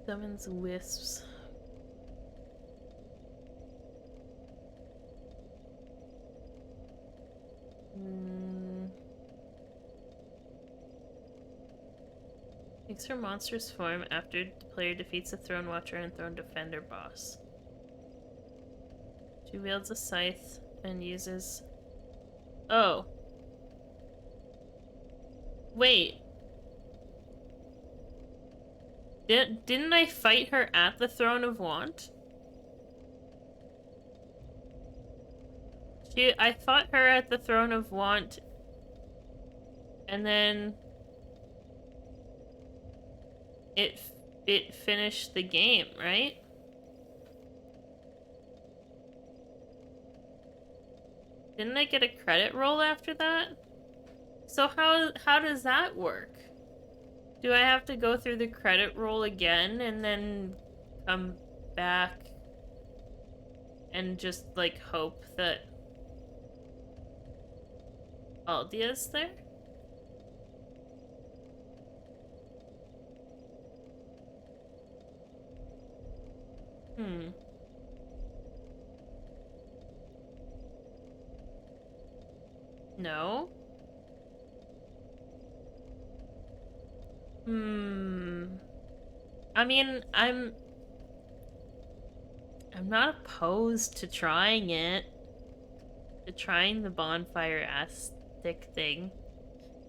Summons wisps. Makes her monstrous form after the player defeats the Throne Watcher and Throne Defender boss. She wields a scythe and uses... Oh. Wait. Didn't I fight her at the Throne of Want? I fought her at the Throne of Want. And then... It finished the game, right? Didn't I get a credit roll after that? So how does that work? Do I have to go through the credit roll again and then come back and just like hope that Aldia's there? No? I mean, I'm not opposed to trying it. To trying the bonfire stick thing.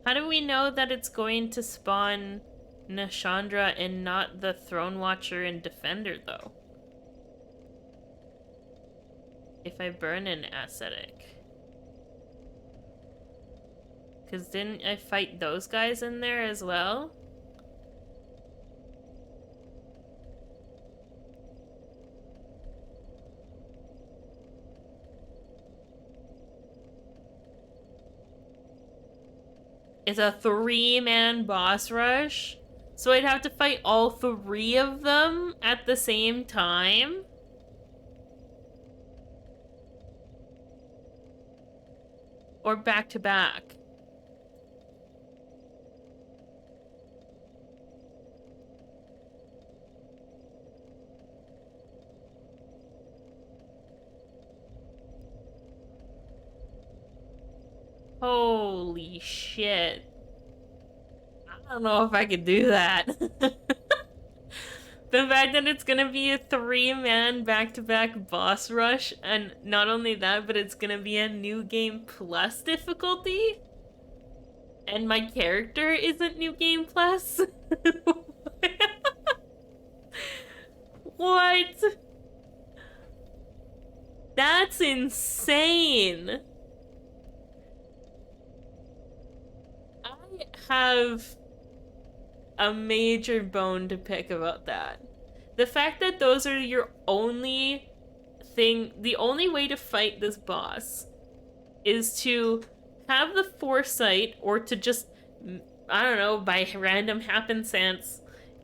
How do we know that it's going to spawn Nashandra and not the Throne Watcher and Defender, though? If I burn an ascetic. Because didn't I fight those guys in there as well? It's a 3-man boss rush? So I'd have to fight all 3 of them at the same time? Or back to back? Holy shit. I don't know if I could do that. The fact that it's gonna be a 3-man back-to-back boss rush, and not only that, but it's gonna be a New Game Plus difficulty? And my character isn't New Game Plus? What? That's insane. I have a major bone to pick about that. The fact that those are your only thing, the only way to fight this boss is to have the foresight or to just, I don't know, by random happenstance,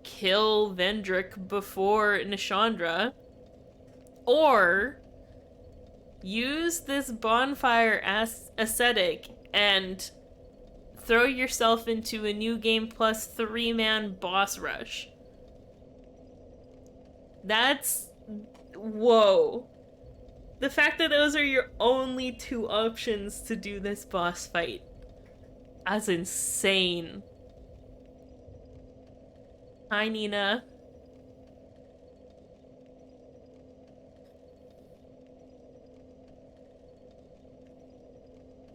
kill Vendrick before Nishandra, or use this bonfire as ascetic and throw yourself into a new game plus 3-man boss rush. That's... whoa. The fact that those are your only two options to do this boss fight. That's insane. Hi, Nina.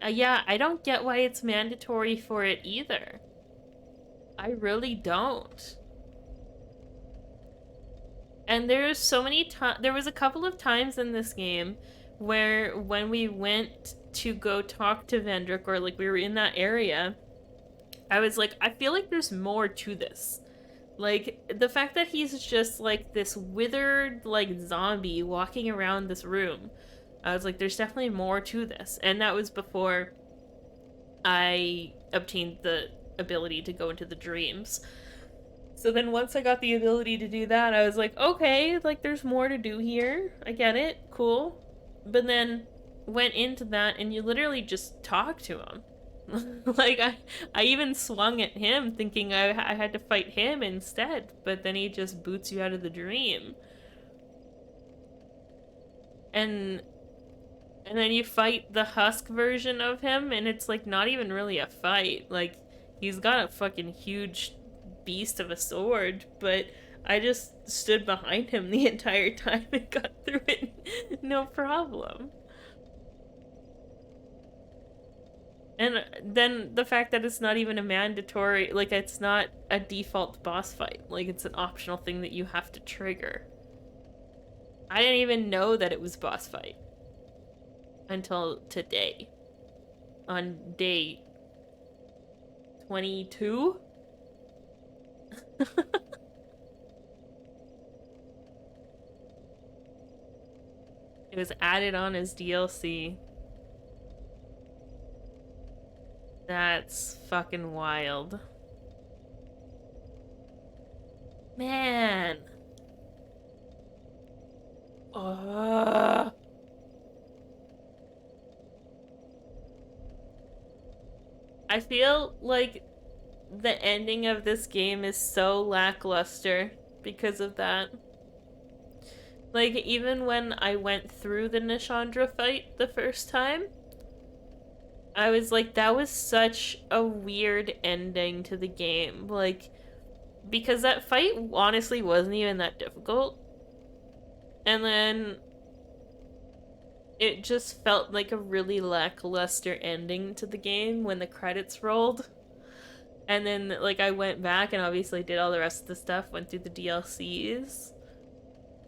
Yeah, I don't get why it's mandatory for it either. I really don't. And there's so many times, there was a couple of times in this game where when we went to go talk to Vendrick, or like we were in that area, I was like, I feel like there's more to this. Like, the fact that he's just like this withered, like, zombie walking around this room, I was like, there's definitely more to this. And that was before I obtained the ability to go into the dreams. So then once I got the ability to do that, I was like, okay, like, there's more to do here. I get it. Cool. But then went into that and you literally just talk to him. Like, I even swung at him thinking I had to fight him instead, but then he just boots you out of the dream. And then you fight the husk version of him, and it's like not even really a fight. Like, he's got a fucking huge beast of a sword, but I just stood behind him the entire time and got through it no problem. And then the fact that it's not even a mandatory, like, it's not a default boss fight. Like, it's an optional thing that you have to trigger. I didn't even know that it was boss fight until today. On day 22? It was added on as DLC. That's fucking wild. Man. I feel like the ending of this game is so lackluster because of that. Like, even when I went through the Nishandra fight the first time, I was like, that was such a weird ending to the game. Like, because that fight honestly wasn't even that difficult. And then it just felt like a really lackluster ending to the game when the credits rolled. And then, like, I went back and obviously did all the rest of the stuff, went through the DLCs.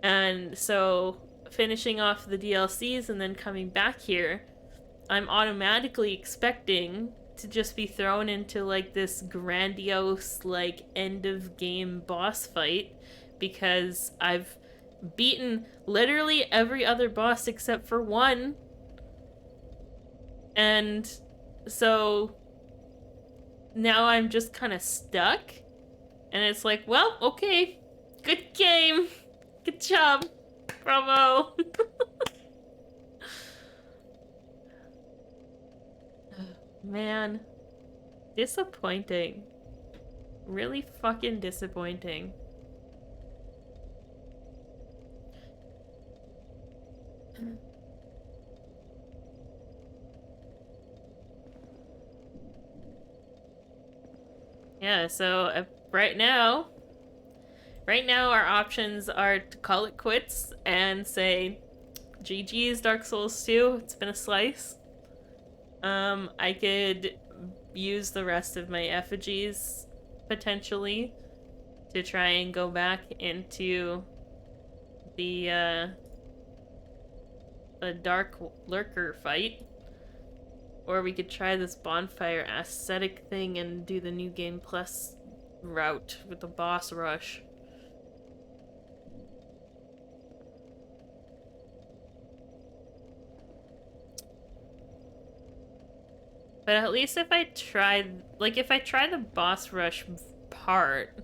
And so, finishing off the DLCs and then coming back here, I'm automatically expecting to just be thrown into, like, this grandiose, like, end-of-game boss fight, because I've beaten literally every other boss except for one. And so now I'm just kind of stuck. And it's like, well, okay. Good game. Good job. Bravo. Man. Disappointing. Really fucking disappointing. Yeah, so right now our options are to call it quits and say, GG's Dark Souls 2, it's been a slice. I could use the rest of my effigies, potentially, to try and go back into the Dark Lurker fight. Or we could try this bonfire aesthetic thing and do the New Game Plus route with the boss rush. But at least if I try, like, if I try the boss rush part...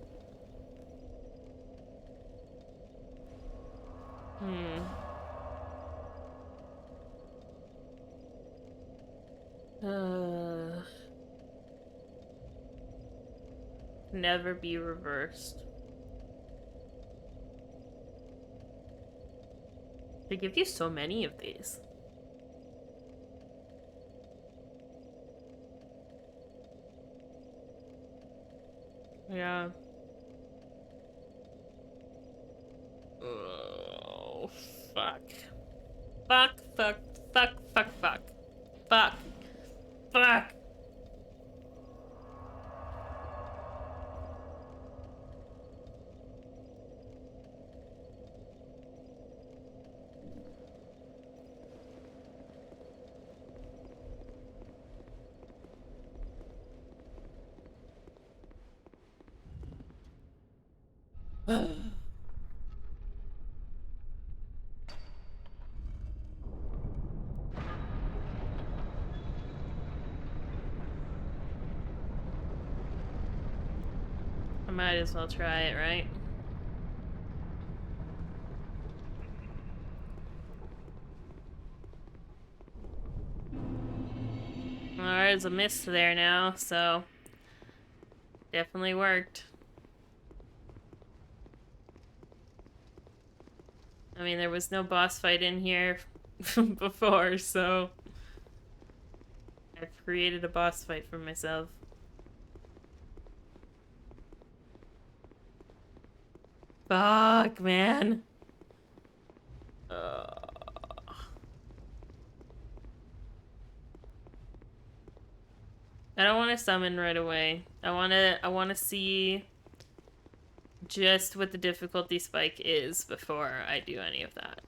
Never be reversed. They give you so many of these. Yeah. Oh, fuck. Fuck, fuck, fuck, fuck, fuck. Fuck. Fuck. I might as well try it, right? Well, there's a mist there now, so definitely worked. I mean, there was no boss fight in here before, so I've created a boss fight for myself. Fuck, man. I don't want to summon right away. I want to see just what the difficulty spike is before I do any of that.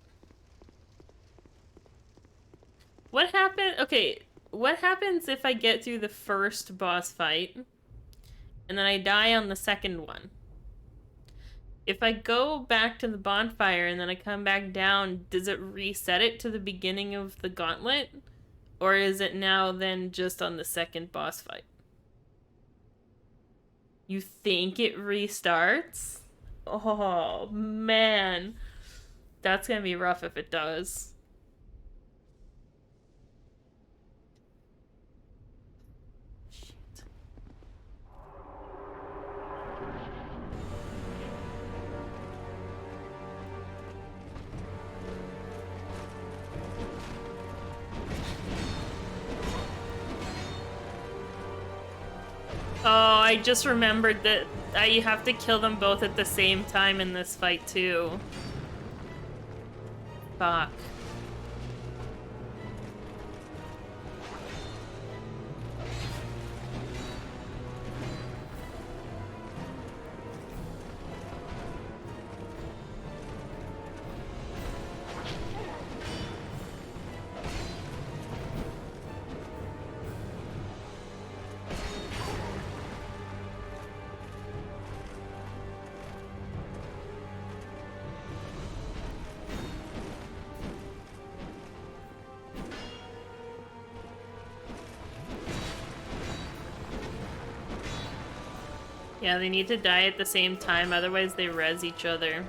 What happened? Okay, what happens if I get through the first boss fight and then I die on the second one? If I go back to the bonfire and then I come back down, does it reset it to the beginning of the gauntlet? Or is it now then just on the second boss fight? You think it restarts? Oh, man. That's gonna be rough if it does. Oh, I just remembered that you have to kill them both at the same time in this fight, too. Fuck. Yeah, they need to die at the same time, otherwise they res each other.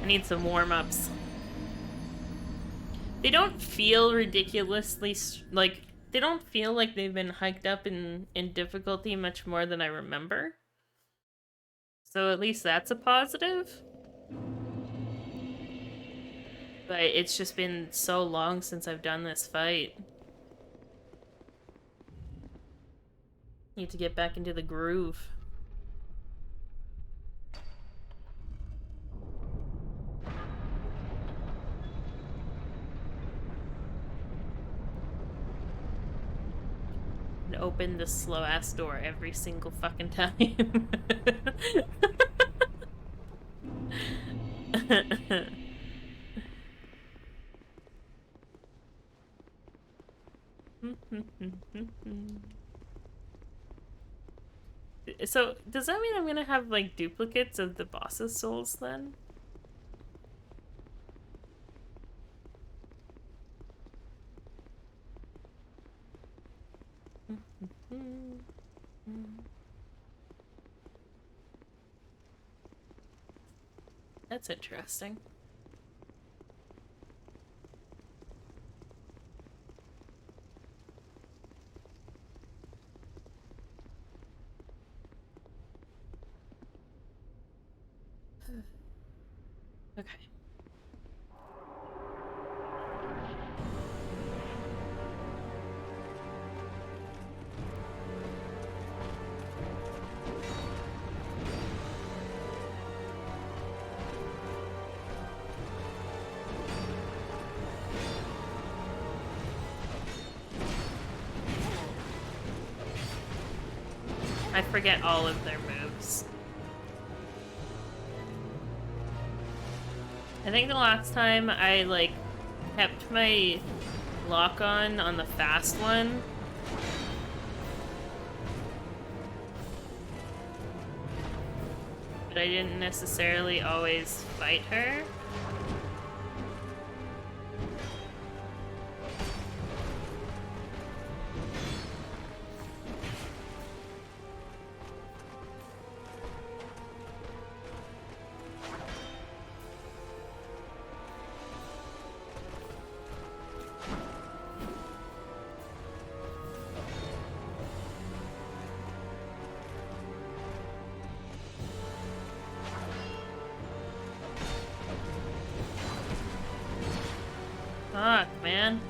I need some warm-ups. They don't feel ridiculously, like, they don't feel like they've been hiked up in difficulty much more than I remember. So at least that's a positive. But it's just been so long since I've done this fight. Need to get back into the groove. And open this slow ass door every single fucking time. So, does that mean I'm gonna have, like, duplicates of the boss's souls, then? That's interesting. Okay. I forget all of their moves. I think the last time I, like, kept my lock on the fast one. But I didn't necessarily always fight her. Fuck, man.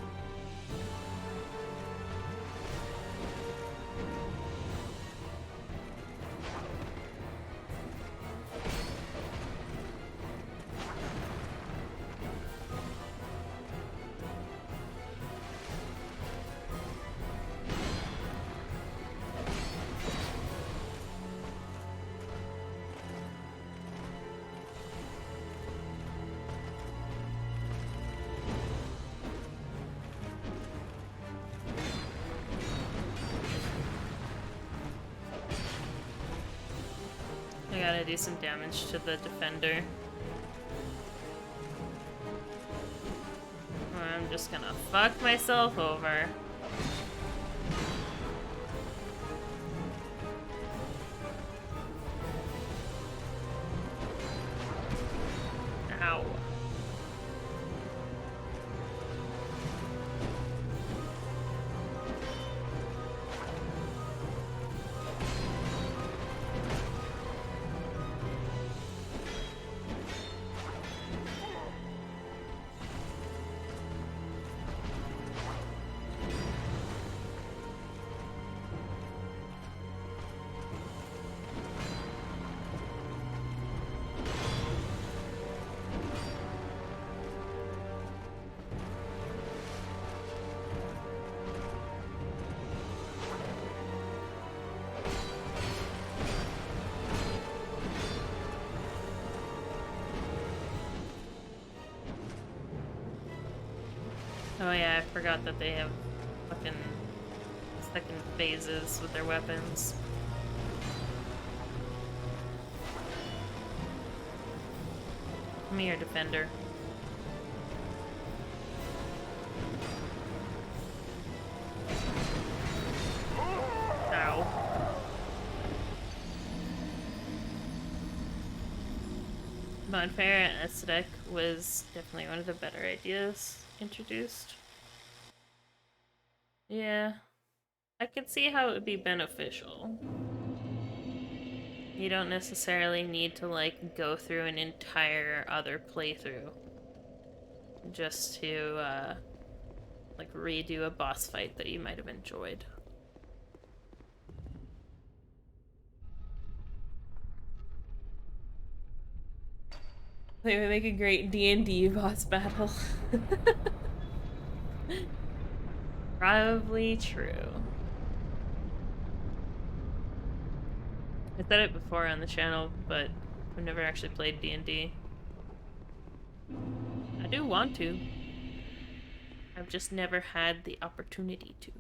I gotta do some damage to the defender. Or I'm just gonna fuck myself over. Ow. Oh yeah, I forgot that they have fucking second phases with their weapons. Come here, defender. Ow. Bonfire aesthetic was definitely one of the better ideas introduced. Yeah, I could see how it would be beneficial. You don't necessarily need to, like, go through an entire other playthrough just to, like, redo a boss fight that you might have enjoyed. They would make a great D&D boss battle. Probably true. I said it before on the channel, but I've never actually played D&D. I do want to. I've just never had the opportunity to.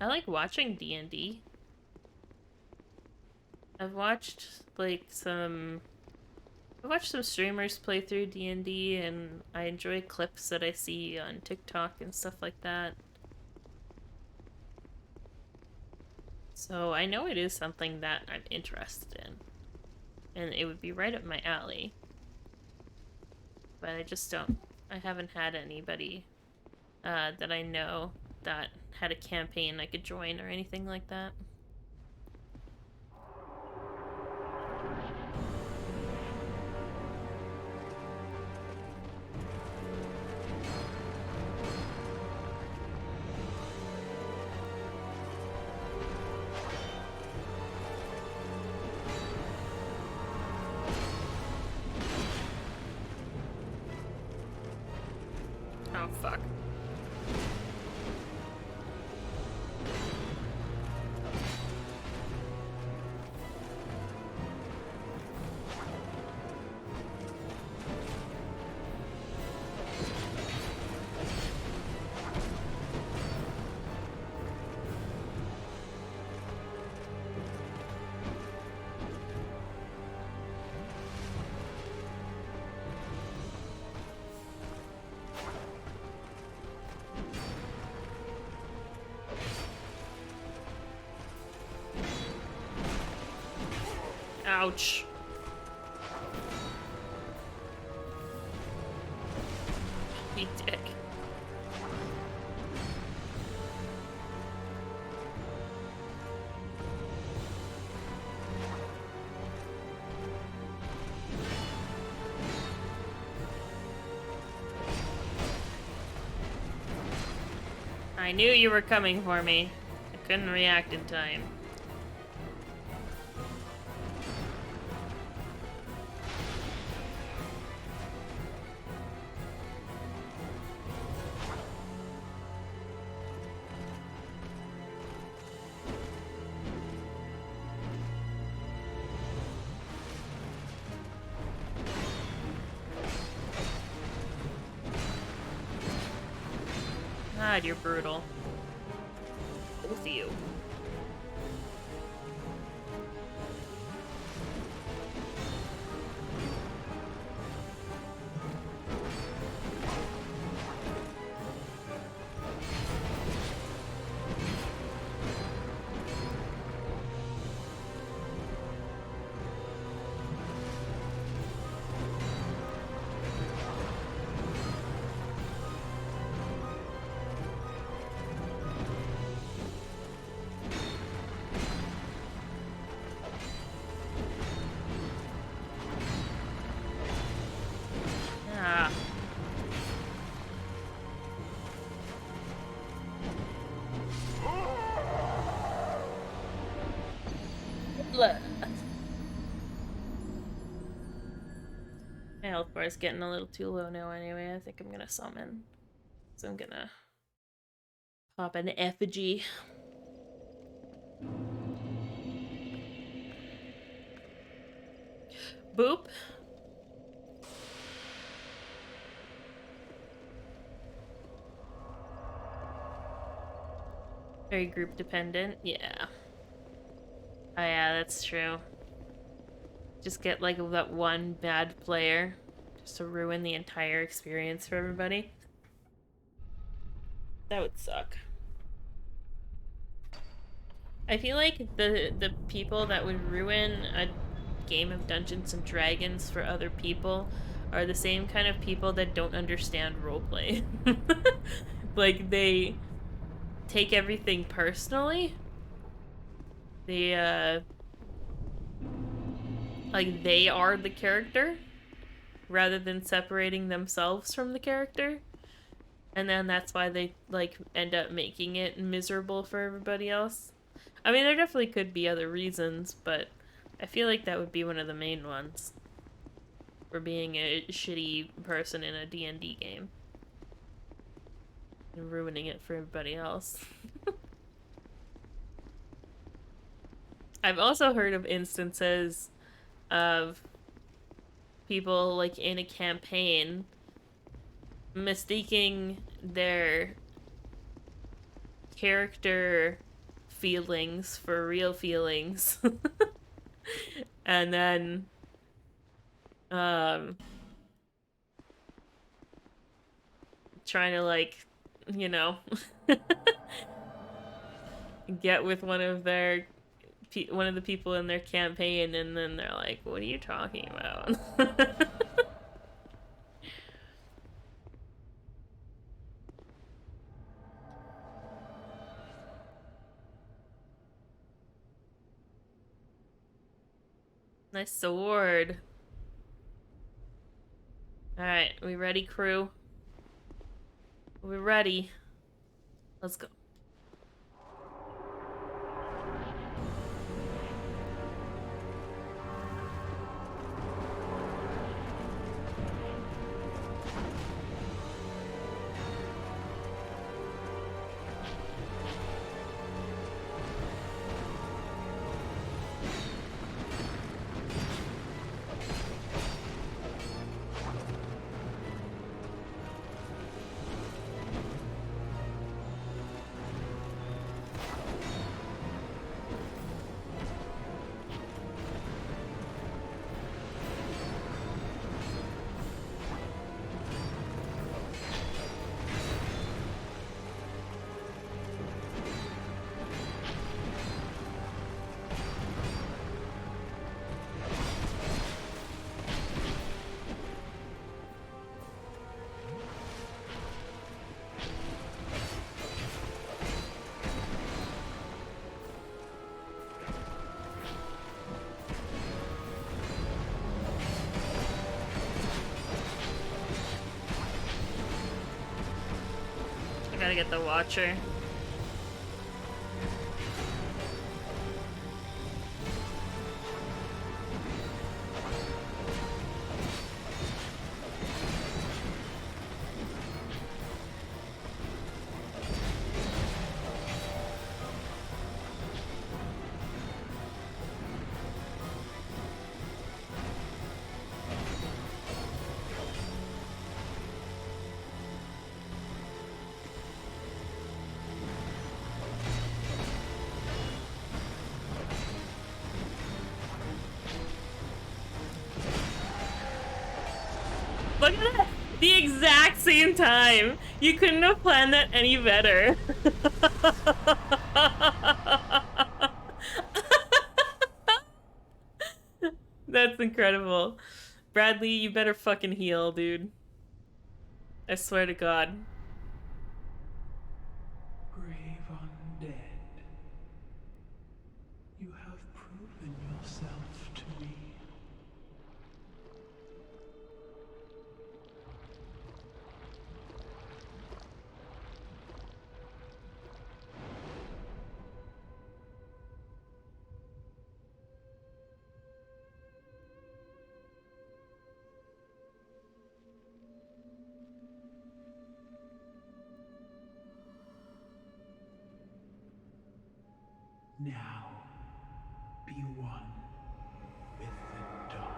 I like watching D&D. I've watched some streamers play through D&D, and I enjoy clips that I see on TikTok and stuff like that. So I know it is something that I'm interested in, and it would be right up my alley. But I haven't had anybody that I know that had a campaign I could join or anything like that. Oh, fuck. Ouch. You dick. I knew you were coming for me. I couldn't react in time. God, you're brutal. Both of you. My health bar is getting a little too low now anyway. I think I'm gonna summon. So I'm gonna pop an effigy. Boop. Very group dependent, yeah. Oh yeah, that's true. Just get like that one bad player just to ruin the entire experience for everybody. That would suck. I feel like the people that would ruin a game of Dungeons and Dragons for other people are the same kind of people that don't understand roleplay. Like, they take everything personally. They, like, they are the character. rather than separating themselves from the character. And then that's why they, like, end up making it miserable for everybody else. I mean, there definitely could be other reasons, but I feel like that would be one of the main ones. For being a shitty person in a D&D game. And ruining it for everybody else. I've also heard of instances of people, like, in a campaign mistaking their character feelings for real feelings. And then trying to, like, you know, get with one of the people in their campaign, and then they're like, what are you talking about? Nice sword. Alright, we ready, crew? We're ready. Let's go. I gotta get the Watcher. Look at that! The exact same time! You couldn't have planned that any better. That's incredible. Bradley, you better fucking heal, dude. I swear to God. Brave undead, you have proven yourself to me. Now, be one with the dark.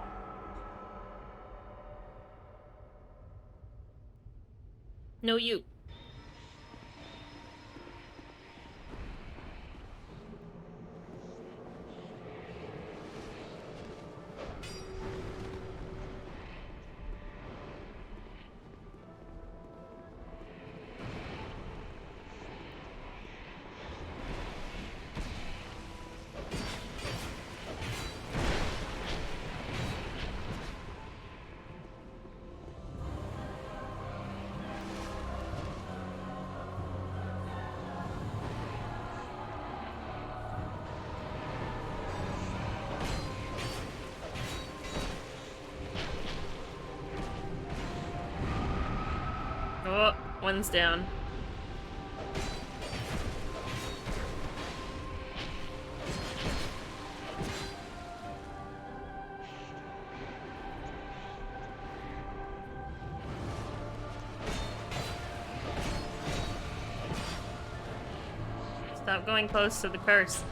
No, you. One's down. Stop going close to the curse.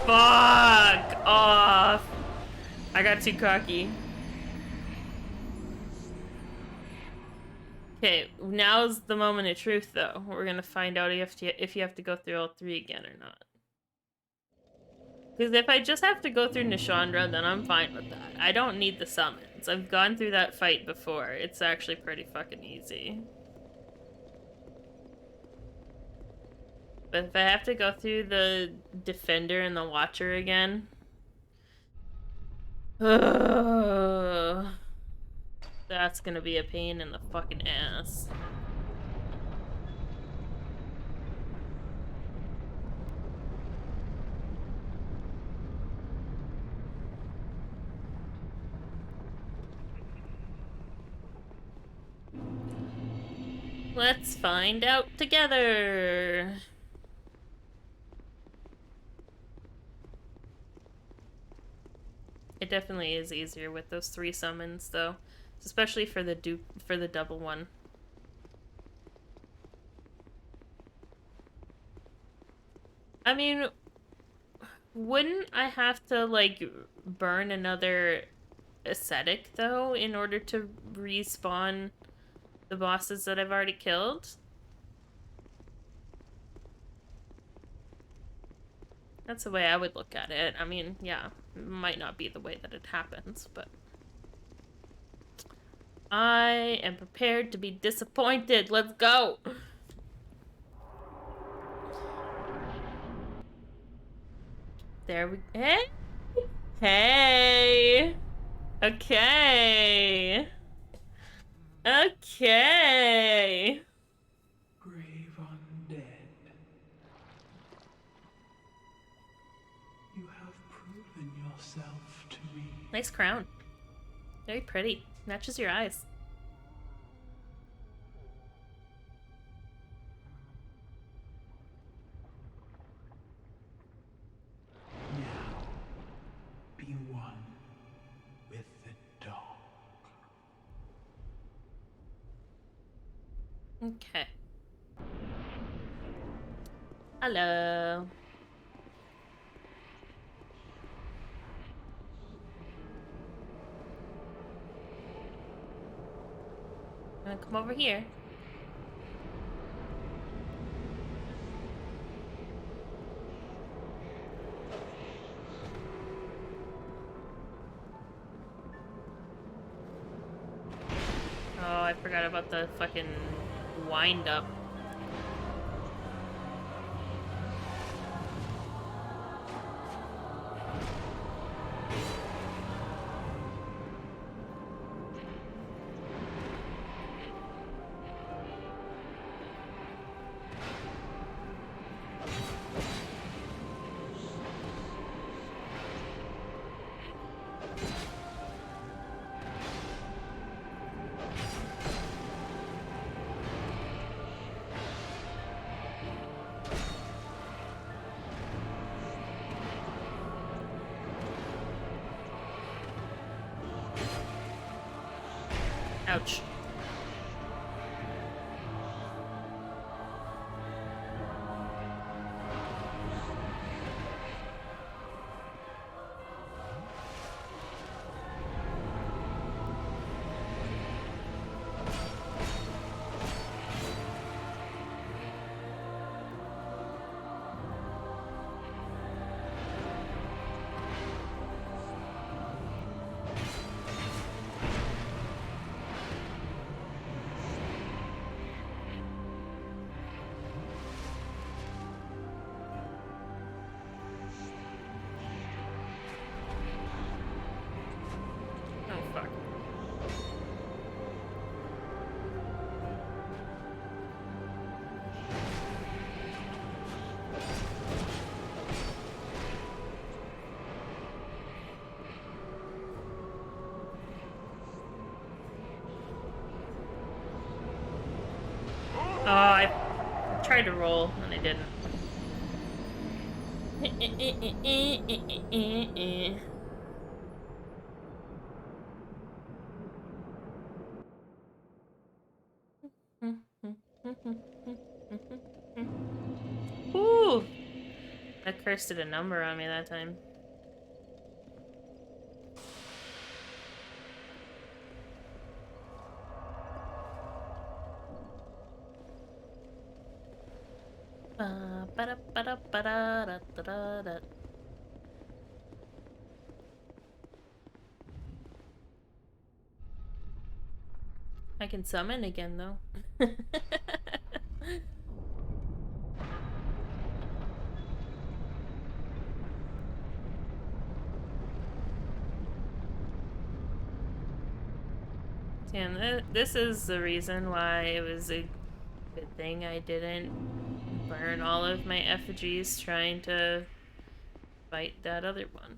Fuck off! I got too cocky. Okay, now's the moment of truth, though. We're gonna find out if you have to go through all three again or not. Because if I just have to go through Nishandra, then I'm fine with that. I don't need the summons. I've gone through that fight before. It's actually pretty fucking easy. But if I have to go through the Defender and the Watcher again... that's gonna be a pain in the fucking ass. Let's find out together. It definitely is easier with those 3 summons, though, especially for the double one. I mean, wouldn't I have to like burn another ascetic though in order to respawn the bosses that I've already killed? That's the way I would look at it. I mean, yeah, it might not be the way that it happens, but I am prepared to be disappointed. Let's go! There we... Hey! Hey! Okay! Okay! Grave undead. You have proven yourself to me. Nice crown. Very pretty. Matches your eyes. Now, be one with the dog. Okay. Hello. Gonna come over here. Oh, I forgot about the fucking wind up. Ouch. Oh, I tried to roll and I didn't. Ooh! That curse did a number on me that time. I can summon again, though. Damn, this is the reason why it was a good thing I didn't burn all of my effigies trying to fight that other one.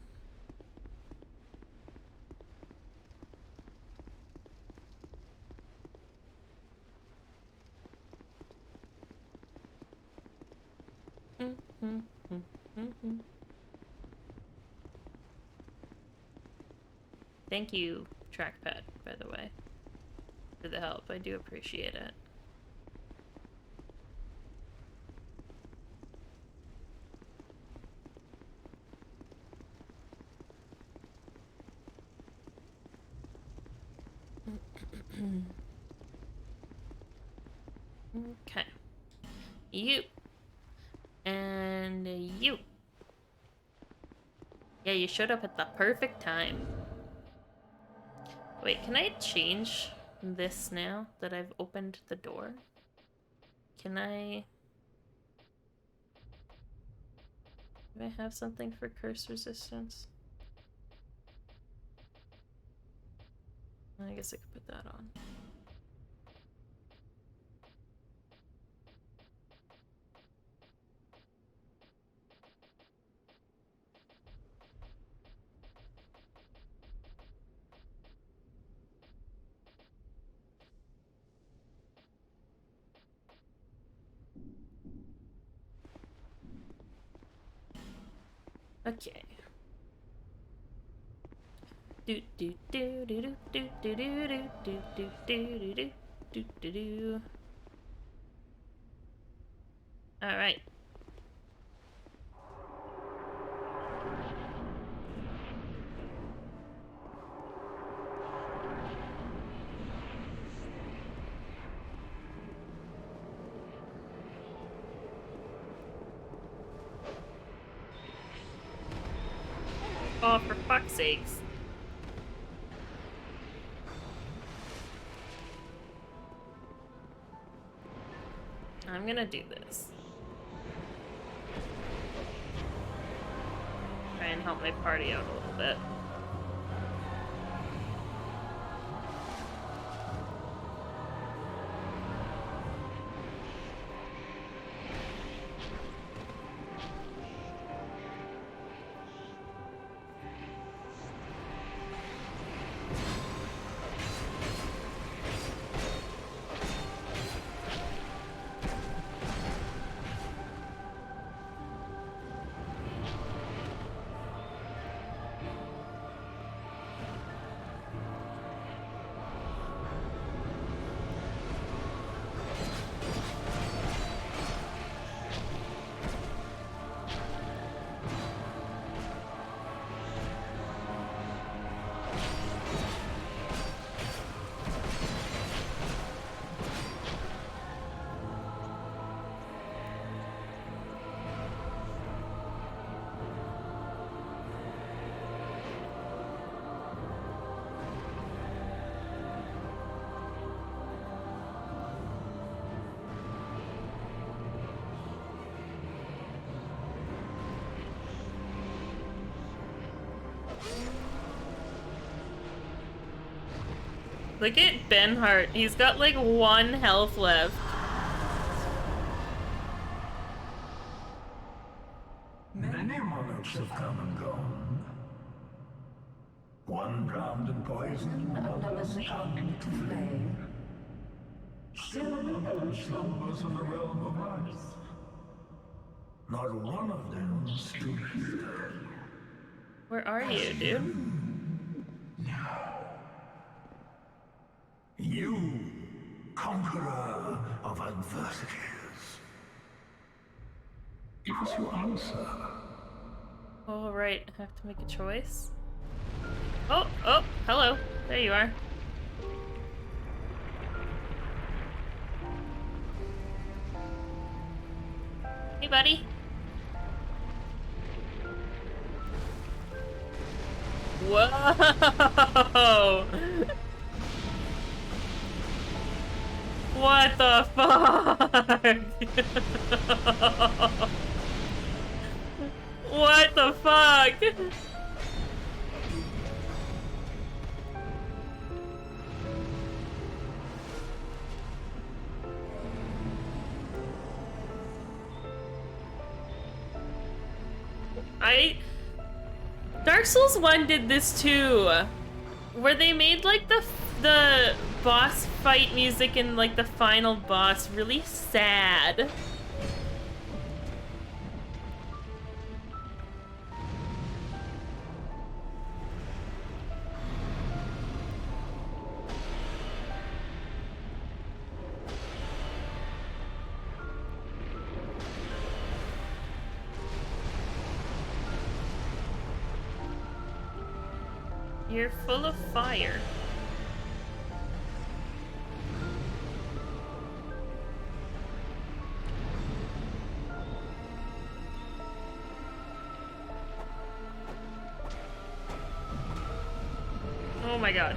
Thank you, trackpad, by the way, for the help. I do appreciate it. Okay. You. And you. Yeah, you showed up at the perfect time. Wait, can I change this now that I've opened the door? Can I... Do I have something for curse resistance? I guess I could put that on. Okay. Do do do do do do do do do do do do do do do. All right. Oh, for fuck's sakes. I'm gonna do this. Try and help my party out a little bit. Look at Benhart. He's got like 1 health left. Many monarchs have come and gone. One drowned in poison, another succumbed to flame. Still another slumbers in the realm of ice. Not one of them stood here. Where are you, dude? You, conqueror of adversities. Give us your answer. Oh, right. I have to make a choice. Oh, hello. There you are. Hey, buddy. Whoa! What the fuck? What the fuck? Dark Souls 1 did this too, where they made like the boss fight music and like the final boss really sad. You're full of fire. Oh my god.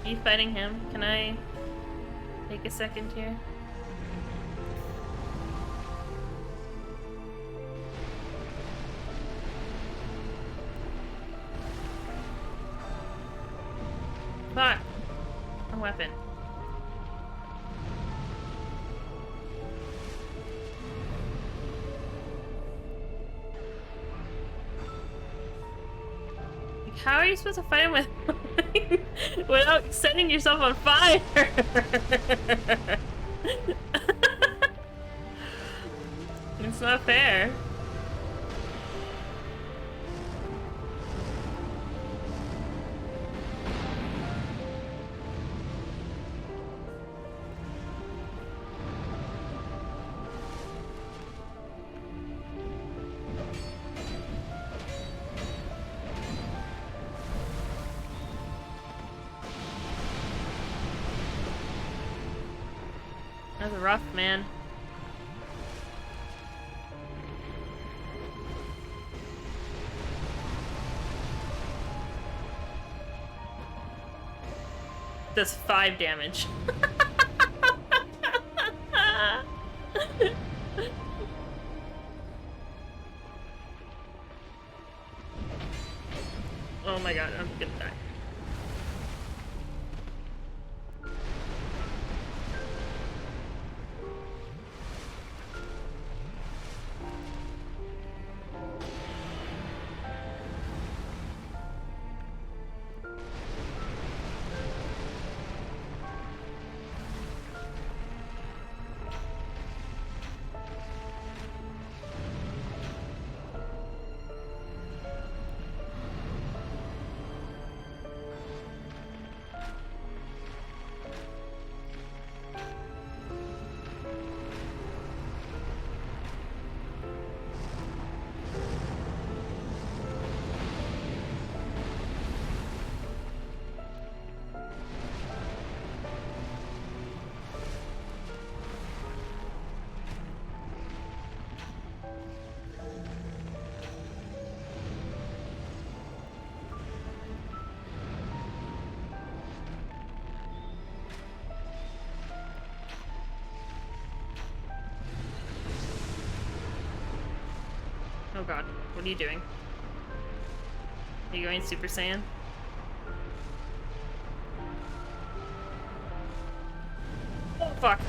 Are you fighting him? Can I take a second here? Fuck. A weapon. How are you supposed to fight him without setting yourself on fire? It's not fair. That's rough, man. Does 5 damage. Oh my god, I'm gonna die. Oh god, what are you doing? Are you going Super Saiyan? Oh fuck!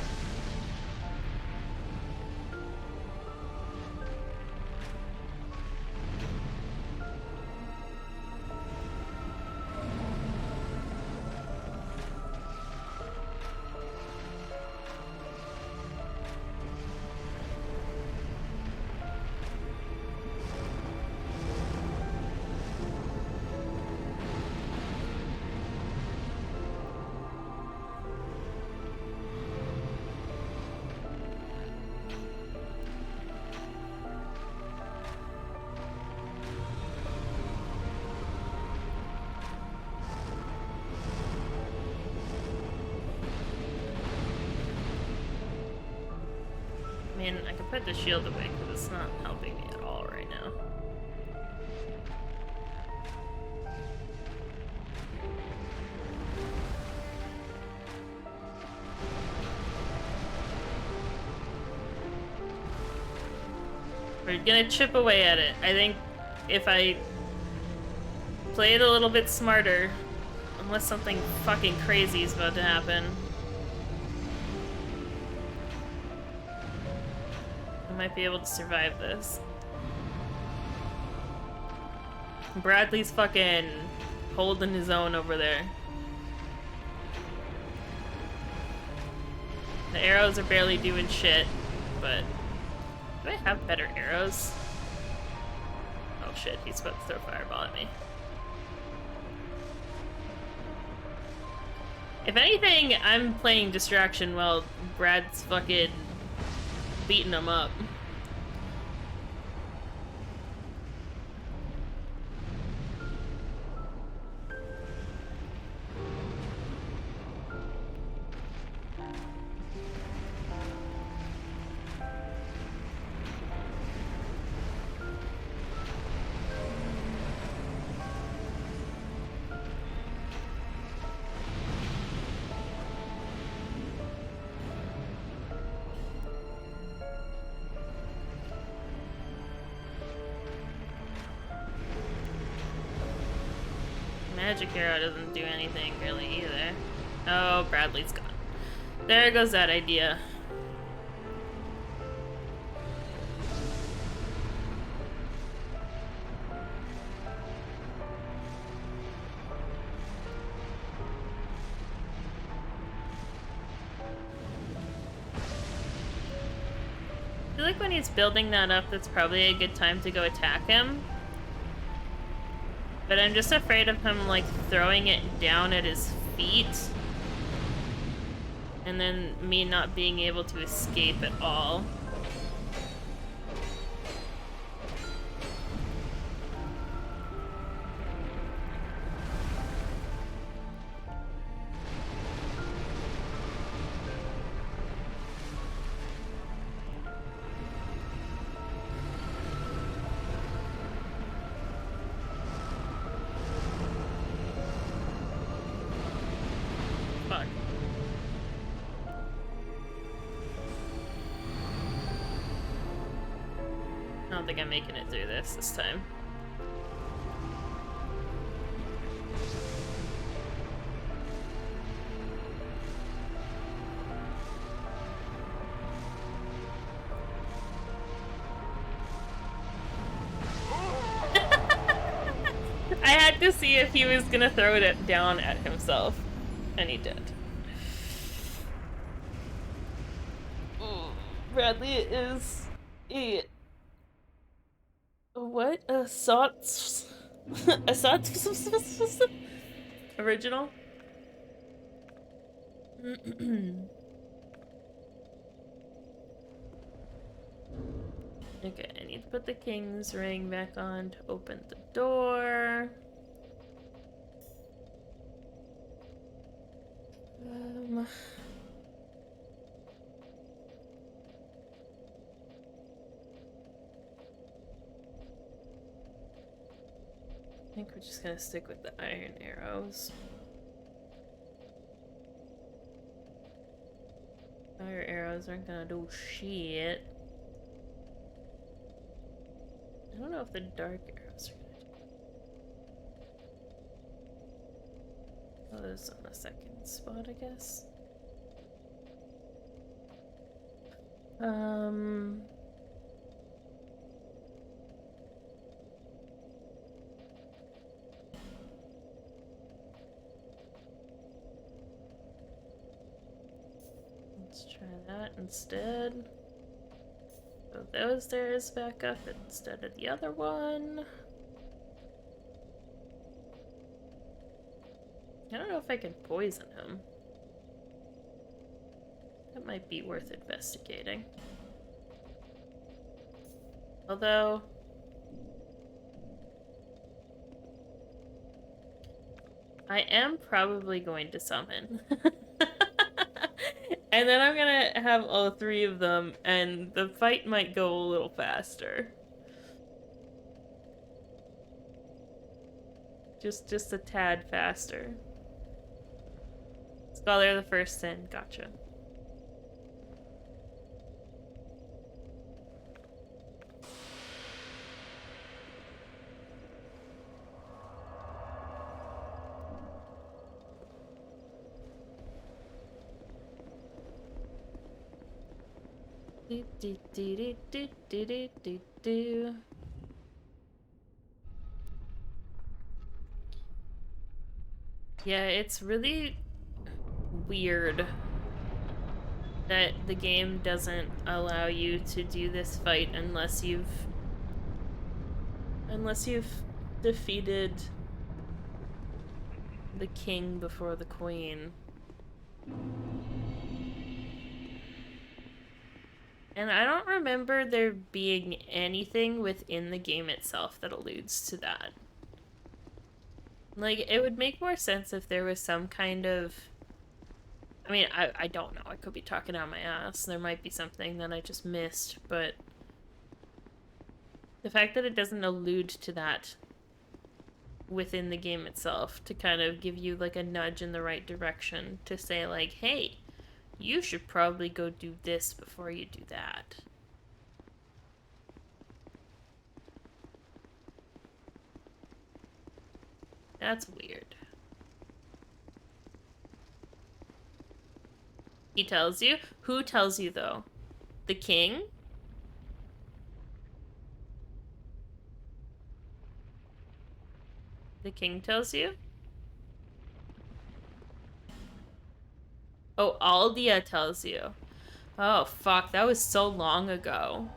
mean, I can put the shield away because it's not helping me at all right now. We're gonna chip away at it. I think if I play it a little bit smarter, unless something fucking crazy is about to happen, I might be able to survive this. Bradley's fucking holding his own over there. The arrows are barely doing shit, but do I have better arrows? Oh shit, he's about to throw a fireball at me. If anything, I'm playing distraction while Brad's fucking beating him up. Magic arrow doesn't do anything really either. Oh, Bradley's gone. There goes that idea. I feel like when he's building that up, that's probably a good time to go attack him. But I'm just afraid of him, like, throwing it down at his feet. And then me not being able to escape at all. I don't think I'm making it through this time. I had to see if he was gonna throw it down at himself, and he did. Bradley is a what? A Sots? A Sots? Original? Okay, I need to put the king's ring back on to open the door. I think we're just gonna stick with the iron arrows. Fire arrows aren't gonna do shit. I don't know if the dark arrows are gonna do. Oh, those on the second spot, I guess. Let's try that instead. So those there is back up instead of the other one. I don't know if I can poison him. That might be worth investigating. Although I am probably going to summon. And then I'm gonna have all three of them, and the fight might go a little faster. Just a tad faster. Scholar of the First Sin, gotcha. Do, do, do, do, do, do, do, do. Yeah, it's really weird that the game doesn't allow you to do this fight unless you've defeated the king before the queen. And I don't remember there being anything within the game itself that alludes to that. Like, it would make more sense if there was some kind of... I mean, I don't know. I could be talking out my ass. There might be something that I just missed, but... the fact that it doesn't allude to that within the game itself to kind of give you, like, a nudge in the right direction to say, like, hey, you should probably go do this before you do that. That's weird. He tells you? Who tells you, though? The king? The king tells you? Oh, Aldia tells you. Oh, fuck. That was so long ago.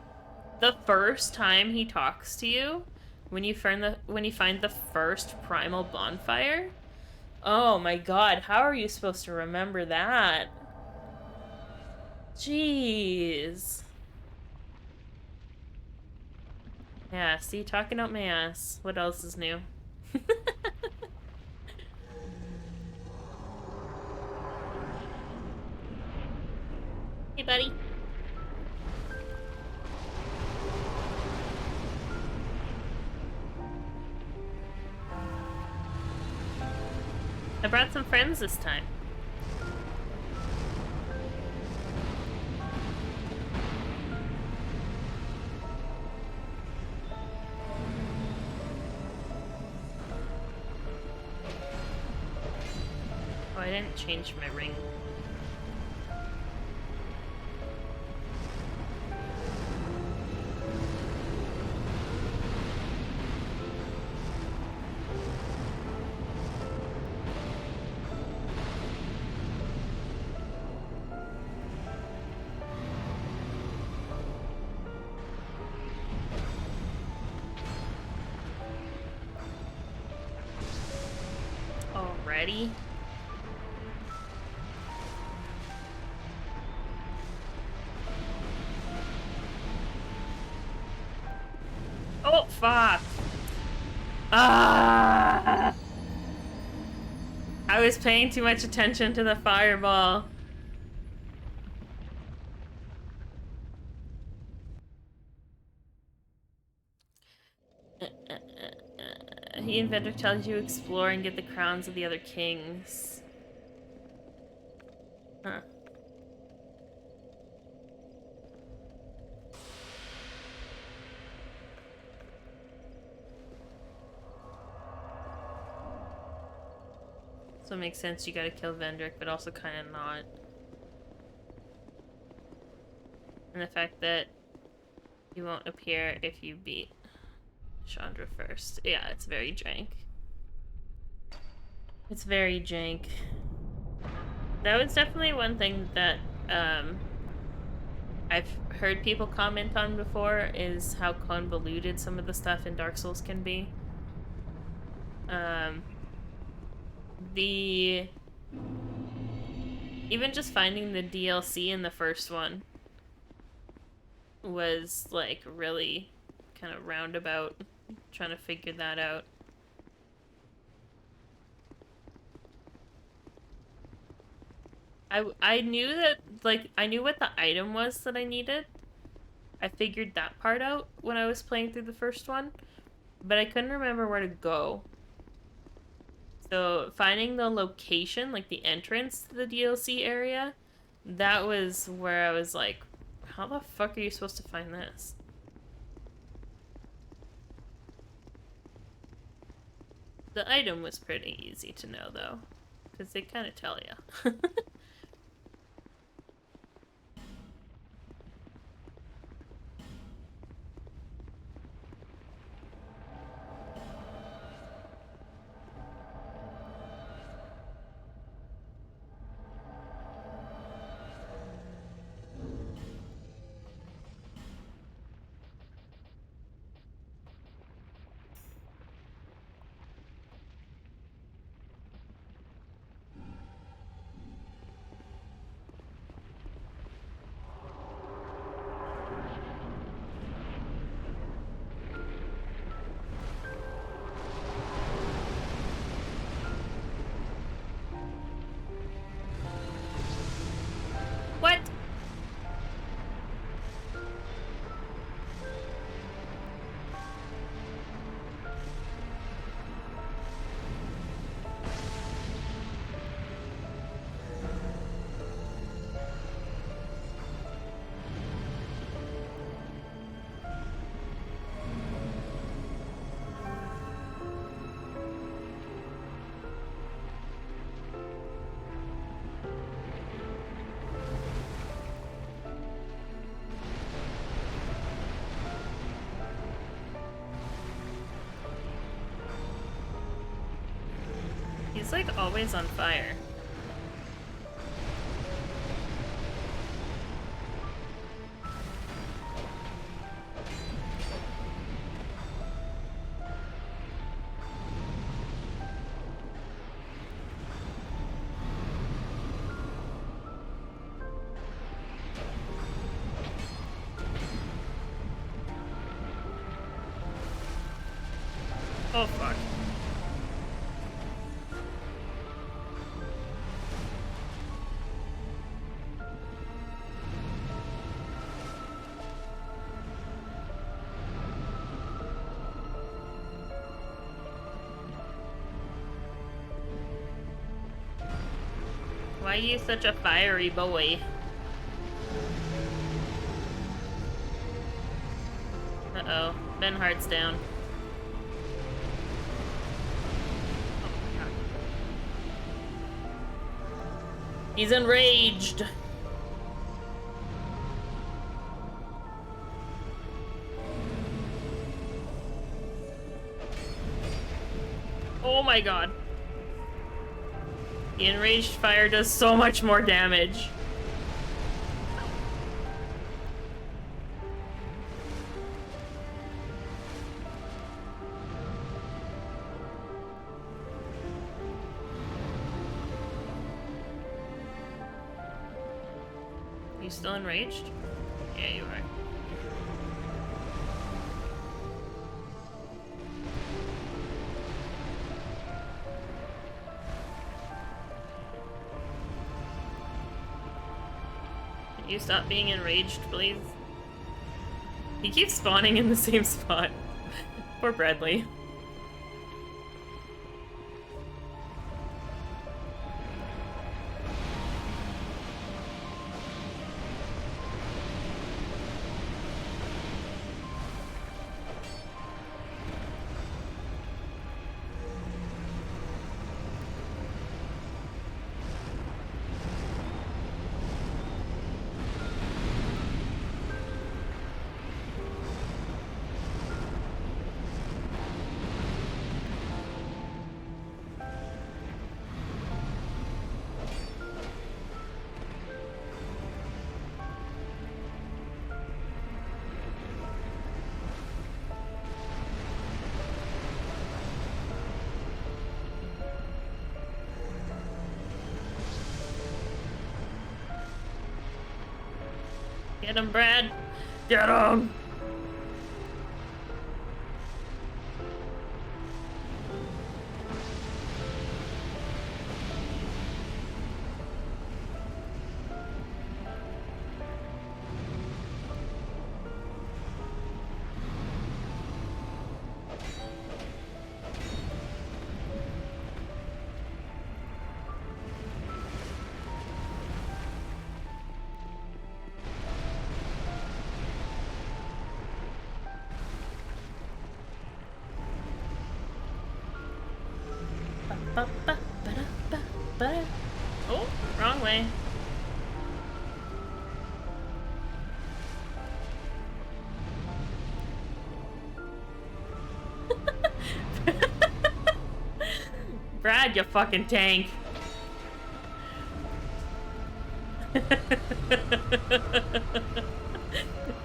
The first time he talks to you? When you find the first primal bonfire? Oh my god, how are you supposed to remember that? Jeez. Yeah, see, talking out my ass. What else is new? Hey, buddy. I brought some friends this time. Oh, I didn't change my ring. Already? Oh, fuck. Ah! I was paying too much attention to the fireball. He and Vendrick tells you to explore and get the crowns of the other kings. Huh. So it makes sense you gotta kill Vendrick, but also kind of not. And the fact that he won't appear if you beat Chandra first. Yeah, it's very jank. It's very jank. That was definitely one thing that I've heard people comment on before, is how convoluted some of the stuff in Dark Souls can be. Even just finding the DLC in the first one was like really kind of roundabout, trying to figure that out. I knew that like, I knew what the item was that I needed. I figured that part out when I was playing through the first one, but I couldn't remember where to go. So finding the location, like the entrance to the DLC area, that was where I was like, how the fuck are you supposed to find this? The item was pretty easy to know though, because they kind of tell you. What? He's like always on fire. Oh fuck. Why are you such a fiery boy? Uh-oh. Ben Hart's down. He's enraged. Oh my god. The enraged fire does so much more damage. You still enraged? Yeah, you are. Can you stop being enraged, please? He keeps spawning in the same spot. Poor Bradley. Get him, Brad! Get him! Oh, wrong way. Brad, you fucking tank.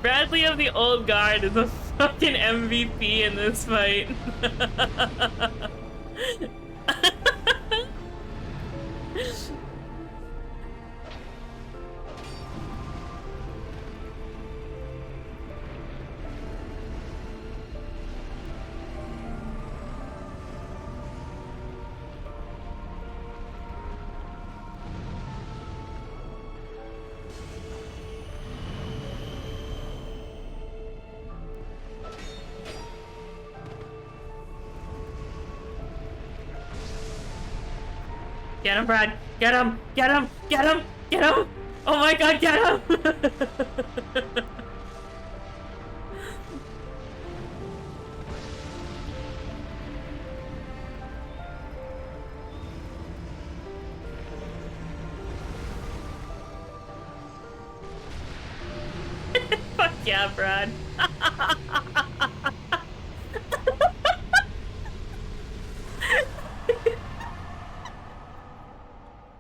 Bradley of the Old Guard is a fucking MVP in this fight. Get him, Brad! Get him! Get him! Get him! Get him! Oh my god, get him! Fuck yeah, Brad.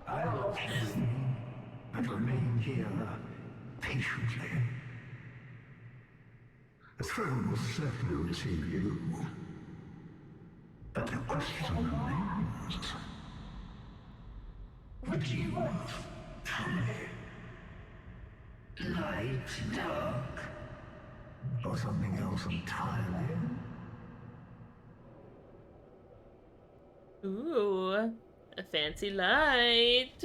I will listen and remain here patiently. The throne will certainly receive you. But the question remains. What do you want? Tell me. Light, dark, or something else entirely? Ooh, a fancy light.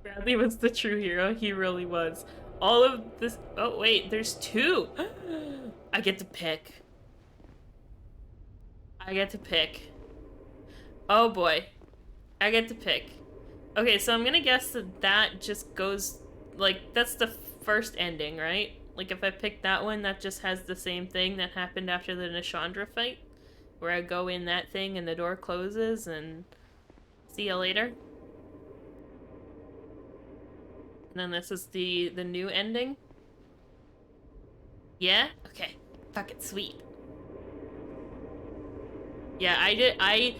Bradley was the true hero. He really was. All of this. Oh, wait, there's two. I get to pick. I get to pick. Oh boy. I get to pick. Okay, so I'm gonna guess that that just goes. Like, that's the first ending, right? Like, if I pick that one, that just has the same thing that happened after the Nashandra fight. Where I go in that thing and the door closes and see you later. And then this is the new ending. Yeah? Okay. Fucking sweet. Yeah, I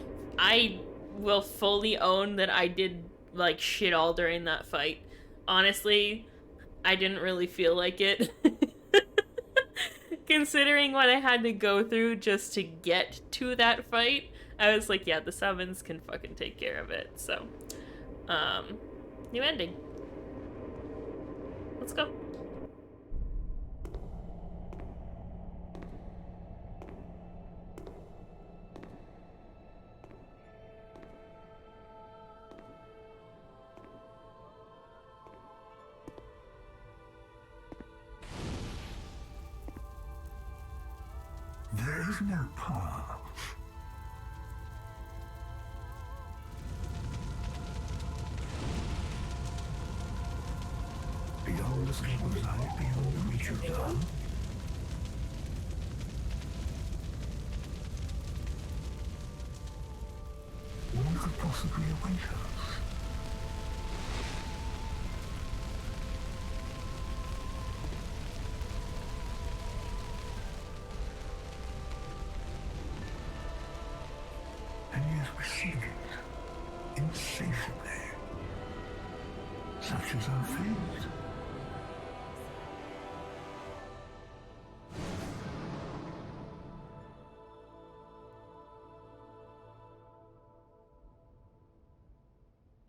will fully own that I did, like, shit all during that fight. Honestly, I didn't really feel like it. Considering what I had to go through just to get to that fight, I was like, yeah, the summons can fucking take care of it. So, new ending. Let's go. There is no path. Beyond the scope of life, beyond the reach of dawn. What could possibly await us? And yet we seek it insatiably. Such is our fate.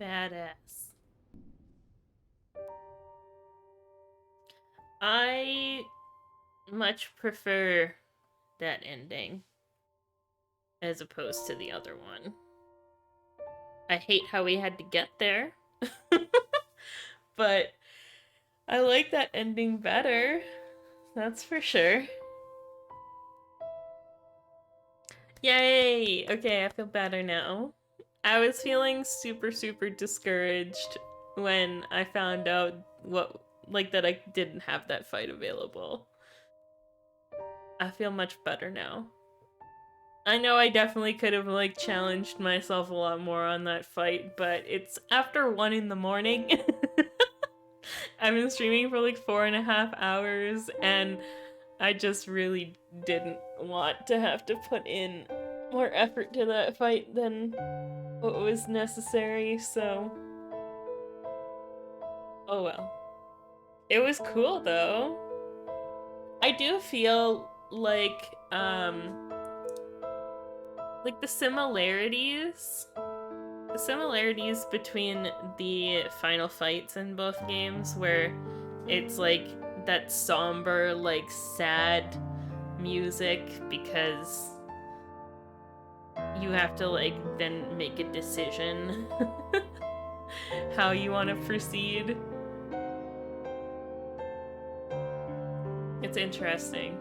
Badass. I much prefer that ending as opposed to the other one. I hate how we had to get there, but I like that ending better. That's for sure. Yay! Okay, I feel better now. I was feeling super, super discouraged when I found out that I didn't have that fight available. I feel much better now. I know I definitely could have, like, challenged myself a lot more on that fight, but it's after 1 in the morning. I've been streaming for like 4.5 hours, and I just really didn't want to have to put in more effort to that fight than what was necessary, so... Oh well. It was cool, though. I do feel like the similarities between the final fights in both games, where it's like that somber, like sad music because you have to like then make a decision how you want to proceed. It's interesting.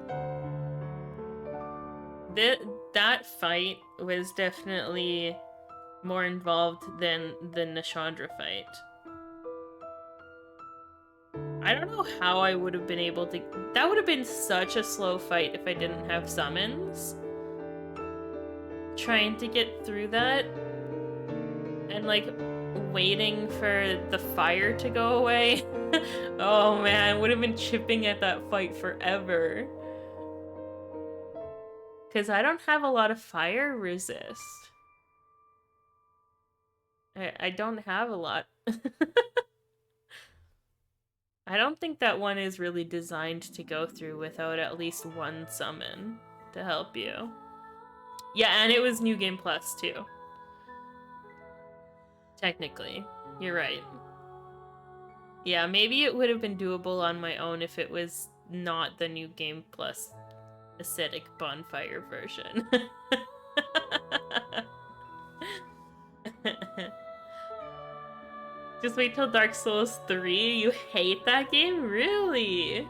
That fight was definitely more involved than the Nashandra fight. I don't know how I would have been able to... That would have been such a slow fight if I didn't have summons. Trying to get through that and like waiting for the fire to go away. Oh man, I would have been chipping at that fight forever. Because I don't have a lot of fire resist. I don't have a lot. I don't think that one is really designed to go through without at least one summon to help you. Yeah, and it was New Game Plus too. Technically. You're right. Yeah, maybe it would have been doable on my own if it was not the New Game Plus acidic bonfire version. Just wait till Dark Souls 3? You hate that game? Really?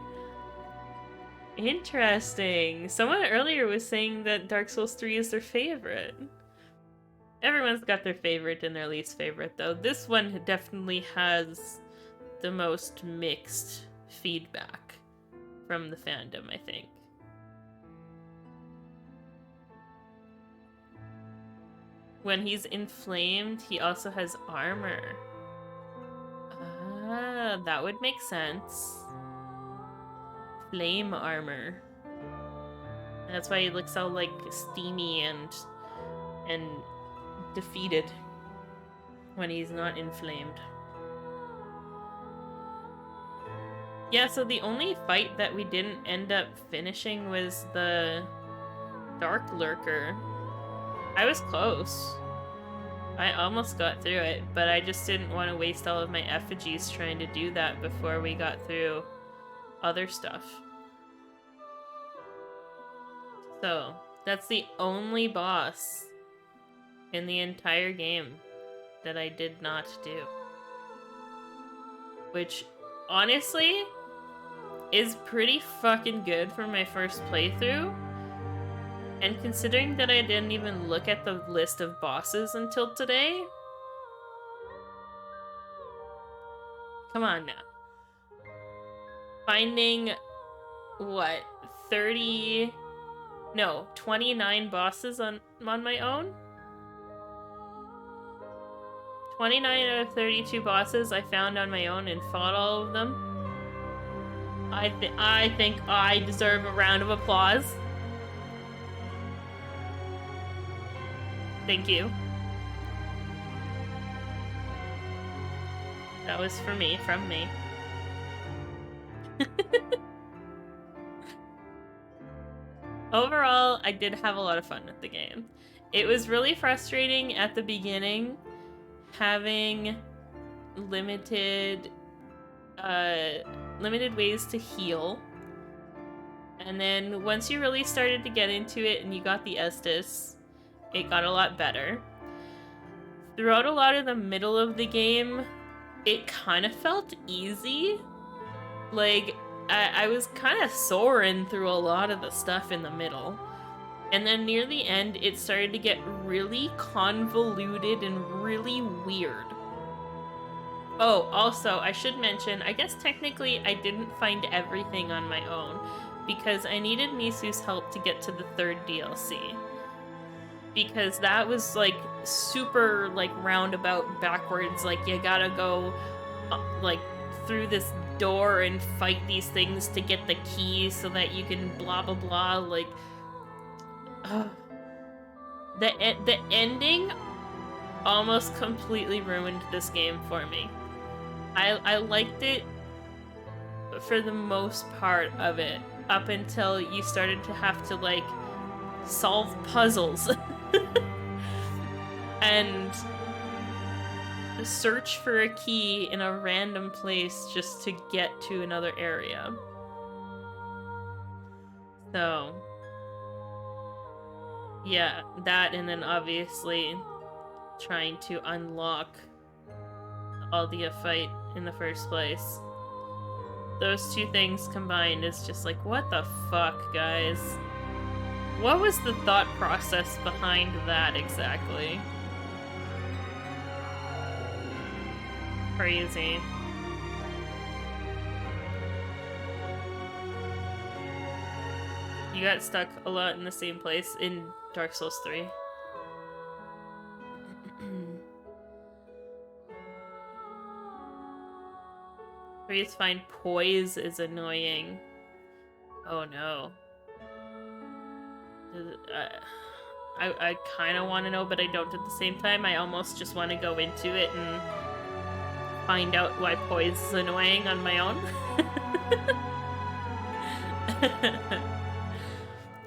Interesting. Someone earlier was saying that Dark Souls 3 is their favorite. Everyone's got their favorite and their least favorite, though. This one definitely has the most mixed feedback from the fandom, I think. When he's inflamed, he also has armor. Ah, that would make sense. Flame armor. That's why he looks all like steamy and defeated when he's not inflamed. Yeah, so the only fight that we didn't end up finishing was the Dark Lurker. I was close. I almost got through it, but I just didn't want to waste all of my effigies trying to do that before we got through other stuff. So, that's the only boss in the entire game that I did not do. Which, honestly, is pretty fucking good for my first playthrough. And considering that I didn't even look at the list of bosses until today... Come on now. Finding, what, 29 bosses on my own? 29 out of 32 bosses I found on my own and fought all of them. I think I deserve a round of applause. Thank you. That was for me, from me. Overall, I did have a lot of fun with the game. It was really frustrating at the beginning, having limited ways to heal. And then once you really started to get into it and you got the Estus, it got a lot better. Throughout a lot of the middle of the game, it kind of felt easy. Like, I was kind of soaring through a lot of the stuff in the middle. And then near the end, it started to get really convoluted and really weird. Oh, also, I should mention, I guess technically I didn't find everything on my own, because I needed Misu's help to get to the third DLC. because that was like super like roundabout backwards. Like you gotta go like through this door and fight these things to get the key so that you can blah blah blah. Like the ending almost completely ruined this game for me. I liked it for the most part of it up until you started to have to like solve puzzles and search for a key in a random place just to get to another area. So yeah, that, and then obviously trying to unlock Aldia fight in the first place. Those two things combined is just like, what the fuck, guys? What was the thought process behind that exactly? Crazy. You got stuck a lot in the same place in Dark Souls 3. Please find poise is annoying. Oh no. I kind of want to know, but I don't at the same time. I almost just want to go into it and find out why poise is annoying on my own.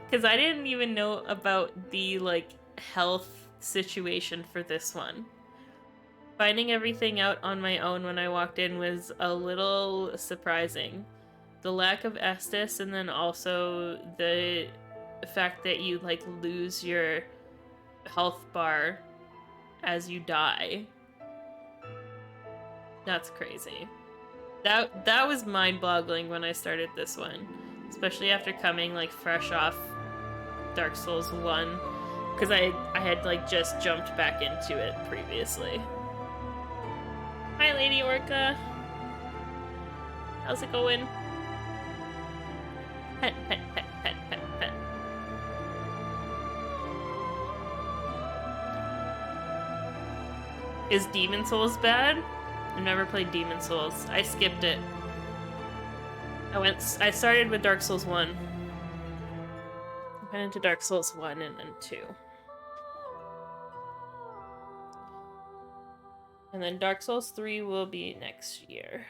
Because I didn't even know about the, like, health situation for this one. Finding everything out on my own when I walked in was a little surprising. The lack of Estus, and then also the fact that you, like, lose your health bar as you die. That's crazy. That was mind-boggling when I started this one. Especially after coming, like, fresh off Dark Souls 1. Because I had, like, just jumped back into it previously. Hi, Lady Orca. How's it going? Pet, pet, pet, pet, pet, pet. Is Demon Souls bad? I've never played Demon Souls. I skipped it. I started with Dark Souls 1. I went into Dark Souls 1 and then 2. And then Dark Souls 3 will be next year.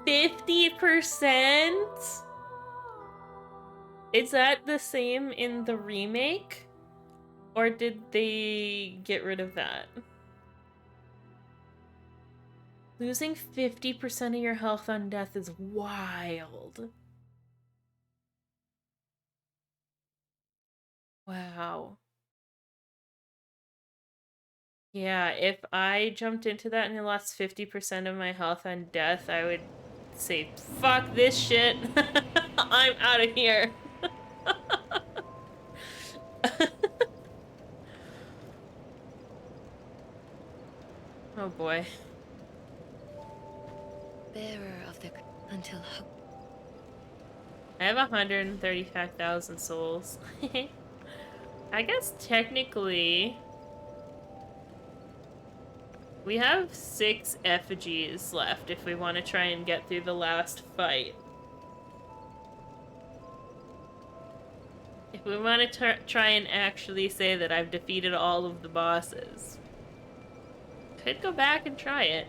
50%? Is that the same in the remake? Or did they get rid of that? Losing 50% of your health on death is wild. Wow. Yeah, if I jumped into that and I lost 50% of my health on death, I would say, fuck this shit. I'm out of here. Oh boy. Bearer of the until hope. I have 135,000 souls. I guess technically we have 6 effigies left if we want to try and get through the last fight. If we want to try and actually say that I've defeated all of the bosses. Could go back and try it.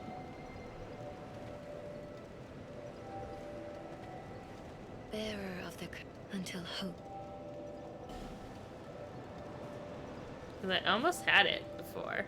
Bearer of the until hope. Because I almost had it before.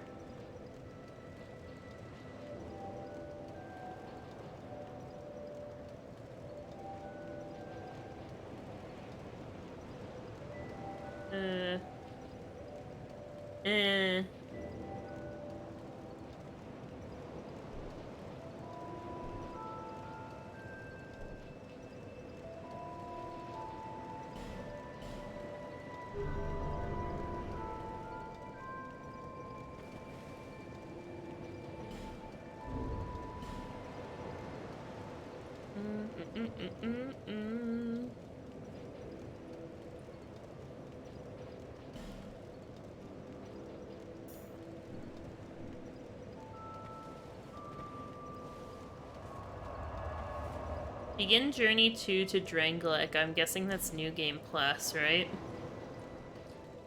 Begin Journey 2 to Drangleic. I'm guessing that's New Game Plus, right?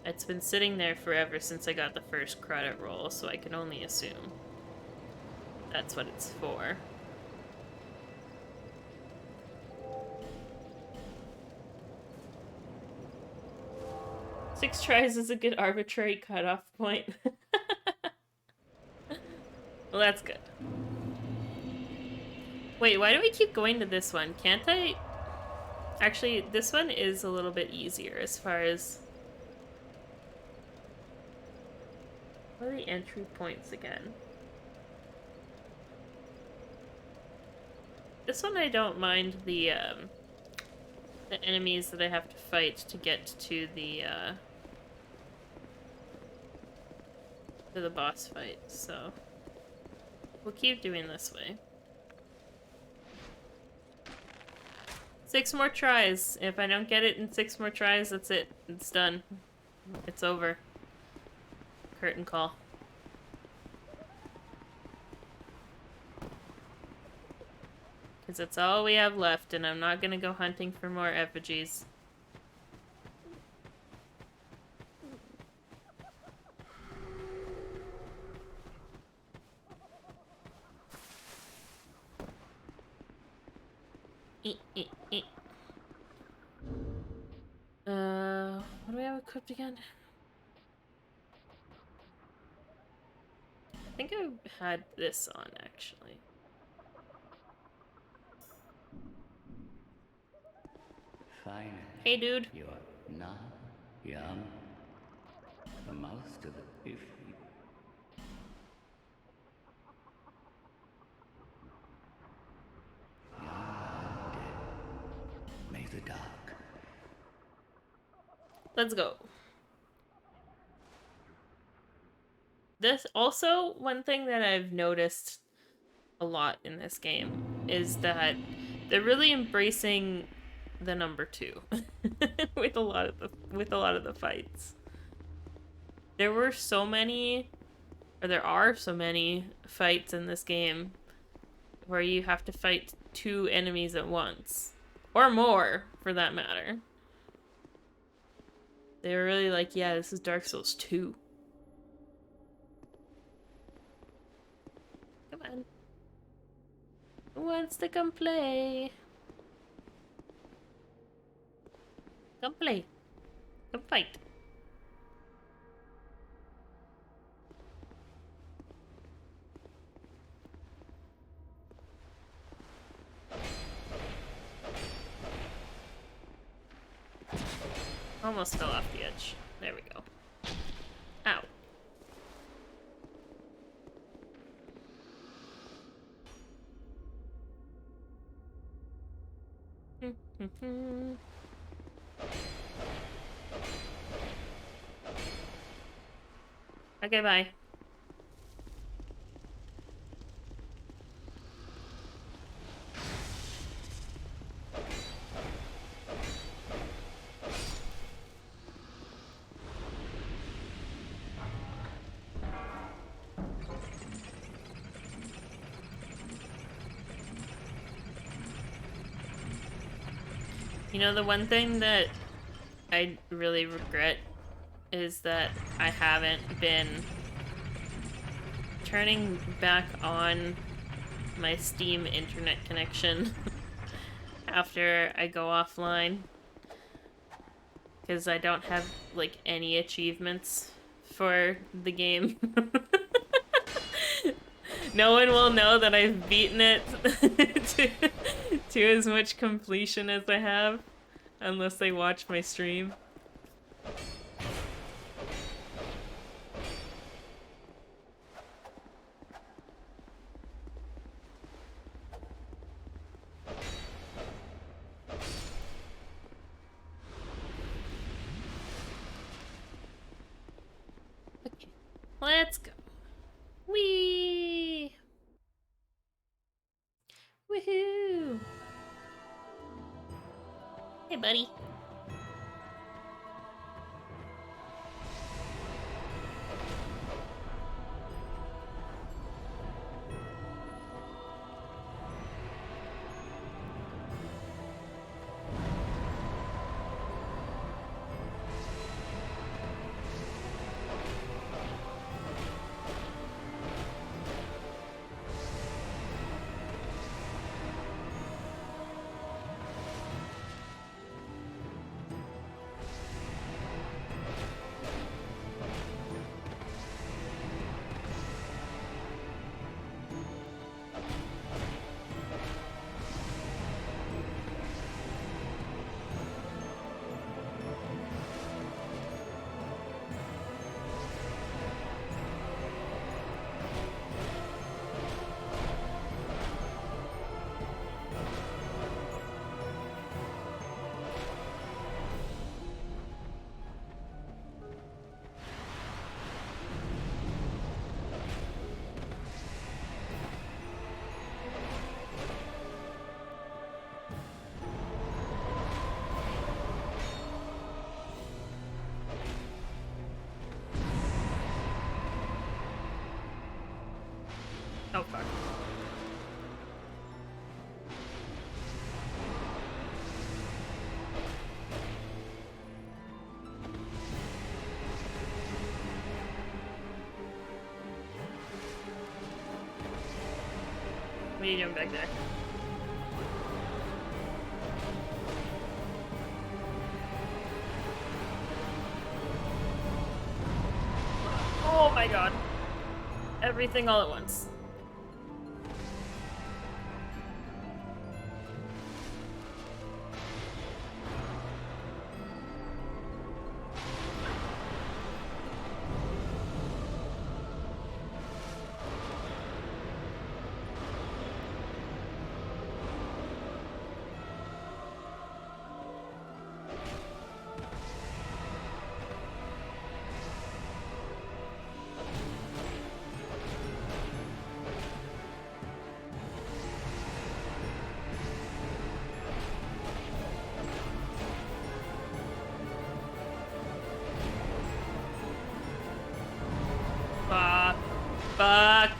It's been sitting there forever since I got the first credit roll, so I can only assume that's what it's for. Six tries is a good arbitrary cutoff point. Well, that's good. Wait, why do we keep going to this one? Can't I... Actually, this one is a little bit easier as far as... What are the entry points again? This one I don't mind the enemies that I have to fight to get to the boss fight, so we'll keep doing this way. 6 more tries. If I don't get it in 6 more tries, that's it. It's done. It's over. Curtain call. Because that's all we have left, and I'm not gonna go hunting for more effigies. What do we have equipped again? I think I had this on, actually. Finally. Hey, dude. You're not young. The most of the beef. May the dark. Let's go. This also, one thing that I've noticed a lot in this game is that they're really embracing the number 2 with a lot of the fights. There are so many fights in this game where you have to fight 2 enemies at once, or more for that matter. They were really like, yeah, this is Dark Souls 2. Come on. Who wants to come play? Come play. Come fight. Almost fell off the edge. There we go. Ow. Okay, bye. You know, the one thing that I really regret is that I haven't been turning back on my Steam internet connection after I go offline, because I don't have like any achievements for the game. No one will know that I've beaten it to as much completion as I have, unless they watch my stream. Okay, let's go. Whee! Woohoo! Hey, buddy. Oh, fuck. What are you doing back there? Oh my god. Everything all at once. Fuck. Fuck.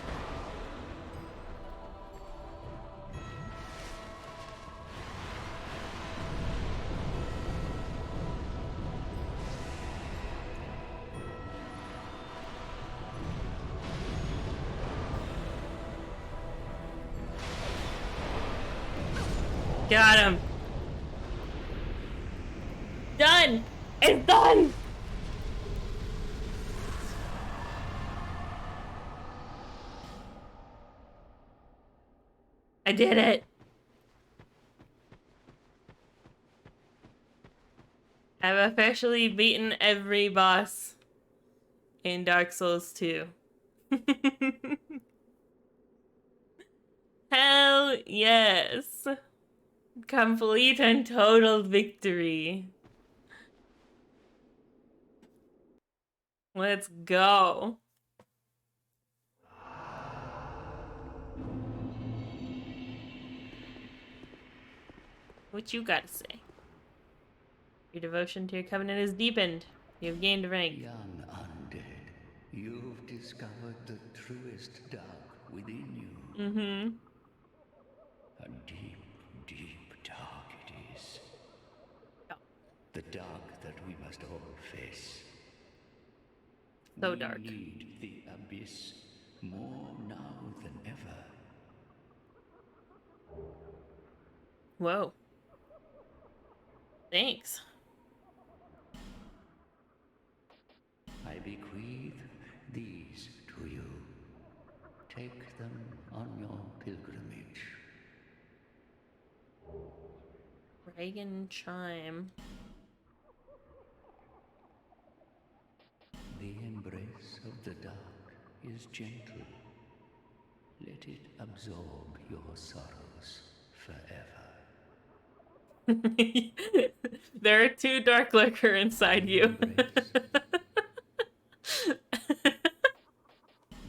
Got him. Done. It's done. I did it. I've officially beaten every boss in Dark Souls 2. Hell yes. Complete and total victory. Let's go. What you got to say? Your devotion to your covenant is deepened. You have gained rank. Young undead, you've discovered the truest dark within you. Mm-hmm. A deep, deep dark it is. Oh. The dark that we must all face. So dark. We need the abyss more now than ever. Whoa. Thanks. I bequeath these to you. Take them on your pilgrimage. Reagan Chime. The embrace of the dark is gentle. Let it absorb your sorrows forever. There are 2 Dark Lurker inside you.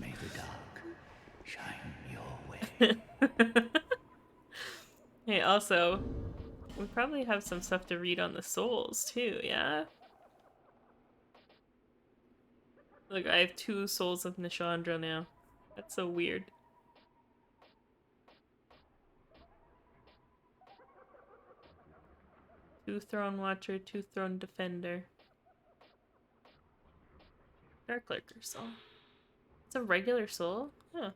May the dark shine your way. Hey, also, we probably have some stuff to read on the souls too, yeah? Look, I have 2 souls of Nishandra now. That's so weird. Two Throne Watcher, 2 Throne Defender. Dark Lurker soul. It's a regular soul? Huh.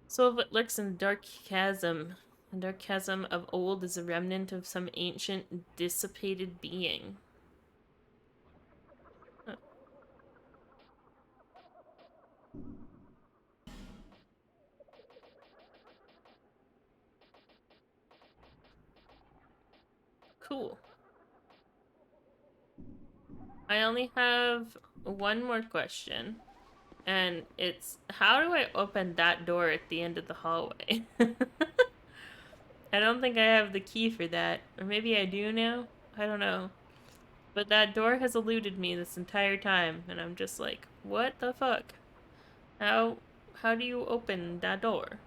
Soul of what lurks in the dark chasm. The dark chasm of old is a remnant of some ancient, dissipated being. Huh. Cool. I only have one more question. And it's, how do I open that door at the end of the hallway? I don't think I have the key for that. Or maybe I do now? I don't know. But that door has eluded me this entire time. And I'm just like, what the fuck? How do you open that door?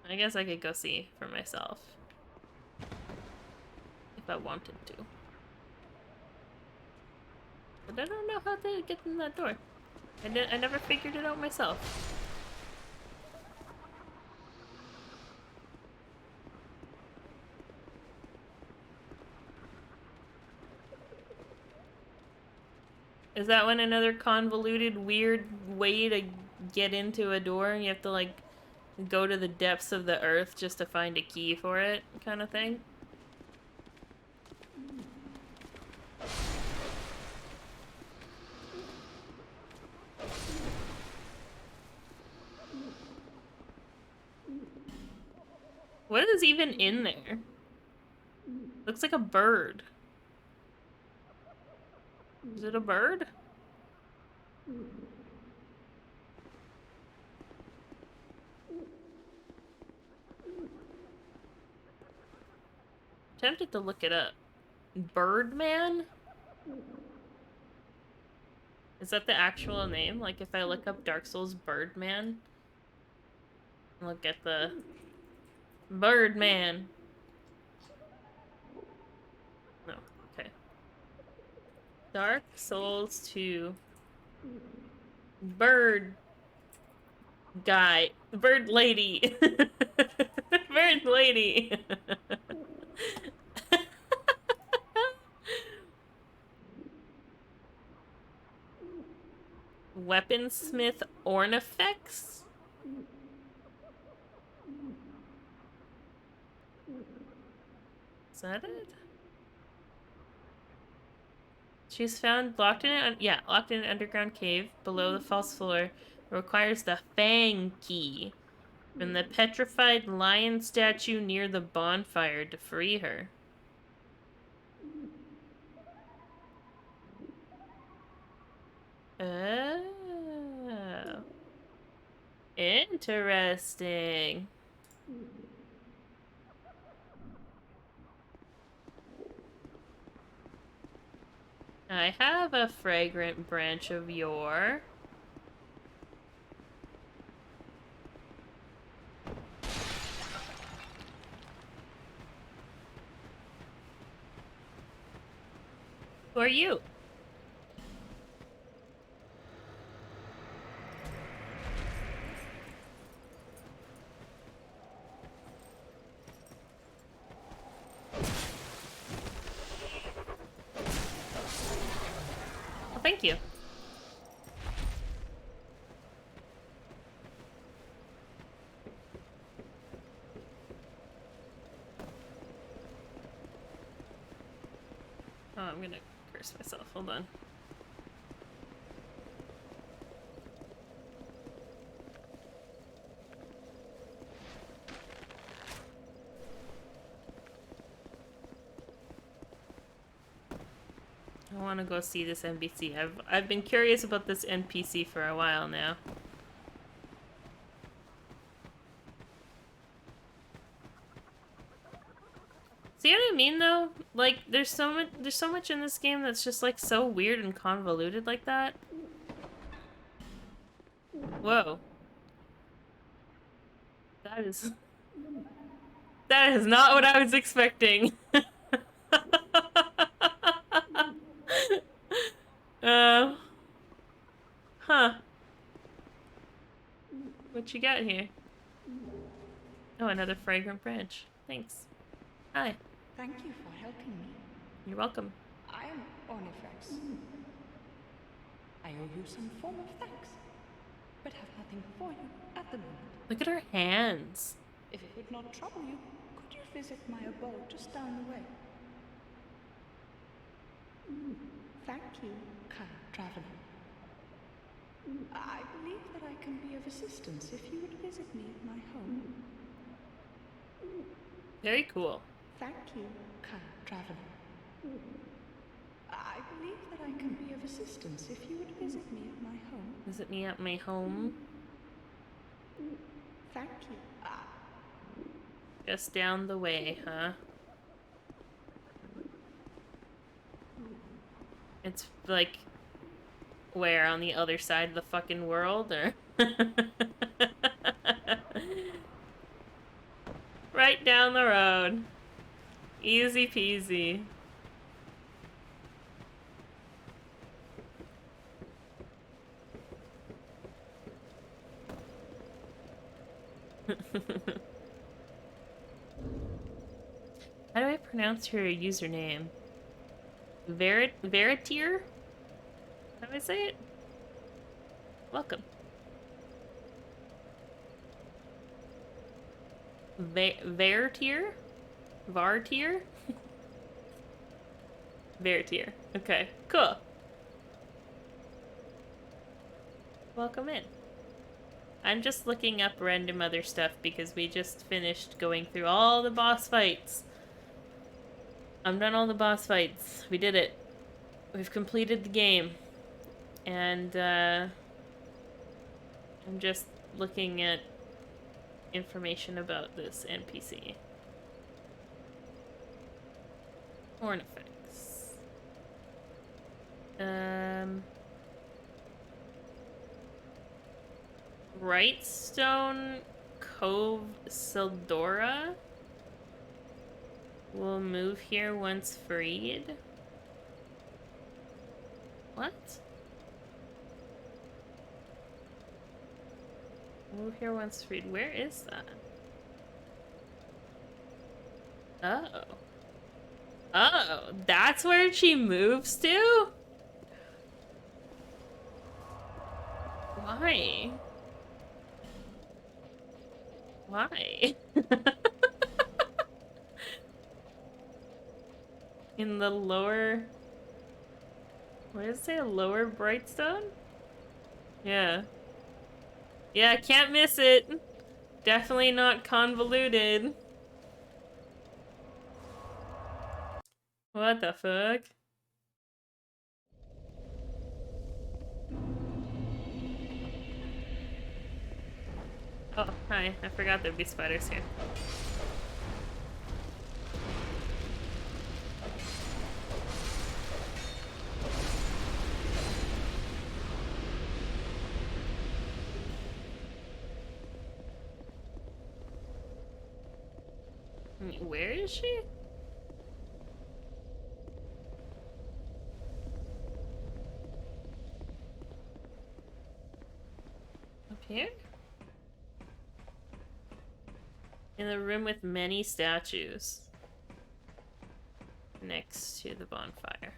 I guess I could go see for myself. If I wanted to. But I don't know how to get in that door. I never figured it out myself. Is that when another convoluted, weird way to get into a door and you have to, like, go to the depths of the earth just to find a key for it, kind of thing? What is even in there? Looks like a bird. Is it a bird? Tempted to look it up. Birdman? Is that the actual name? Like if I look up Dark Souls Birdman? Look at the Birdman. No, okay. Dark Souls 2. Bird guy. Bird lady. Bird lady. Weaponsmith Ornifex? Is that it? She's found locked in an underground cave below the false floor. It requires the Fang key from the petrified lion statue near the bonfire to free her. Oh. Interesting. I have a fragrant branch of yore. Who are you? Well, thank you. Oh, I'm gonna curse myself. Hold on. I want to go see this NPC. I've been curious about this NPC for a while now. See what I mean, though? Like, there's so much in this game that's just like so weird and convoluted like that. Whoa. That is not what I was expecting. Huh. What you got here? Oh, another fragrant branch. Thanks. Hi. Thank you for helping me. You're welcome. I am Ornifex. I owe you some form of thanks, but have nothing for you at the moment. Look at her hands. If it would not trouble you, could you visit my abode just down the way? Thank you, kind traveler. I believe that I can be of assistance if you would visit me at my home. Very cool. Thank you, kind traveler. I believe that I can be of assistance if you would visit me at my home. Visit me at my home. Thank you. Just down the way, huh? It's like where, on the other side of the fucking world, or right down the road. Easy peasy. How do I pronounce your username? Veritier? How do I say it? Welcome. Veritier? Vartier? Veritier. Okay, cool. Welcome in. I'm just looking up random other stuff because we just finished going through all the boss fights. I've done all the boss fights. We did it. We've completed the game. And, I'm just looking at information about this NPC. Hornifex. Brightstone Cove Sildora will move here once freed. What? Move here once freed. Where is that? Oh. Oh, that's where she moves to? Why? Why? In the lower... What does it say? Lower Brightstone? Yeah. Yeah, can't miss it. Definitely not convoluted. What the fuck? Oh, hi. I forgot there'd be spiders here. Where is she? Up here? In the room with many statues. Next to the bonfire.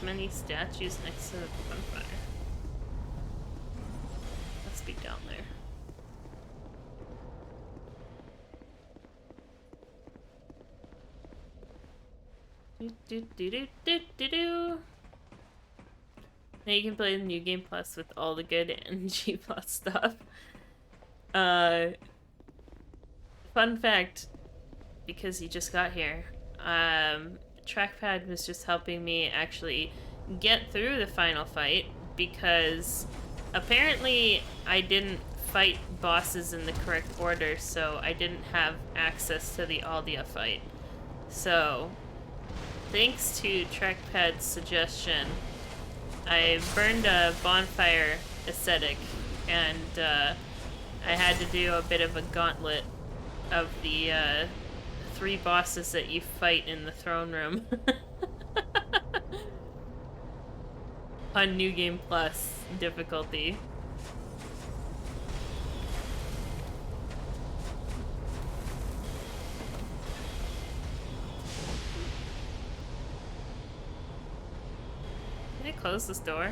Many statues next to the bonfire. Must be down there. Now you can play the New Game Plus with all the good NG Plus stuff. Fun fact, because you just got here, Trackpad was just helping me actually get through the final fight because apparently I didn't fight bosses in the correct order, so I didn't have access to the Aldia fight. So, thanks to Trackpad's suggestion, I burned a bonfire aesthetic and I had to do a bit of a gauntlet of the 3 bosses that you fight in the throne room. On New Game Plus difficulty. Can I close this door?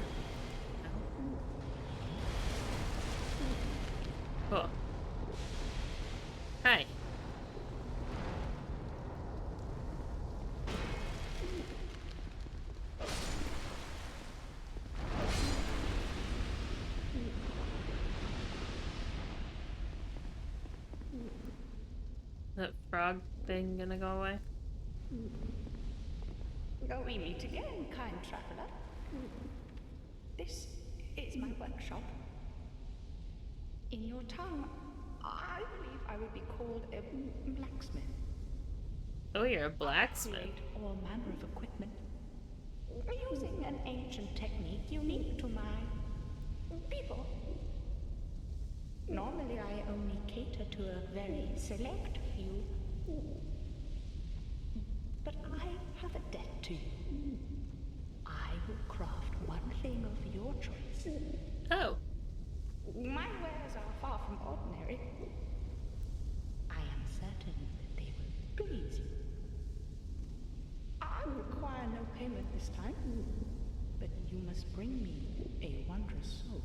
No. Cool. Hi. That frog thing gonna go away? We meet again, kind traveler. This is my workshop. In your tongue, I believe I would be called a blacksmith. Oh, you're a blacksmith. Create all manner of equipment using an ancient technique unique to my people. Normally, I only cater to a very select few. But I have a debt to you. I will craft one thing of your choice. Oh. My wares are far from ordinary. I am certain that they will please you. I require no payment this time, but you must bring me a wondrous soul.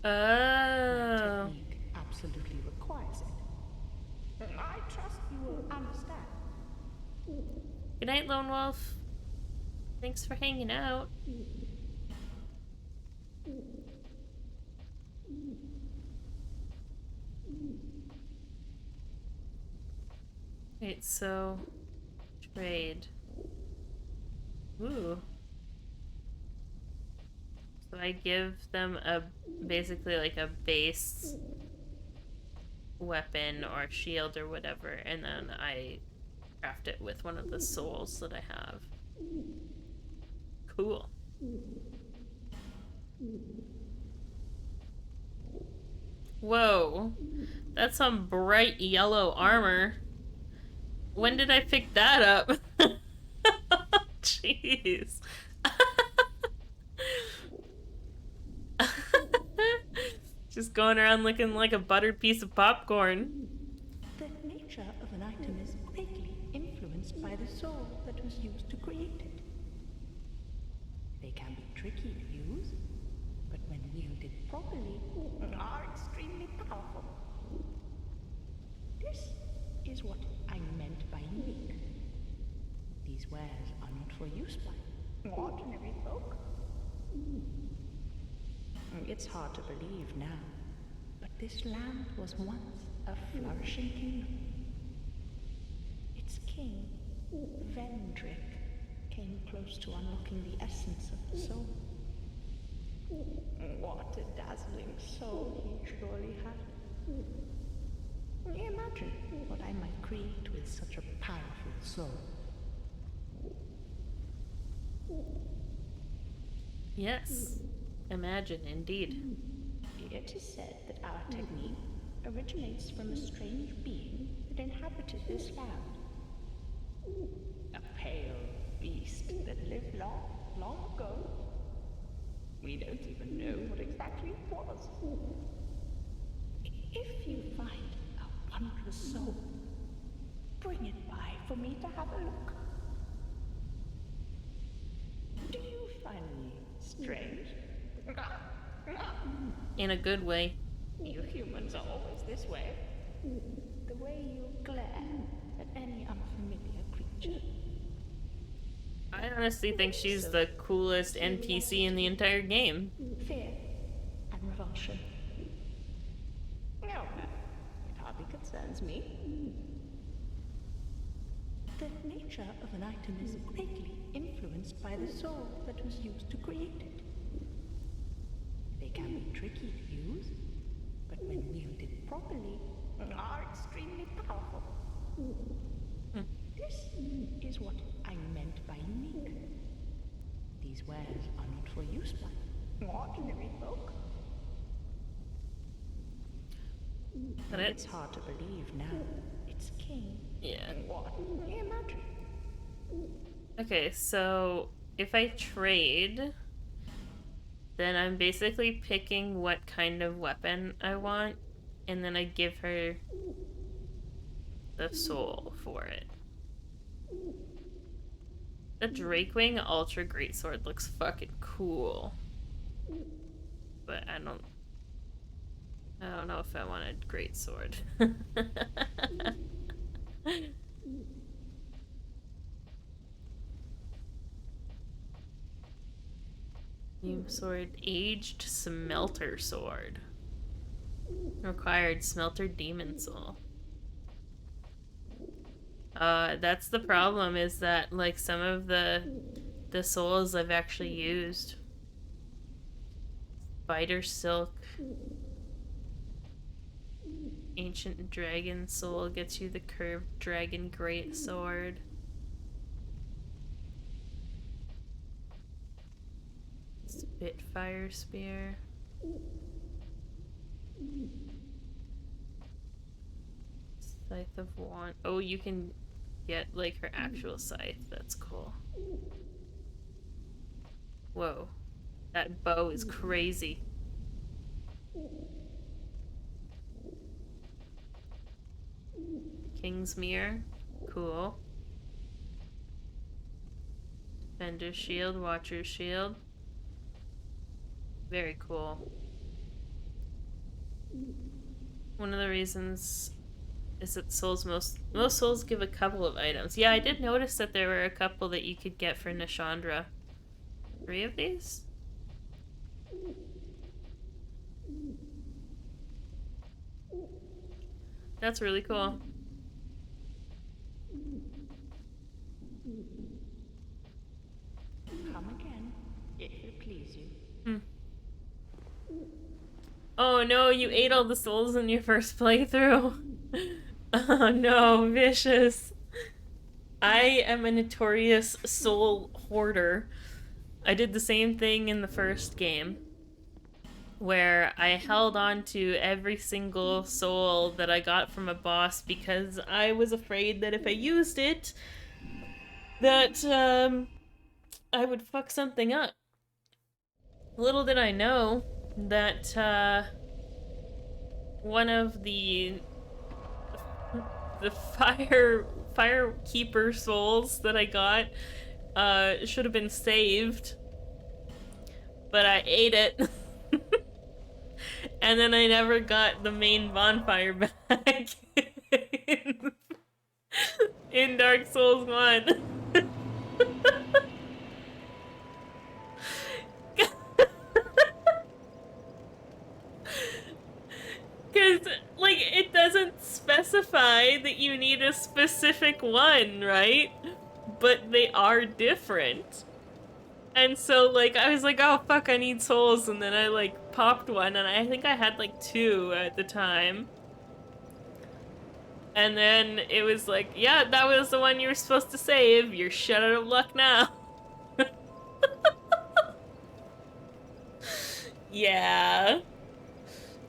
My technique absolutely requires it. I trust you will understand. Good night, Lone Wolf. Thanks for hanging out. Wait, so trade. Ooh. So I give them a basically like a base weapon or shield or whatever, and then I craft it with one of the souls that I have. Cool. Whoa. That's some bright yellow armor. When did I pick that up? Jeez. Just going around looking like a buttered piece of popcorn. The nature of an item is greatly influenced by the soul that was used to create it. They can be tricky to use, but when wielded properly, are extremely powerful. This is what I meant by unique. These wares are not for use by ordinary folk. It's hard to believe now, but this land was once a flourishing kingdom. Its king, Vendrick, came close to unlocking the essence of the soul. What a dazzling soul he surely had. Imagine what I might create with such a powerful soul. Yes. Imagine, indeed. It is said that our technique originates from a strange being that inhabited this land. A pale beast that lived long, long ago. We don't even know what exactly it was. If you find a wondrous soul, bring it by for me to have a look. Do you find me strange? In a good way. You humans are always this way. The way you glare at any unfamiliar creature. I honestly think she's the coolest NPC in the entire game. Fear and revulsion. No, it hardly concerns me. The nature of an item is greatly influenced by the soul that was used to create it. They can be tricky to use, but when wielded properly, are extremely powerful. This is what I meant by unique. These wares are not for use by ordinary folk. But it's hard to believe now. It's king. Yeah. What? Imagine. Okay, so if I trade, then I'm basically picking what kind of weapon I want, and then I give her the soul for it. The Drakewing Ultra Greatsword looks fucking cool. But I don't know if I want a greatsword. New sword, aged smelter sword. Required smelter demon soul. That's the problem, is that like some of the souls I've actually used. Spider silk. Ancient Dragon Soul gets you the curved dragon great sword. Spitfire Spear. Scythe of Wand. Oh, you can get like her actual scythe. That's cool. Whoa. That bow is crazy. King's Mirror. Cool. Defender's Shield. Watcher's Shield. Very cool. One of the reasons is that most souls give a couple of items. Yeah, I did notice that there were a couple that you could get for Nashandra. 3 of these? That's really cool. Come again, if it please you. Oh no, you ate all the souls in your first playthrough. Oh no, vicious. I am a notorious soul hoarder. I did the same thing in the first game, where I held on to every single soul that I got from a boss because I was afraid that if I used it, that I would fuck something up. Little did I know that one of the Firekeeper souls that I got should have been saved, but I ate it. And then I never got the main bonfire back in Dark Souls 1. Because, like, it doesn't specify that you need a specific one, right? But they are different. And so, like, I was like, oh, fuck, I need souls. And then I, like, popped one. And I think I had, like, 2 at the time. And then it was like, yeah, that was the one you were supposed to save. You're shut out of luck now. Yeah.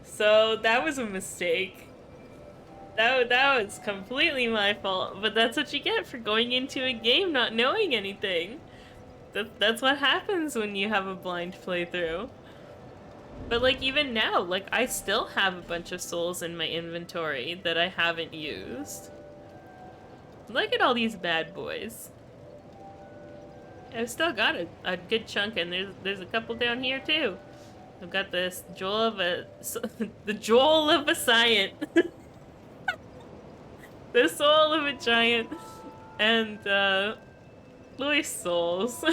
So that was a mistake. That was completely my fault. But that's what you get for going into a game not knowing anything. That's what happens when you have a blind playthrough. But like even now, like I still have a bunch of souls in my inventory that I haven't used. Look at all these bad boys. I've still got a good chunk, and there's a couple down here too. I've got this the Joel of a Giant. The soul of a giant, and Louis souls.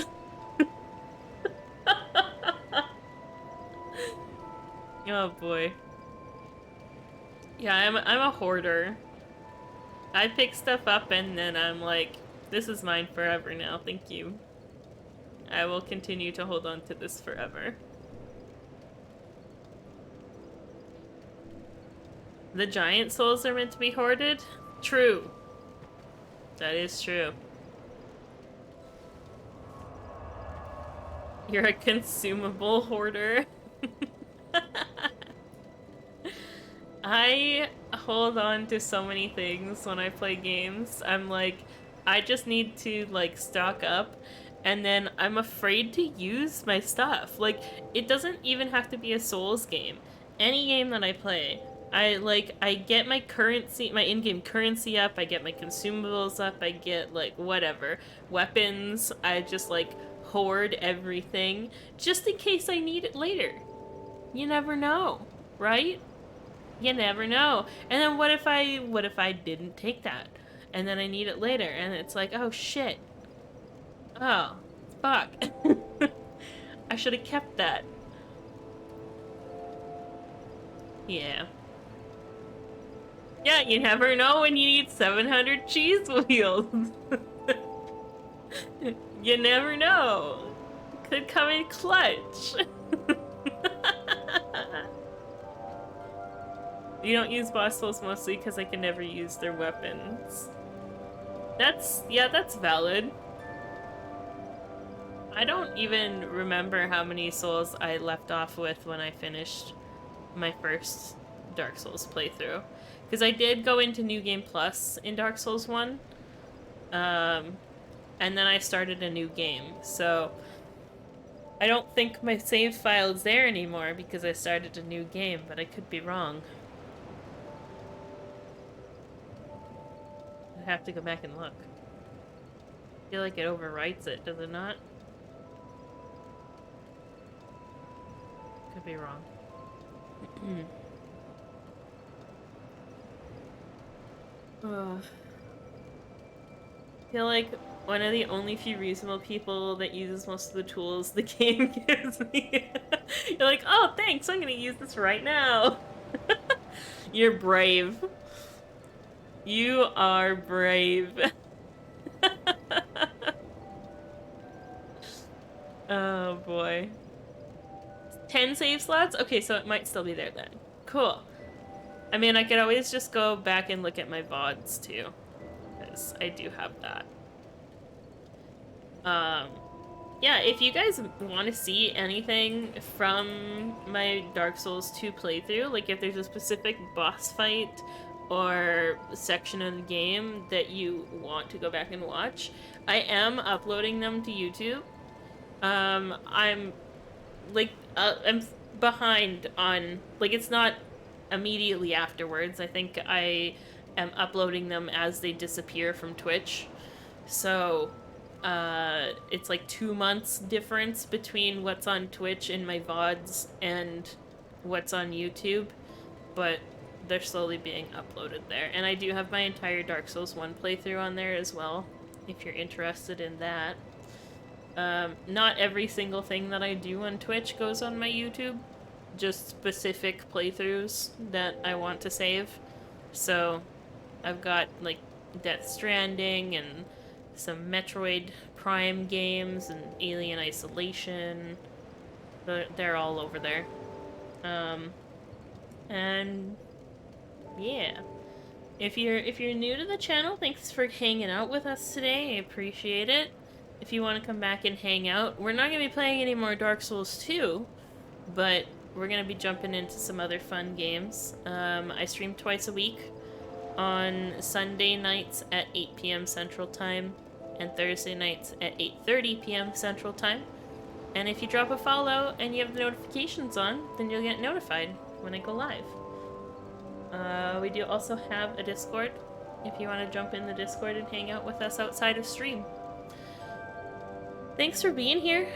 Oh boy. Yeah, I'm a hoarder. I pick stuff up and then I'm like, this is mine forever now, thank you. I will continue to hold on to this forever. The giant souls are meant to be hoarded? True. That is true. You're a consumable hoarder. I hold on to so many things when I play games. I'm like, I just need to like stock up, and then I'm afraid to use my stuff. Like, it doesn't even have to be a Souls game. Any game that I play, I get my currency, my in-game currency up, I get my consumables up, I get like whatever. Weapons, I just like hoard everything just in case I need it later. You never know, right? You never know. And then what if I didn't take that? And then I need it later and it's like, oh shit. Oh, fuck. I should have kept that. Yeah. Yeah, you never know when you need 700 cheese wheels. You never know. Could come in clutch. You don't use boss souls mostly because I can never use their weapons. That's valid. I don't even remember how many souls I left off with when I finished my first Dark Souls playthrough. Because I did go into New Game Plus in Dark Souls 1. And then I started a new game. So I don't think my save file is there anymore because I started a new game, but I could be wrong. I have to go back and look. I feel like it overwrites it, does it not? Could be wrong. I feel like one of the only few reasonable people that uses most of the tools the game gives me. You're like, oh, thanks, I'm gonna use this right now. You're brave. You are brave. Oh boy. 10 save slots? Okay, so it might still be there then. Cool. I mean, I could always just go back and look at my VODs too, because I do have that. Yeah, if you guys want to see anything from my Dark Souls 2 playthrough, like if there's a specific boss fight or section of the game that you want to go back and watch, I am uploading them to YouTube. I'm behind on, like, it's not immediately afterwards. I think I am uploading them as they disappear from Twitch. So, it's like 2 months difference between what's on Twitch in my VODs and what's on YouTube, but they're slowly being uploaded there. And I do have my entire Dark Souls 1 playthrough on there as well, if you're interested in that. Not every single thing that I do on Twitch goes on my YouTube, just specific playthroughs that I want to save. So I've got like Death Stranding and some Metroid Prime games and Alien Isolation. They're all over there. And yeah. If you're new to the channel, thanks for hanging out with us today. I appreciate it. If you want to come back and hang out, we're not going to be playing any more Dark Souls 2, but we're going to be jumping into some other fun games. I stream twice a week on Sunday nights at 8 p.m. Central Time and Thursday nights at 8:30 p.m. Central Time. And if you drop a follow and you have the notifications on, then you'll get notified when I go live. We do also have a Discord if you want to jump in the Discord and hang out with us outside of stream. Thanks for being here.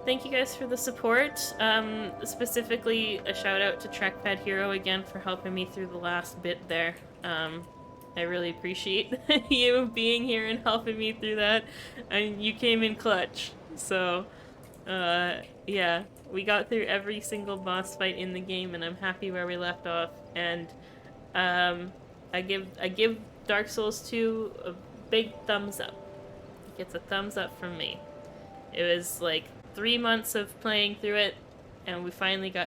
Thank you guys for the support. Specifically, a shout out to Trackpad Hero again for helping me through the last bit there. I really appreciate you being here and helping me through that. And you came in clutch. So, yeah, we got through every single boss fight in the game, and I'm happy where we left off. And I give Dark Souls 2 a big thumbs up. It gets a thumbs up from me. It was like 3 months of playing through it, and we finally got